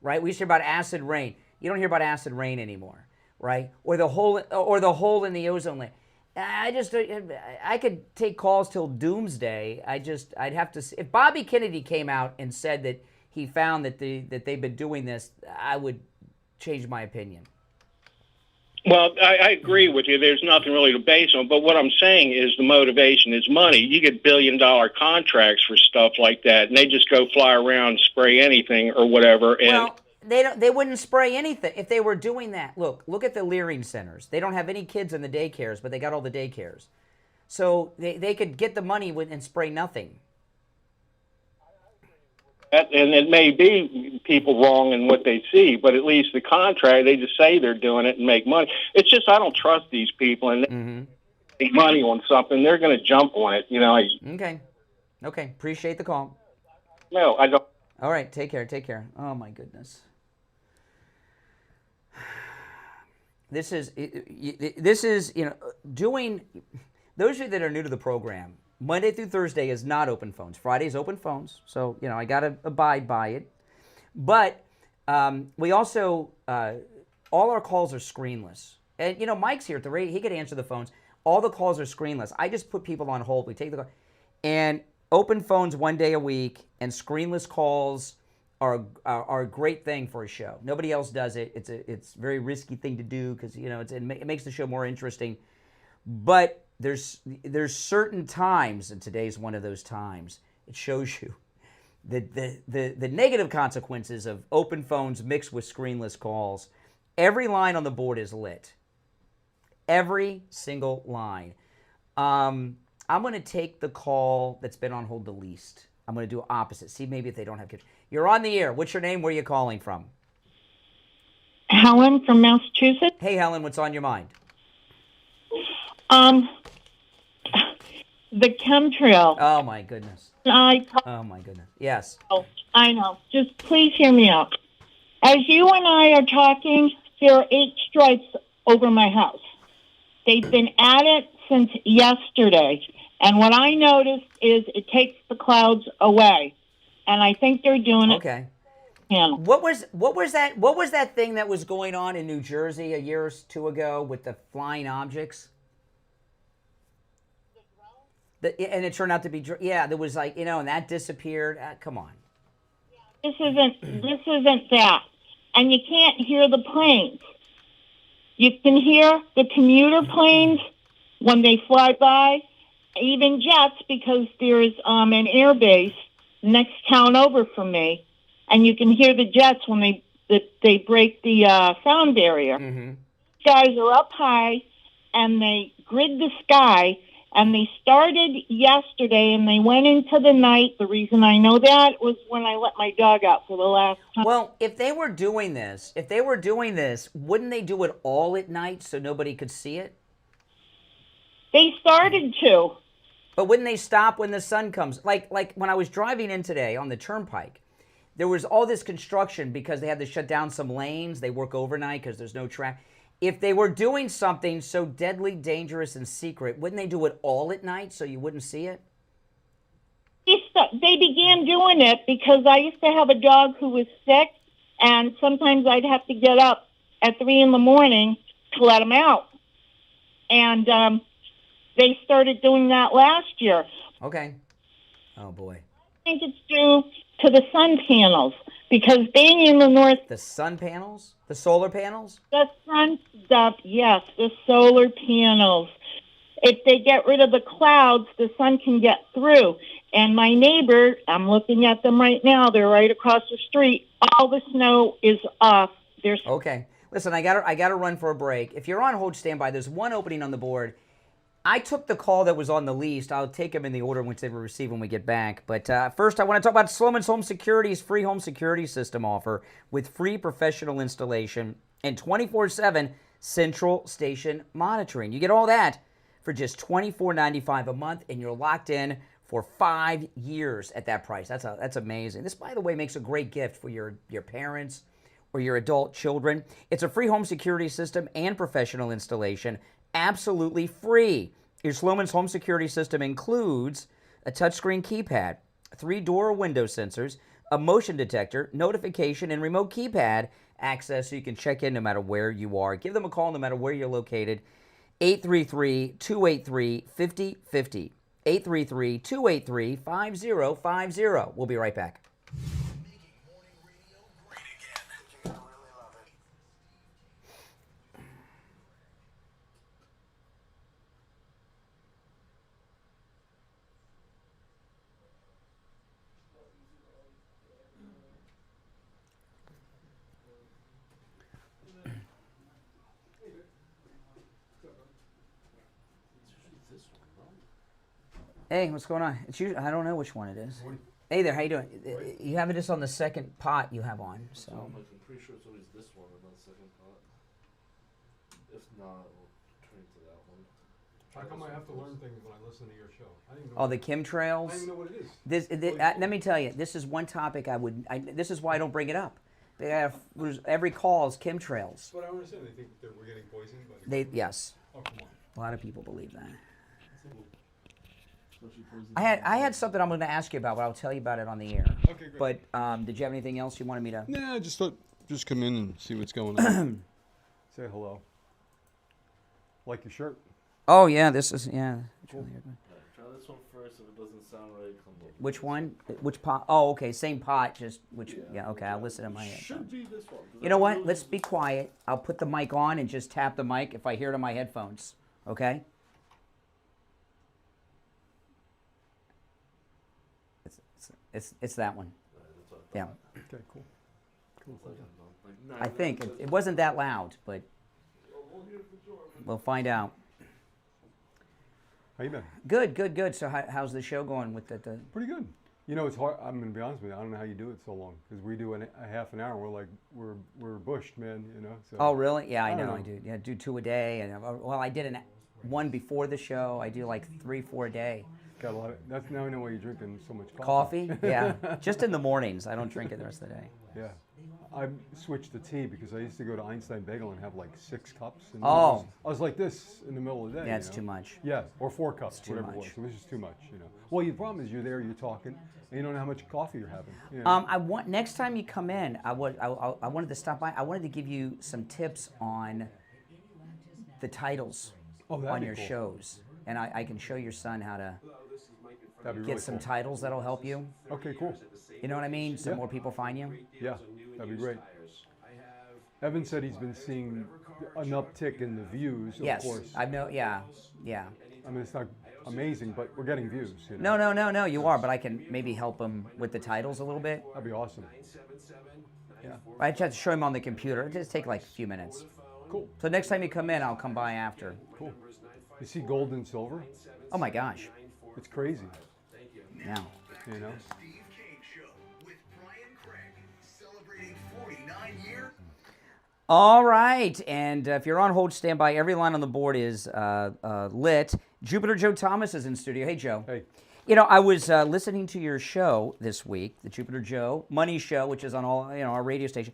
right? We used to hear about acid rain. You don't hear about acid rain anymore, right? Or the hole in the ozone layer. I could take calls till doomsday. I'd have to. If Bobby Kennedy came out and said that he found that they've been doing this, I would change my opinion. Well, I agree with you. There's nothing really to base on. But what I'm saying is the motivation is money. You get billion-dollar contracts for stuff like that, and they just go fly around and spray anything or whatever. And well, they wouldn't spray anything if they were doing that. Look at the Leering centers. They don't have any kids in the daycares, but they got all the daycares. So they could get the money and spray nothing. And it may be people wrong in what they see, but at least the contract, they just say they're doing it and make money. It's just I don't trust these people, and they make money on something, they're going to jump on it. Okay. Appreciate the call. No, I don't. All right, take care. Oh my goodness. This is doing. Those of you that are new to the program, Monday through Thursday is not open phones. Friday is open phones, so I got to abide by it. But we also all our calls are screenless, and Mike's here at the radio. He could answer the phones. All the calls are screenless. I just put people on hold. We take the call, and open phones one day a week, and screenless calls are a great thing for a show. Nobody else does it. It's a very risky thing to do because it makes the show more interesting, but there's certain times, and today's one of those times. It shows you the negative consequences of open phones mixed with screenless calls. Every line on the board is lit. Every single line. I'm going to take the call that's been on hold the least. I'm going to do opposite. See maybe if they don't have kids. You're on the air. What's your name? Where are you calling from? Helen from Massachusetts. Hey, Helen, what's on your mind? The chemtrail. Oh, my goodness. Oh, my goodness. Yes. I know. Just please hear me out. As you and I are talking, there are 8 stripes over my house. They've been at it since yesterday. And what I noticed is it takes the clouds away. And I think they're doing it. Okay. Yeah. What was that thing that was going on in New Jersey a year or two ago with the flying objects? And it turned out to be, there was and that disappeared. Come on. This isn't that. And you can't hear the planes. You can hear the commuter planes when they fly by, even jets, because there's an air base next town over from me, and you can hear the jets when they break the sound barrier. Mm-hmm. Guys are up high, and they grid the sky. And they started yesterday, and they went into the night. The reason I know that was when I let my dog out for the last time. Well, if they were doing this, wouldn't they do it all at night so nobody could see it? They started to. But wouldn't they stop when the sun comes? Like when I was driving in today on the turnpike, there was all this construction because they had to shut down some lanes. They work overnight because there's no traffic. If they were doing something so deadly, dangerous, and secret, wouldn't they do it all at night so you wouldn't see it? They began doing it because I used to have a dog who was sick, and sometimes I'd have to get up at 3 a.m. to let him out. And they started doing that last year. Okay. Oh, boy. I think it's due to the sun panels. Because being in the north, The sun panels? The solar panels? the sun stuff, yes, the solar panels. If they get rid of the clouds, the sun can get through. And my neighbor, I'm looking at them right now. They're right across the street. All the snow is off. There's Okay. Listen, I got to run for a break. If you're on hold standby, there's one opening on the board. I took the call that was on the least. I'll take them in the order in which they were received when we get back. But first, I want to talk about Sloman's Home Security's free home security system offer with free professional installation and 24/7 central station monitoring. You get all that for just $24.95 a month, and you're locked in for 5 years at that price. That's amazing. This, by the way, makes a great gift for your parents or your adult children. It's a free home security system and professional installation, absolutely free. Your Sloman's Home Security System includes a touchscreen keypad, 3 door window sensors, a motion detector, notification, and remote keypad access so you can check in no matter where you are. Give them a call no matter where you're located. 833-283-5050. 833-283-5050. We'll be right back. Hey, what's going on? It's usually, I don't know which one it is. Hey there, how you doing? You have it just on the second pot you have on. So I'm pretty sure it's always this one and not the second pot. If not, we'll turn to that one. How come I have to learn things when I listen to your show? I didn't know oh, the chemtrails. I didn't know what it is. Let me tell you, this is one topic this is why I don't bring it up. Every call is chemtrails. That's what I understand. They think that we're getting poisoned. Yes. Oh, come on. A lot of people believe that. I had something I'm going to ask you about, but I'll tell you about it on the air. Okay, great. But did you have anything else you wanted me to? Nah, I just thought, just come in and see what's going on. Say hello. Like your shirt. Oh yeah, this is yeah. Cool. Try this one first. If it doesn't sound right, come over. Which one? Which pot? Oh, okay, same pot. Just which? Yeah, okay. I'll listen in my head. Should be this one. You know what? Let's be quiet. I'll put the mic on and just tap the mic if I hear it on my headphones. Okay. It's that one. Yeah. Okay, cool. I think it wasn't that loud, but we'll find out. How you been? Good. So how's the show going with the? Pretty good. You know, it's hard. I'm gonna be honest with you. I don't know how you do it so long because we do a half an hour. We're bushed, man. You know. So, oh really? Yeah, I know. I do. Yeah, do 2 a day, and well, I did one before the show. I do like 3-4 a day. Got a lot of. That's now I know why you're drinking so much coffee. Yeah, just in the mornings. I don't drink it the rest of the day. Yeah, I switched to tea because I used to go to Einstein Bagel and have like 6 cups. And I was like this in the middle of the day. Yeah, it's too much. Yeah, or 4 cups, whatever much. it was. It was just too much, you know. Well, the problem is you're there, you're talking, and you don't know how much coffee you're having. You know? I want next time you come in, I wanted to stop by. I wanted to give you some tips on the titles on your shows, and I can show your son how to get some titles that'll help you. Okay, cool. You know what I mean? So more people find you. Yeah, that'd be great. Evan said he's been seeing an uptick in the views. Of course. I know. Yeah. I mean, it's not amazing, but we're getting views. You know? No. You are, but I can maybe help him with the titles a little bit. That'd be awesome. Yeah. I just have to show him on the computer. It just take like a few minutes. Cool. So next time you come in, I'll come by after. Cool. You see gold and silver? Oh my gosh. It's crazy. Yeah. You know? Steve Kane Show with Brian Craig, celebrating 49 years. All right, and if you're on hold, stand by. Every line on the board is lit. Jupiter Joe Thomas is in studio. Hey, Joe. Hey. You know, I was listening to your show this week, the Jupiter Joe Money Show, which is on all our radio station,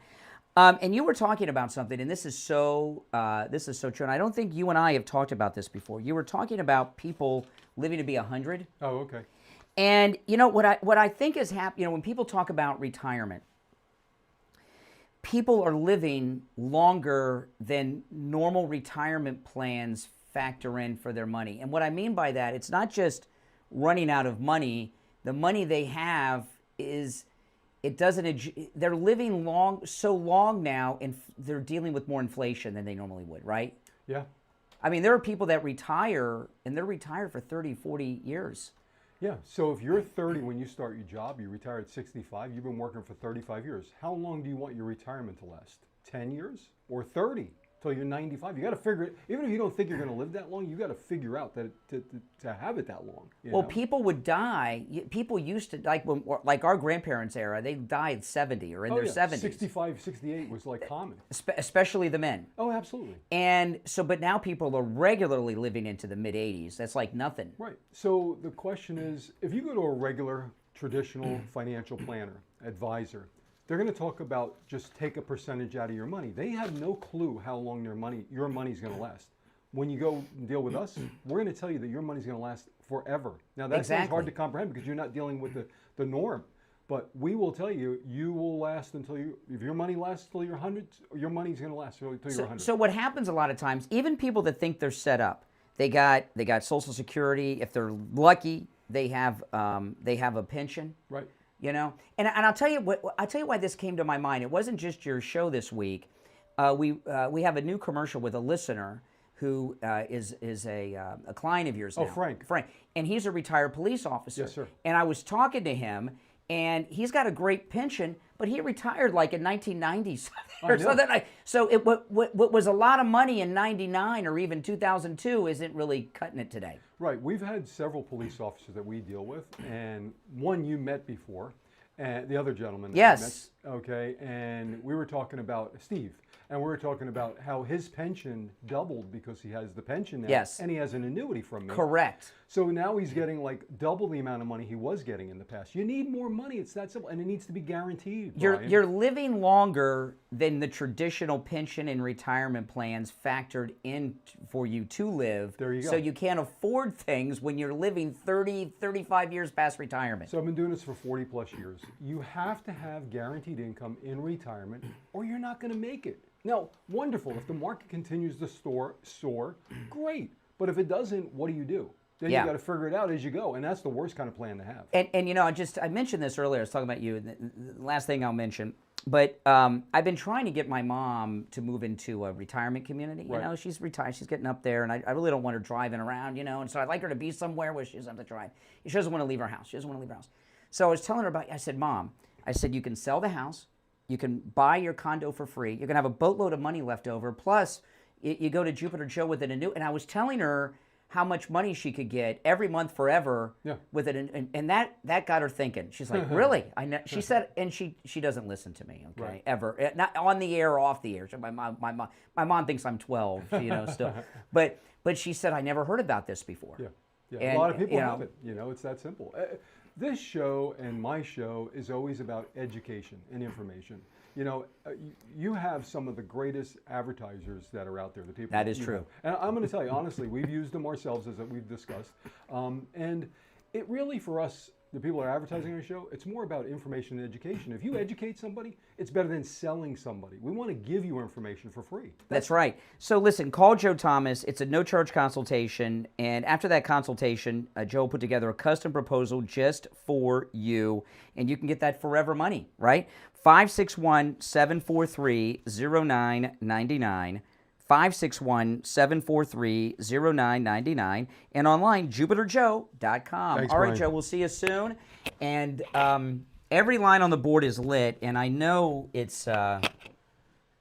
and you were talking about something, and this is so true. And I don't think you and I have talked about this before. You were talking about people living to be 100. Oh, okay. And you know what I think is happening. You know, when people talk about retirement, people are living longer than normal retirement plans factor in for their money. And what I mean by that, it's not just running out of money. The money they have is it doesn't. They're living so long now, and they're dealing with more inflation than they normally would, right? Yeah. I mean, there are people that retire, and they're retired for 30, 40 years. Yeah, so if you're 30 when you start your job, you retire at 65, you've been working for 35 years. How long do you want your retirement to last? 10 years or 30 till you're 95? You got to figure it, even if you don't think you're going to live that long, you got to figure out that to have it that long. Well, people would die. People used to, like our grandparents' era, they died at 70 or in their 70s. 65, 68 was like common. Especially the men. Oh, absolutely. And so, but now people are regularly living into the mid 80s. That's like nothing. Right. So the question is, if you go to a regular, traditional financial planner, advisor, they're going to talk about just take a percentage out of your money. They have no clue how long your money's going to last. When you go and deal with us, we're going to tell you that your money's going to last forever. Now that sounds hard to comprehend because you're not dealing with the norm. But we will tell you, you will last until if your money lasts till you're 100, your money's going to last till you're 100. So what happens a lot of times, even people that think they're set up, they got Social Security. If they're lucky, they have a pension. Right. You know, and I'll tell you why this came to my mind. It wasn't just your show this week. We have a new commercial with a listener who is a client of yours now. Oh, Frank. Frank, and he's a retired police officer. Yes, sir. And I was talking to him, and he's got a great pension, but he retired like in 1990 or something. So what was a lot of money in '99 or even 2002 isn't really cutting it today. Right. We've had several police officers that we deal with, and one you met before, and the other gentleman. Yes. Met, okay. And we were talking about Steve, and we were talking about how his pension doubled because he has the pension now. Yes. And he has an annuity from me. Correct. So now he's getting like double the amount of money he was getting in the past. You need more money. It's that simple, and it needs to be guaranteed. You're living longer than the traditional pension and retirement plans factored in for you to live. There you go. So you can't afford things when you're living 30, 35 years past retirement. So I've been doing this for 40 plus years. You have to have guaranteed income in retirement or you're not going to make it. Now, wonderful. If the market continues to soar, great. But if it doesn't, what do you do? Then you got to figure it out as you go, and that's the worst kind of plan to have. And you know, I mentioned this earlier. I was talking about you. The last thing I'll mention, but I've been trying to get my mom to move into a retirement community. You know, she's retired. She's getting up there, and I really don't want her driving around. You know, and so I'd like her to be somewhere where she doesn't have to drive. She doesn't want to leave her house. She doesn't want to leave her house. So I was telling her about. I said, Mom, you can sell the house. You can buy your condo for free. You're gonna have a boatload of money left over. Plus, you go to Jupiter Joe with an annuity. And I was telling her how much money she could get every month forever with it, and that got her thinking. She's like, really? I know. She said, and she doesn't listen to me, okay, ever, not on the air or off the air. So my mom thinks I'm 12, you know, still, but she said I never heard about this before. Yeah, And, a lot of people you know, have it. You know, it's that simple. This show and my show is always about education and information. You know, you have some of the greatest advertisers that are out there. The people that is true. Know. And I'm going to tell you honestly, we've used them ourselves as we've discussed, and it really for us, the people that are advertising our show, it's more about information and education. If you educate somebody, it's better than selling somebody. We want to give you information for free. That's right. So listen, call Joe Thomas. It's a no-charge consultation, and after that consultation, Joe will put together a custom proposal just for you, and you can get that forever money, right? 561-743-0999. 561-743-0999, and online, jupiterjoe.com. Thanks, All right, Brian. Joe, we'll see you soon. And every line on the board is lit, and I know it's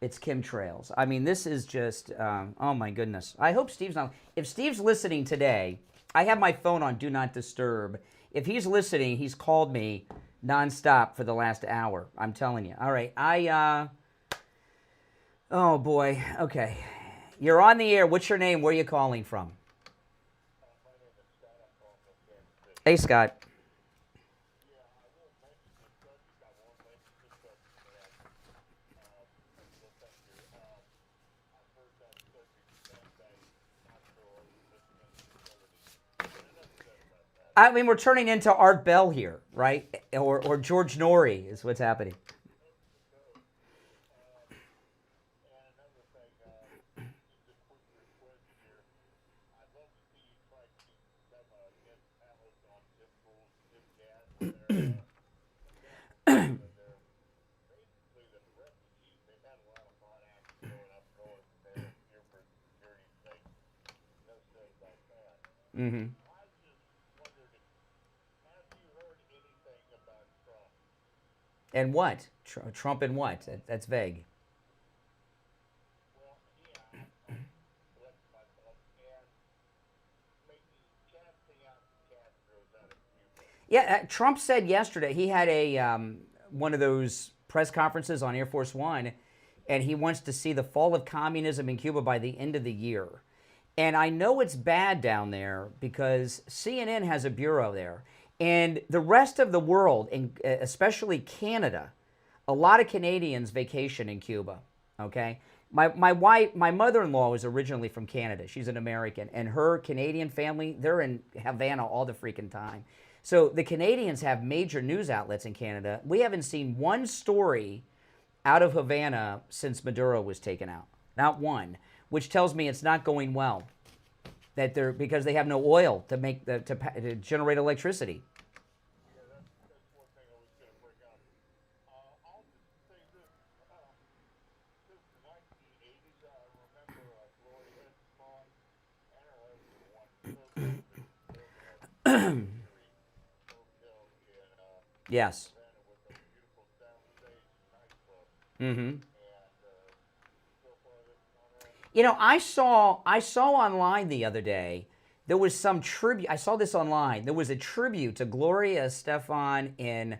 chemtrails. I mean, this is just, oh my goodness. I hope Steve's not. If Steve's listening today, I have my phone on Do Not Disturb. If he's listening, he's called me nonstop for the last hour. I'm telling you. All right, oh boy, okay. You're on the air. What's your name? Where are you calling from? Hey, Scott. I mean, we're turning into Art Bell here, right? Or George Norrie is what's happening. Mm-hmm. And what? Trump and what? That's vague. Yeah, Trump said yesterday he had a one of those press conferences on Air Force One, and he wants to see the fall of communism in Cuba by the end of the year. And I know it's bad down there because CNN has a bureau there, and the rest of the world, and especially Canada, a lot of Canadians vacation in Cuba. Okay, my mother-in-law was originally from Canada. She's an American, and her Canadian family, they're in Havana all the freaking time. So the Canadians have major news outlets in Canada. We haven't seen one story out of Havana since Maduro was taken out. Not one, which tells me it's not going well. That they're because they have no oil to make to generate electricity. Yes. Mm-hmm. You know, I saw online the other day, there was some tribute. I saw this online. There was a tribute to Gloria Estefan in,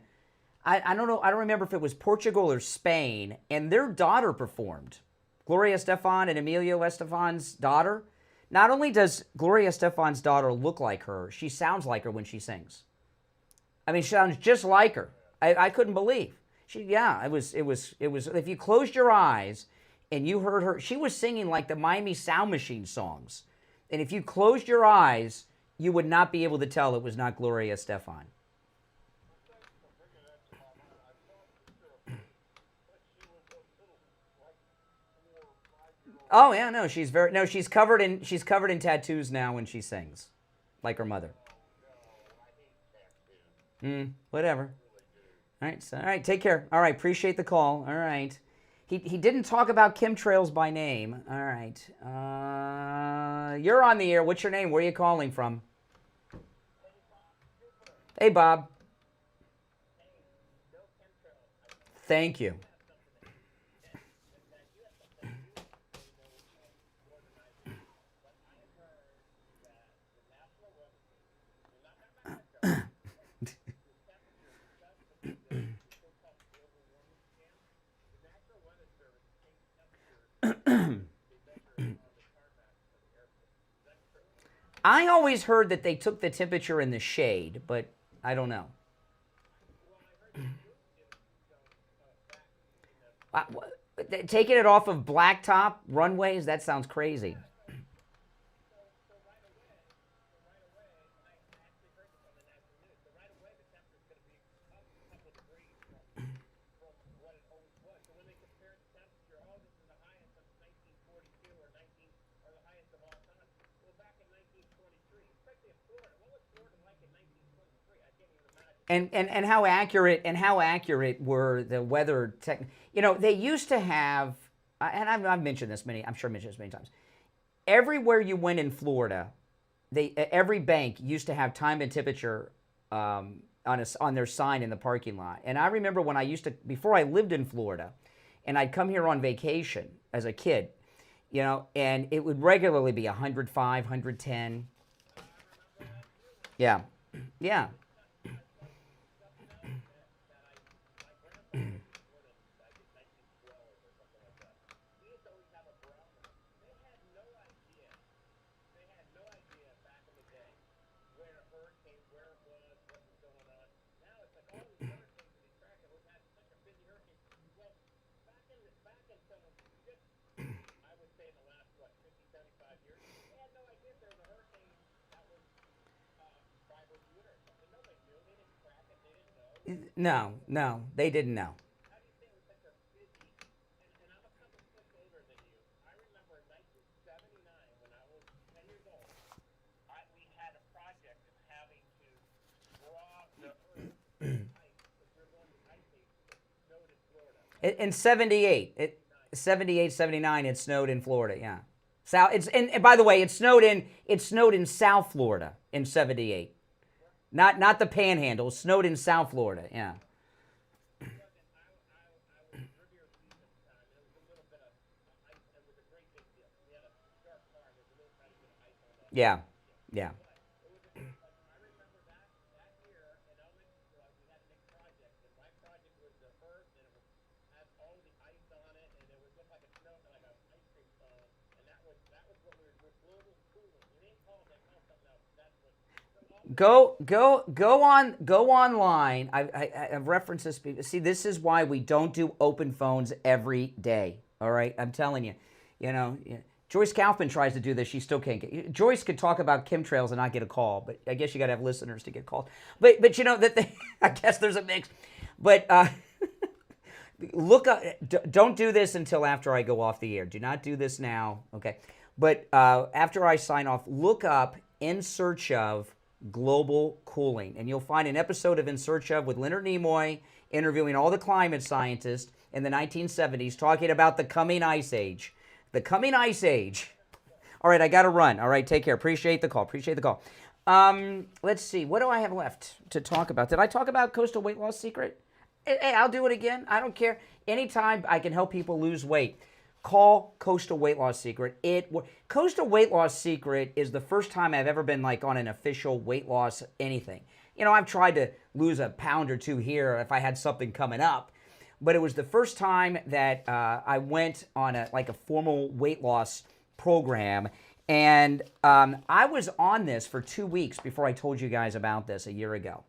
I don't know, I don't remember if it was Portugal or Spain, and their daughter performed. Gloria Estefan and Emilio Estefan's daughter. Not only does Gloria Estefan's daughter look like her, she sounds like her when she sings. I mean, she sounds just like her. I couldn't believe. It was, if you closed your eyes and you heard her, she was singing like the Miami Sound Machine songs. And if you closed your eyes, you would not be able to tell it was not Gloria Estefan. Oh yeah, no, she's covered in tattoos now when she sings, like her mother. Whatever. All right, take care. All right, appreciate the call. All right. He didn't talk about chemtrails by name. All right. You're on the air. What's your name? Where are you calling from? Hey, Bob. Thank you. I always heard that they took the temperature in the shade, but I don't know. Taking it off of blacktop runways? That sounds crazy. And how accurate were the weather tech? You know, they used to have, and I've mentioned this many times. Everywhere you went in Florida, every bank used to have time and temperature on their sign in the parking lot. And I remember when before I lived in Florida, and I'd come here on vacation as a kid, you know, and it would regularly be 105, 110. Yeah, yeah. No, they didn't know. In 78, 78, 79, it snowed in Florida, yeah. And by the way, it snowed in South Florida in '78, not the Panhandle. It snowed in South Florida. Yeah. Yeah. Yeah. Go online. I've referenced this. See, this is why we don't do open phones every day. All right, I'm telling you. You know, Joyce Kaufman tries to do this. She still can't get. Joyce could talk about chemtrails and not get a call, but I guess you got to have listeners to get calls. But you know that I guess there's a mix. But look up. Don't do this until after I go off the air. Do not do this now. Okay. But after I sign off, look up In Search Of Global Cooling, and you'll find an episode of In Search Of with Leonard Nimoy interviewing all the climate scientists in the 1970s talking about the coming ice age. The coming ice age. All right, I got to run. All right, take care. Appreciate the call. Let's see. What do I have left to talk about? Did I talk about Coastal Weight Loss Secret? Hey, I'll do it again. I don't care. Anytime I can help people lose weight, call Coastal Weight Loss Secret. Coastal Weight Loss Secret is the first time I've ever been like on an official weight loss anything. You know, I've tried to lose a pound or two here if I had something coming up, but it was the first time that I went on a formal weight loss program, and I was on this for 2 weeks before I told you guys about this a year ago.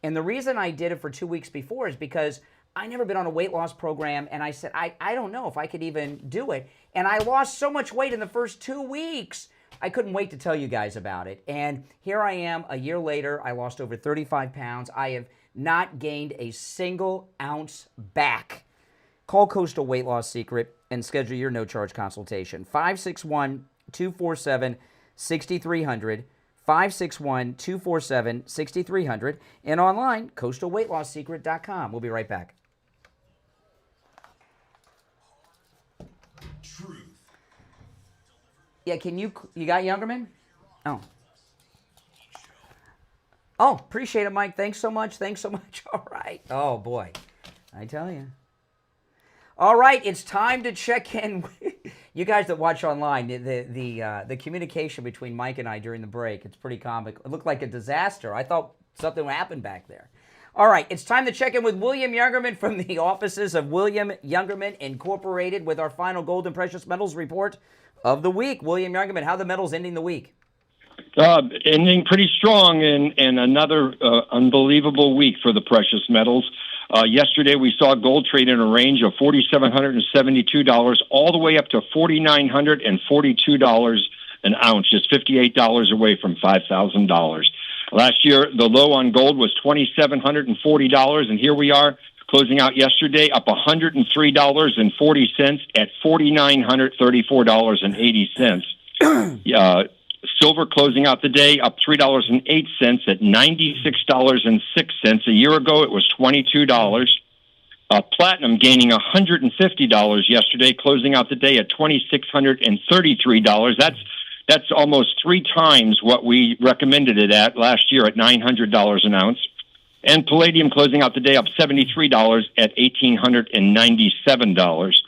And the reason I did it for 2 weeks before is because I never been on a weight loss program, and I said, I don't know if I could even do it. And I lost so much weight in the first 2 weeks. I couldn't wait to tell you guys about it. And here I am a year later. I lost over 35 pounds. I have not gained a single ounce back. Call Coastal Weight Loss Secret and schedule your no-charge consultation. 561-247-6300. 561-247-6300. And online, coastalweightlossecret.com. We'll be right back. Yeah, you got Youngerman? Oh. Oh, appreciate it, Mike. Thanks so much. All right. Oh, boy. I tell you. All right, it's time to check in. You guys that watch online, the communication between Mike and I during the break, it's pretty comic. It looked like a disaster. I thought something happened back there. All right, it's time to check in with William Youngerman from the offices of William Youngerman Incorporated with our final gold and precious metals report of the week. William Youngerman, how are the metals ending the week? Ending pretty strong and another unbelievable week for the precious metals. Yesterday we saw gold trade in a range of $4,772 all the way up to $4,942 an ounce, just $58 away from $5,000. Last year, the low on gold was $2,740, and here we are closing out yesterday up $103.40 at $4,934.80. Silver closing out the day up $3.08 at $96.06. A year ago, it was $22. Platinum gaining $150 yesterday, closing out the day at $2,633. That's almost 3 times what we recommended it at last year at $900 an ounce. And palladium closing out the day up $73 at $1,897.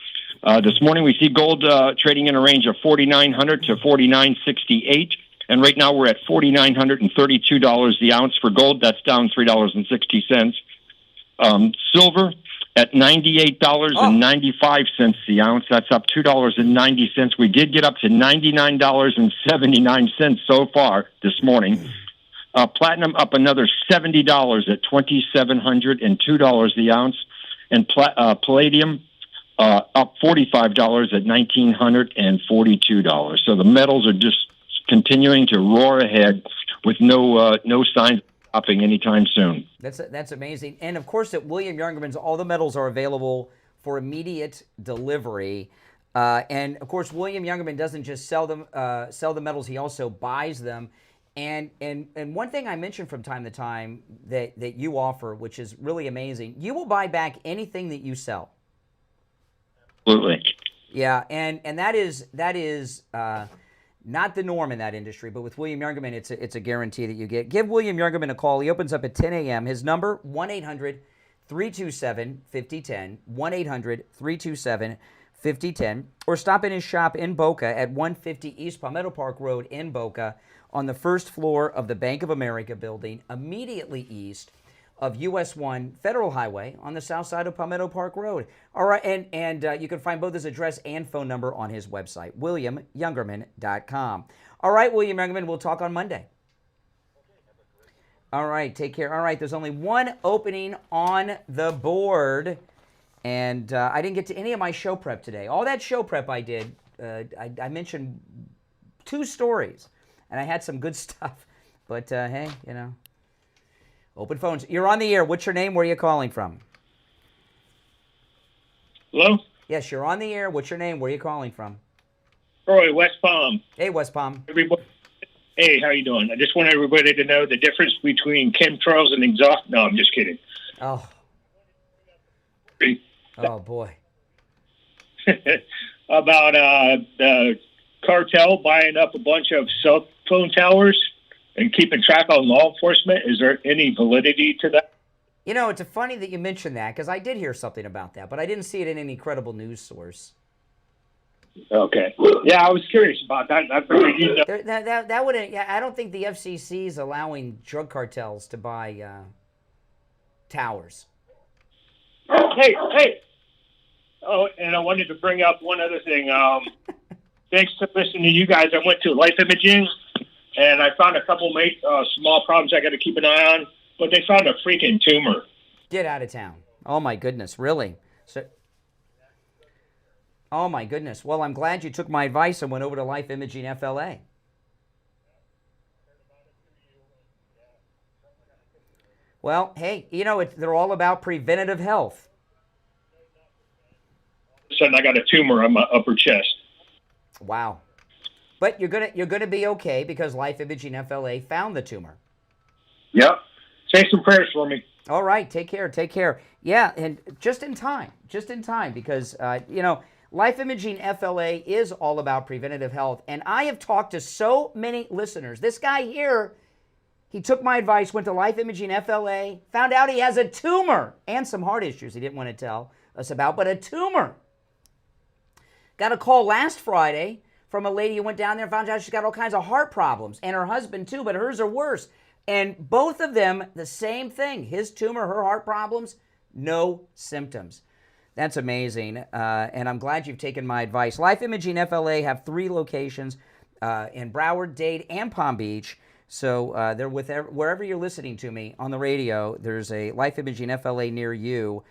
This morning we see gold trading in a range of $4,900 to $4,968, and right now we're at $4,932 the ounce for gold. That's down $3.60. Silver at $98.95 the ounce. That's up $2.90. We did get up to $99.79 so far this morning. Platinum up another $70 at $2,702 the ounce, and palladium up $45 at $1,942. So the metals are just continuing to roar ahead with no signs of stopping anytime soon. That's amazing. And of course, at William Youngerman's, all the metals are available for immediate delivery. And of course, William Youngerman doesn't just sell the metals; he also buys them. And one thing I mentioned from time to time that you offer, which is really amazing, you will buy back anything that you sell. Absolutely. Yeah, and that is not the norm in that industry, but with William Youngerman, it's a guarantee that you get. Give William Youngerman a call. He opens up at 10 a.m. His number, 1-800-327-5010, 1-800-327-5010, or stop in his shop in Boca at 150 East Palmetto Park Road in Boca on the first floor of the Bank of America building, immediately east of US 1 Federal Highway on the south side of Palmetto Park Road. All right, and you can find both his address and phone number on his website, williamyoungerman.com. All right, William Youngerman, we'll talk on Monday. All right, take care. All right, there's only one opening on the board, and I didn't get to any of my show prep today. All that show prep I did, I mentioned 2 stories, and I had some good stuff, but hey, you know. Open phones. You're on the air. What's your name? Where are you calling from? Hello? Yes, you're on the air. What's your name? Where are you calling from? Roy, West Palm. Hey, West Palm. Everybody, hey, how you doing? I just want everybody to know the difference between chemtrails and exhaust. No, I'm just kidding. Oh. Oh, boy. About the cartel buying up a bunch of cell phone towers and keeping track on law enforcement. Is there any validity to that? You know, it's funny that you mentioned that because I did hear something about that, but I didn't see it in any credible news source. Okay. Yeah, I was curious about that. I figured you know. That wouldn't. Yeah, I don't think the FCC is allowing drug cartels to buy towers. Hey. Oh, and I wanted to bring up one other thing. Thanks to listening to you guys, I went to Life Imaging. And I found a couple small problems I got to keep an eye on, but they found a freaking tumor. Get out of town. Oh, my goodness. Really? Oh, my goodness. Well, I'm glad you took my advice and went over to Life Imaging FLA. Well, hey, you know, they're all about preventative health. All of a sudden, I got a tumor on my upper chest. Wow. But you're gonna be okay because Life Imaging FLA found the tumor. Yep. Say some prayers for me. All right. Take care. Take care. Yeah, and just in time because you know, Life Imaging FLA is all about preventative health, and I have talked to so many listeners. This guy here, he took my advice, went to Life Imaging FLA, found out he has a tumor and some heart issues he didn't want to tell us about, but a tumor. Got a call last Friday from a lady who went down there and found out she's got all kinds of heart problems, and her husband too, but hers are worse. And both of them, the same thing. His tumor, her heart problems, no symptoms. That's amazing, and I'm glad you've taken my advice. Life Imaging FLA have 3 locations in Broward, Dade, and Palm Beach. So they're wherever you're listening to me on the radio, there's a Life Imaging FLA near you.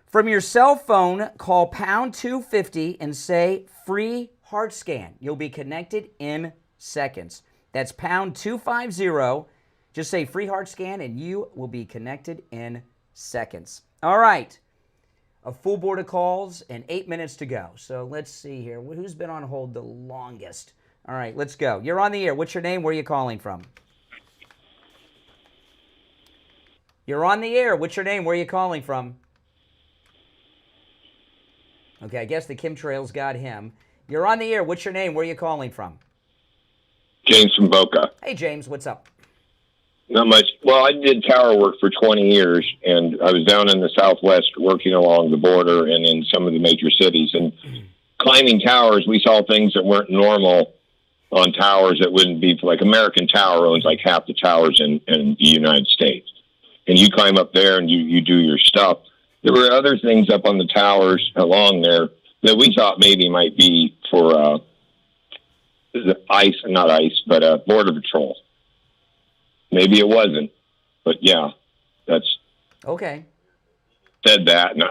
From your cell phone, call pound 250 and say free heart scan. You'll be connected in seconds. That's pound 250. Just say free heart scan and you will be connected in seconds. All right. A full board of calls and 8 minutes to go. So let's see here. Who's been on hold the longest? All right, let's go. You're on the air. What's your name? Where are you calling from? You're on the air. What's your name? Where are you calling from? Okay, I guess the chemtrails got him. You're on the air. What's your name? Where are you calling from? James from Boca. Hey, James. What's up? Not much. Well, I did tower work for 20 years, and I was down in the Southwest working along the border and in some of the major cities. And climbing towers, we saw things that weren't normal on towers that wouldn't be, like American Tower owns like half the towers in the United States. And you climb up there and you do your stuff. There were other things up on the towers along there that we thought maybe might be for Border Patrol. Maybe it wasn't, but yeah, that's okay. Said that, and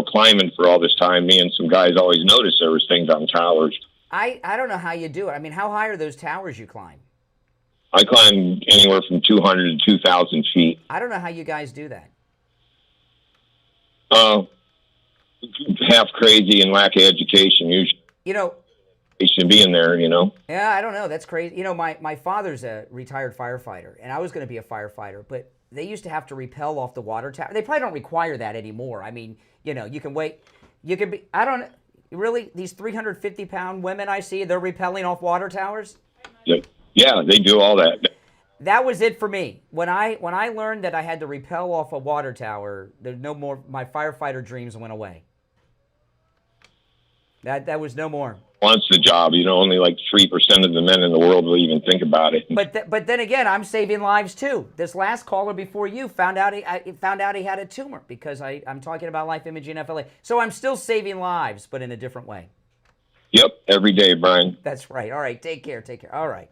climbing for all this time, me and some guys always noticed there was things on towers. I don't know how you do it. I mean, how high are those towers you climb? I climb anywhere from 200 to 2,000 feet. I don't know how you guys do that. Half crazy and lack of education usually. They should be in there, Yeah, I don't know. That's crazy. My father's a retired firefighter, and I was going to be a firefighter, but they used to have to rappel off the water tower. They probably don't require that anymore. I mean, you can wait. You can be, Really? These 350-pound women I see, they're rappelling off water towers? Yeah, they do all that. That was it for me. When I learned that I had to rappel off a water tower, there's no more. My firefighter dreams went away. That was no more. Wants the job, only like 3% of the men in the world will even think about it. But then again, I'm saving lives too. This last caller before you found out he had a tumor because I'm talking about life imaging FLA. So I'm still saving lives, but in a different way. Yep, every day, Brian. That's right. All right, take care. All right.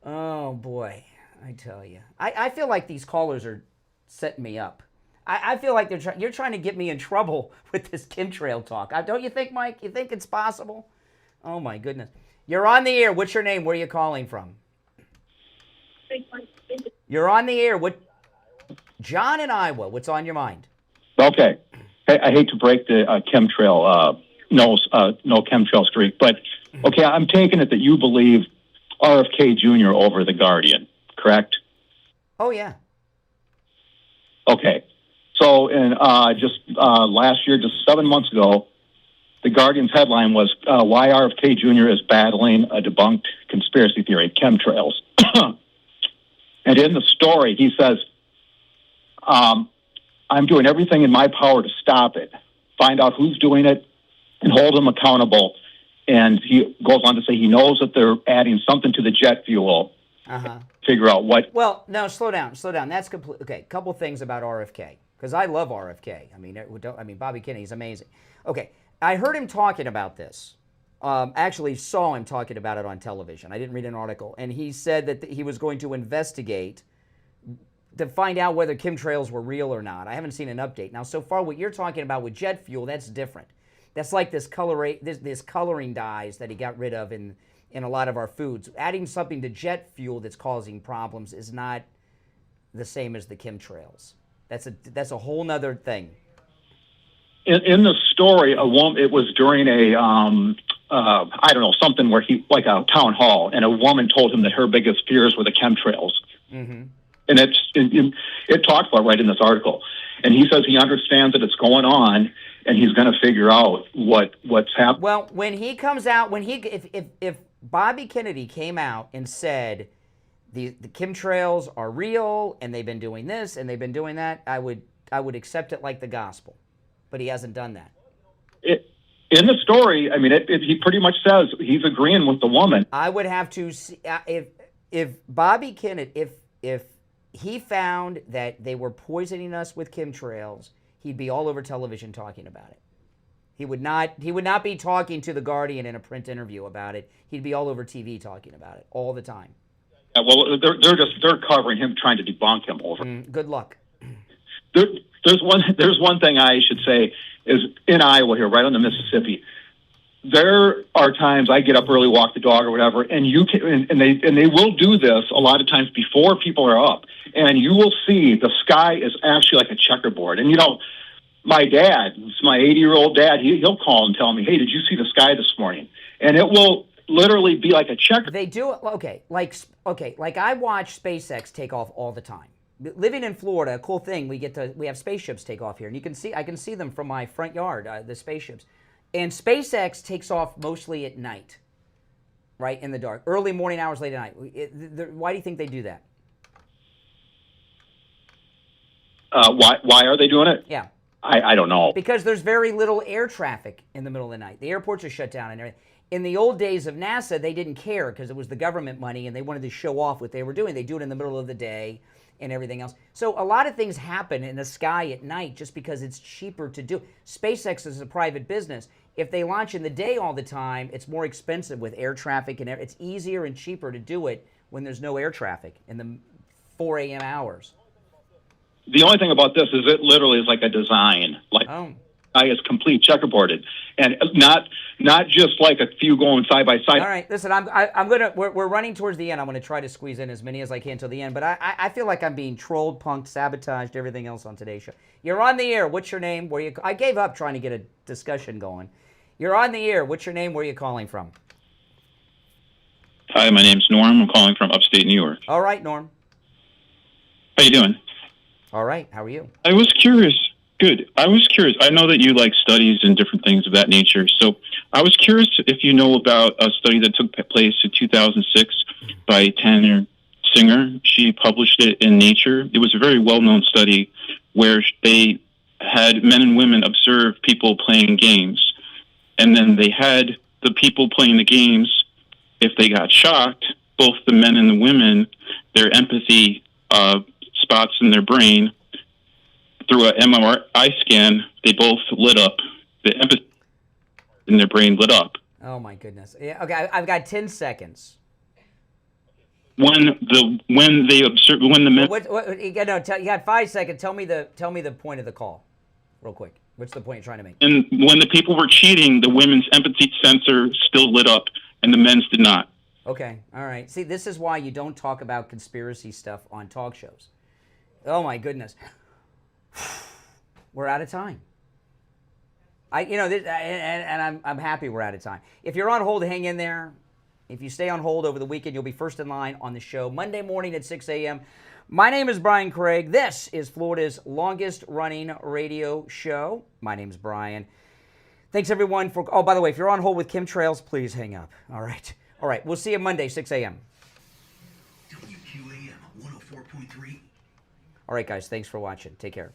Oh boy, I tell you, I feel like these callers are setting me up. I feel like you're trying to get me in trouble with this chemtrail talk. Don't you think, Mike? You think it's possible? Oh my goodness. You're on the air. What's your name? Where are you calling from? You're on the air. What? John in Iowa. What's on your mind? Okay. I hate to break the chemtrail, no chemtrail streak, but okay, I'm taking it that you believe RFK Jr. over The Guardian, correct? Oh, yeah. Okay. So in last year, just 7 months ago, The Guardian's headline was why RFK Jr. is battling a debunked conspiracy theory, chemtrails. And in the story, he says, I'm doing everything in my power to stop it, find out who's doing it, and hold them accountable. And he goes on to say he knows that they're adding something to the jet fuel. Figure out what. Well, no, slow down. That's complete. Okay, couple things about RFK because I love RFK. I mean, Bobby Kennedy's amazing. Okay, I heard him talking about this. Actually, saw him talking about it on television. I didn't read an article, and he said that he was going to investigate to find out whether chemtrails were real or not. I haven't seen an update. Now, so far, what you're talking about with jet fuel, that's different. That's like this coloring dyes that he got rid of in a lot of our foods. Adding something to jet fuel that's causing problems is not the same as the chemtrails. That's a whole nother thing. In the story, a woman. It was during a I don't know, something where he, like a town hall, and a woman told him that her biggest fears were the chemtrails. Mm-hmm. And it talks about right in this article. And he says he understands that it's going on, and he's going to figure out what's happening. Well, when he comes out, if Bobby Kennedy came out and said the chemtrails are real and they've been doing this and they've been doing that, I would accept it like the gospel. But he hasn't done that. In the story, I mean, he pretty much says he's agreeing with the woman. I would have to see if Bobby Kennedy, if he found that they were poisoning us with chemtrails, he'd be all over television talking about it. He would not be talking to The Guardian in a print interview about it. He'd be all over TV talking about it all the time. Yeah, well, they're covering him, trying to debunk him over. Good luck. There's one thing I should say is in Iowa here, right on the Mississippi. There are times I get up early, walk the dog or whatever, and they will do this a lot of times before people are up, and you will see the sky is actually like a checkerboard. And my dad, it's my 80-year-old dad, he'll call and tell me, "Hey, did you see the sky this morning?" And it will literally be like a checker. They do it like I watch SpaceX take off all the time. Living in Florida, a cool thing, we have spaceships take off here, and I can see them from my front yard, the spaceships. And SpaceX takes off mostly at night, right, in the dark, early morning hours, late at night. Why do you think they do that? Why are they doing it? Yeah. I don't know. Because there's very little air traffic in the middle of the night. The airports are shut down and everything. In the old days of NASA, they didn't care because it was the government money and they wanted to show off what they were doing. They do it in the middle of the day and everything else. So a lot of things happen in the sky at night just because it's cheaper to do. SpaceX is a private business. If they launch in the day all the time, it's more expensive with air traffic and it's easier and cheaper to do it when there's no air traffic in the 4 a.m. hours. The only thing about this is it literally is like a design. Is complete checkerboarded, and not just like a few going side by side. All right, listen, we're running towards the end. I'm gonna try to squeeze in as many as I can till the end, but I feel like I'm being trolled, punked, sabotaged, everything else on today's show. You're on the air. What's your name? I gave up trying to get a discussion going. You're on the air. What's your name? Where are you calling from? Hi, my name's Norm. I'm calling from upstate New York. All right, Norm. How you doing? All right. How are you? I was curious. Good. I was curious. I know that you like studies and different things of that nature. So I was curious if you know about a study that took place in 2006 by Tanner Singer. She published it in Nature. It was a very well-known study where they had men and women observe people playing games. And then they had the people playing the games, if they got shocked, both the men and the women, their empathy spots in their brain, through an MRI scan, they both lit up. The empathy in their brain lit up. Oh my goodness. Yeah, okay, I've got 10 seconds. When they observe, when the men. You got 5 seconds. Tell me the point of the call, real quick. What's the point you're trying to make? And when the people were cheating, the women's empathy sensor still lit up, and the men's did not. Okay, all right. See, this is why you don't talk about conspiracy stuff on talk shows. Oh my goodness. We're out of time. I'm happy we're out of time. If you're on hold, hang in there. If you stay on hold over the weekend, you'll be first in line on the show Monday morning at 6 a.m. My name is Brian Craig. This is Florida's longest running radio show. My name is Brian. Thanks everyone for, oh, by the way, if you're on hold with chemtrails, please hang up. All right. All right. We'll see you Monday, 6 a.m. WQAM 104.3. All right, guys. Thanks for watching. Take care.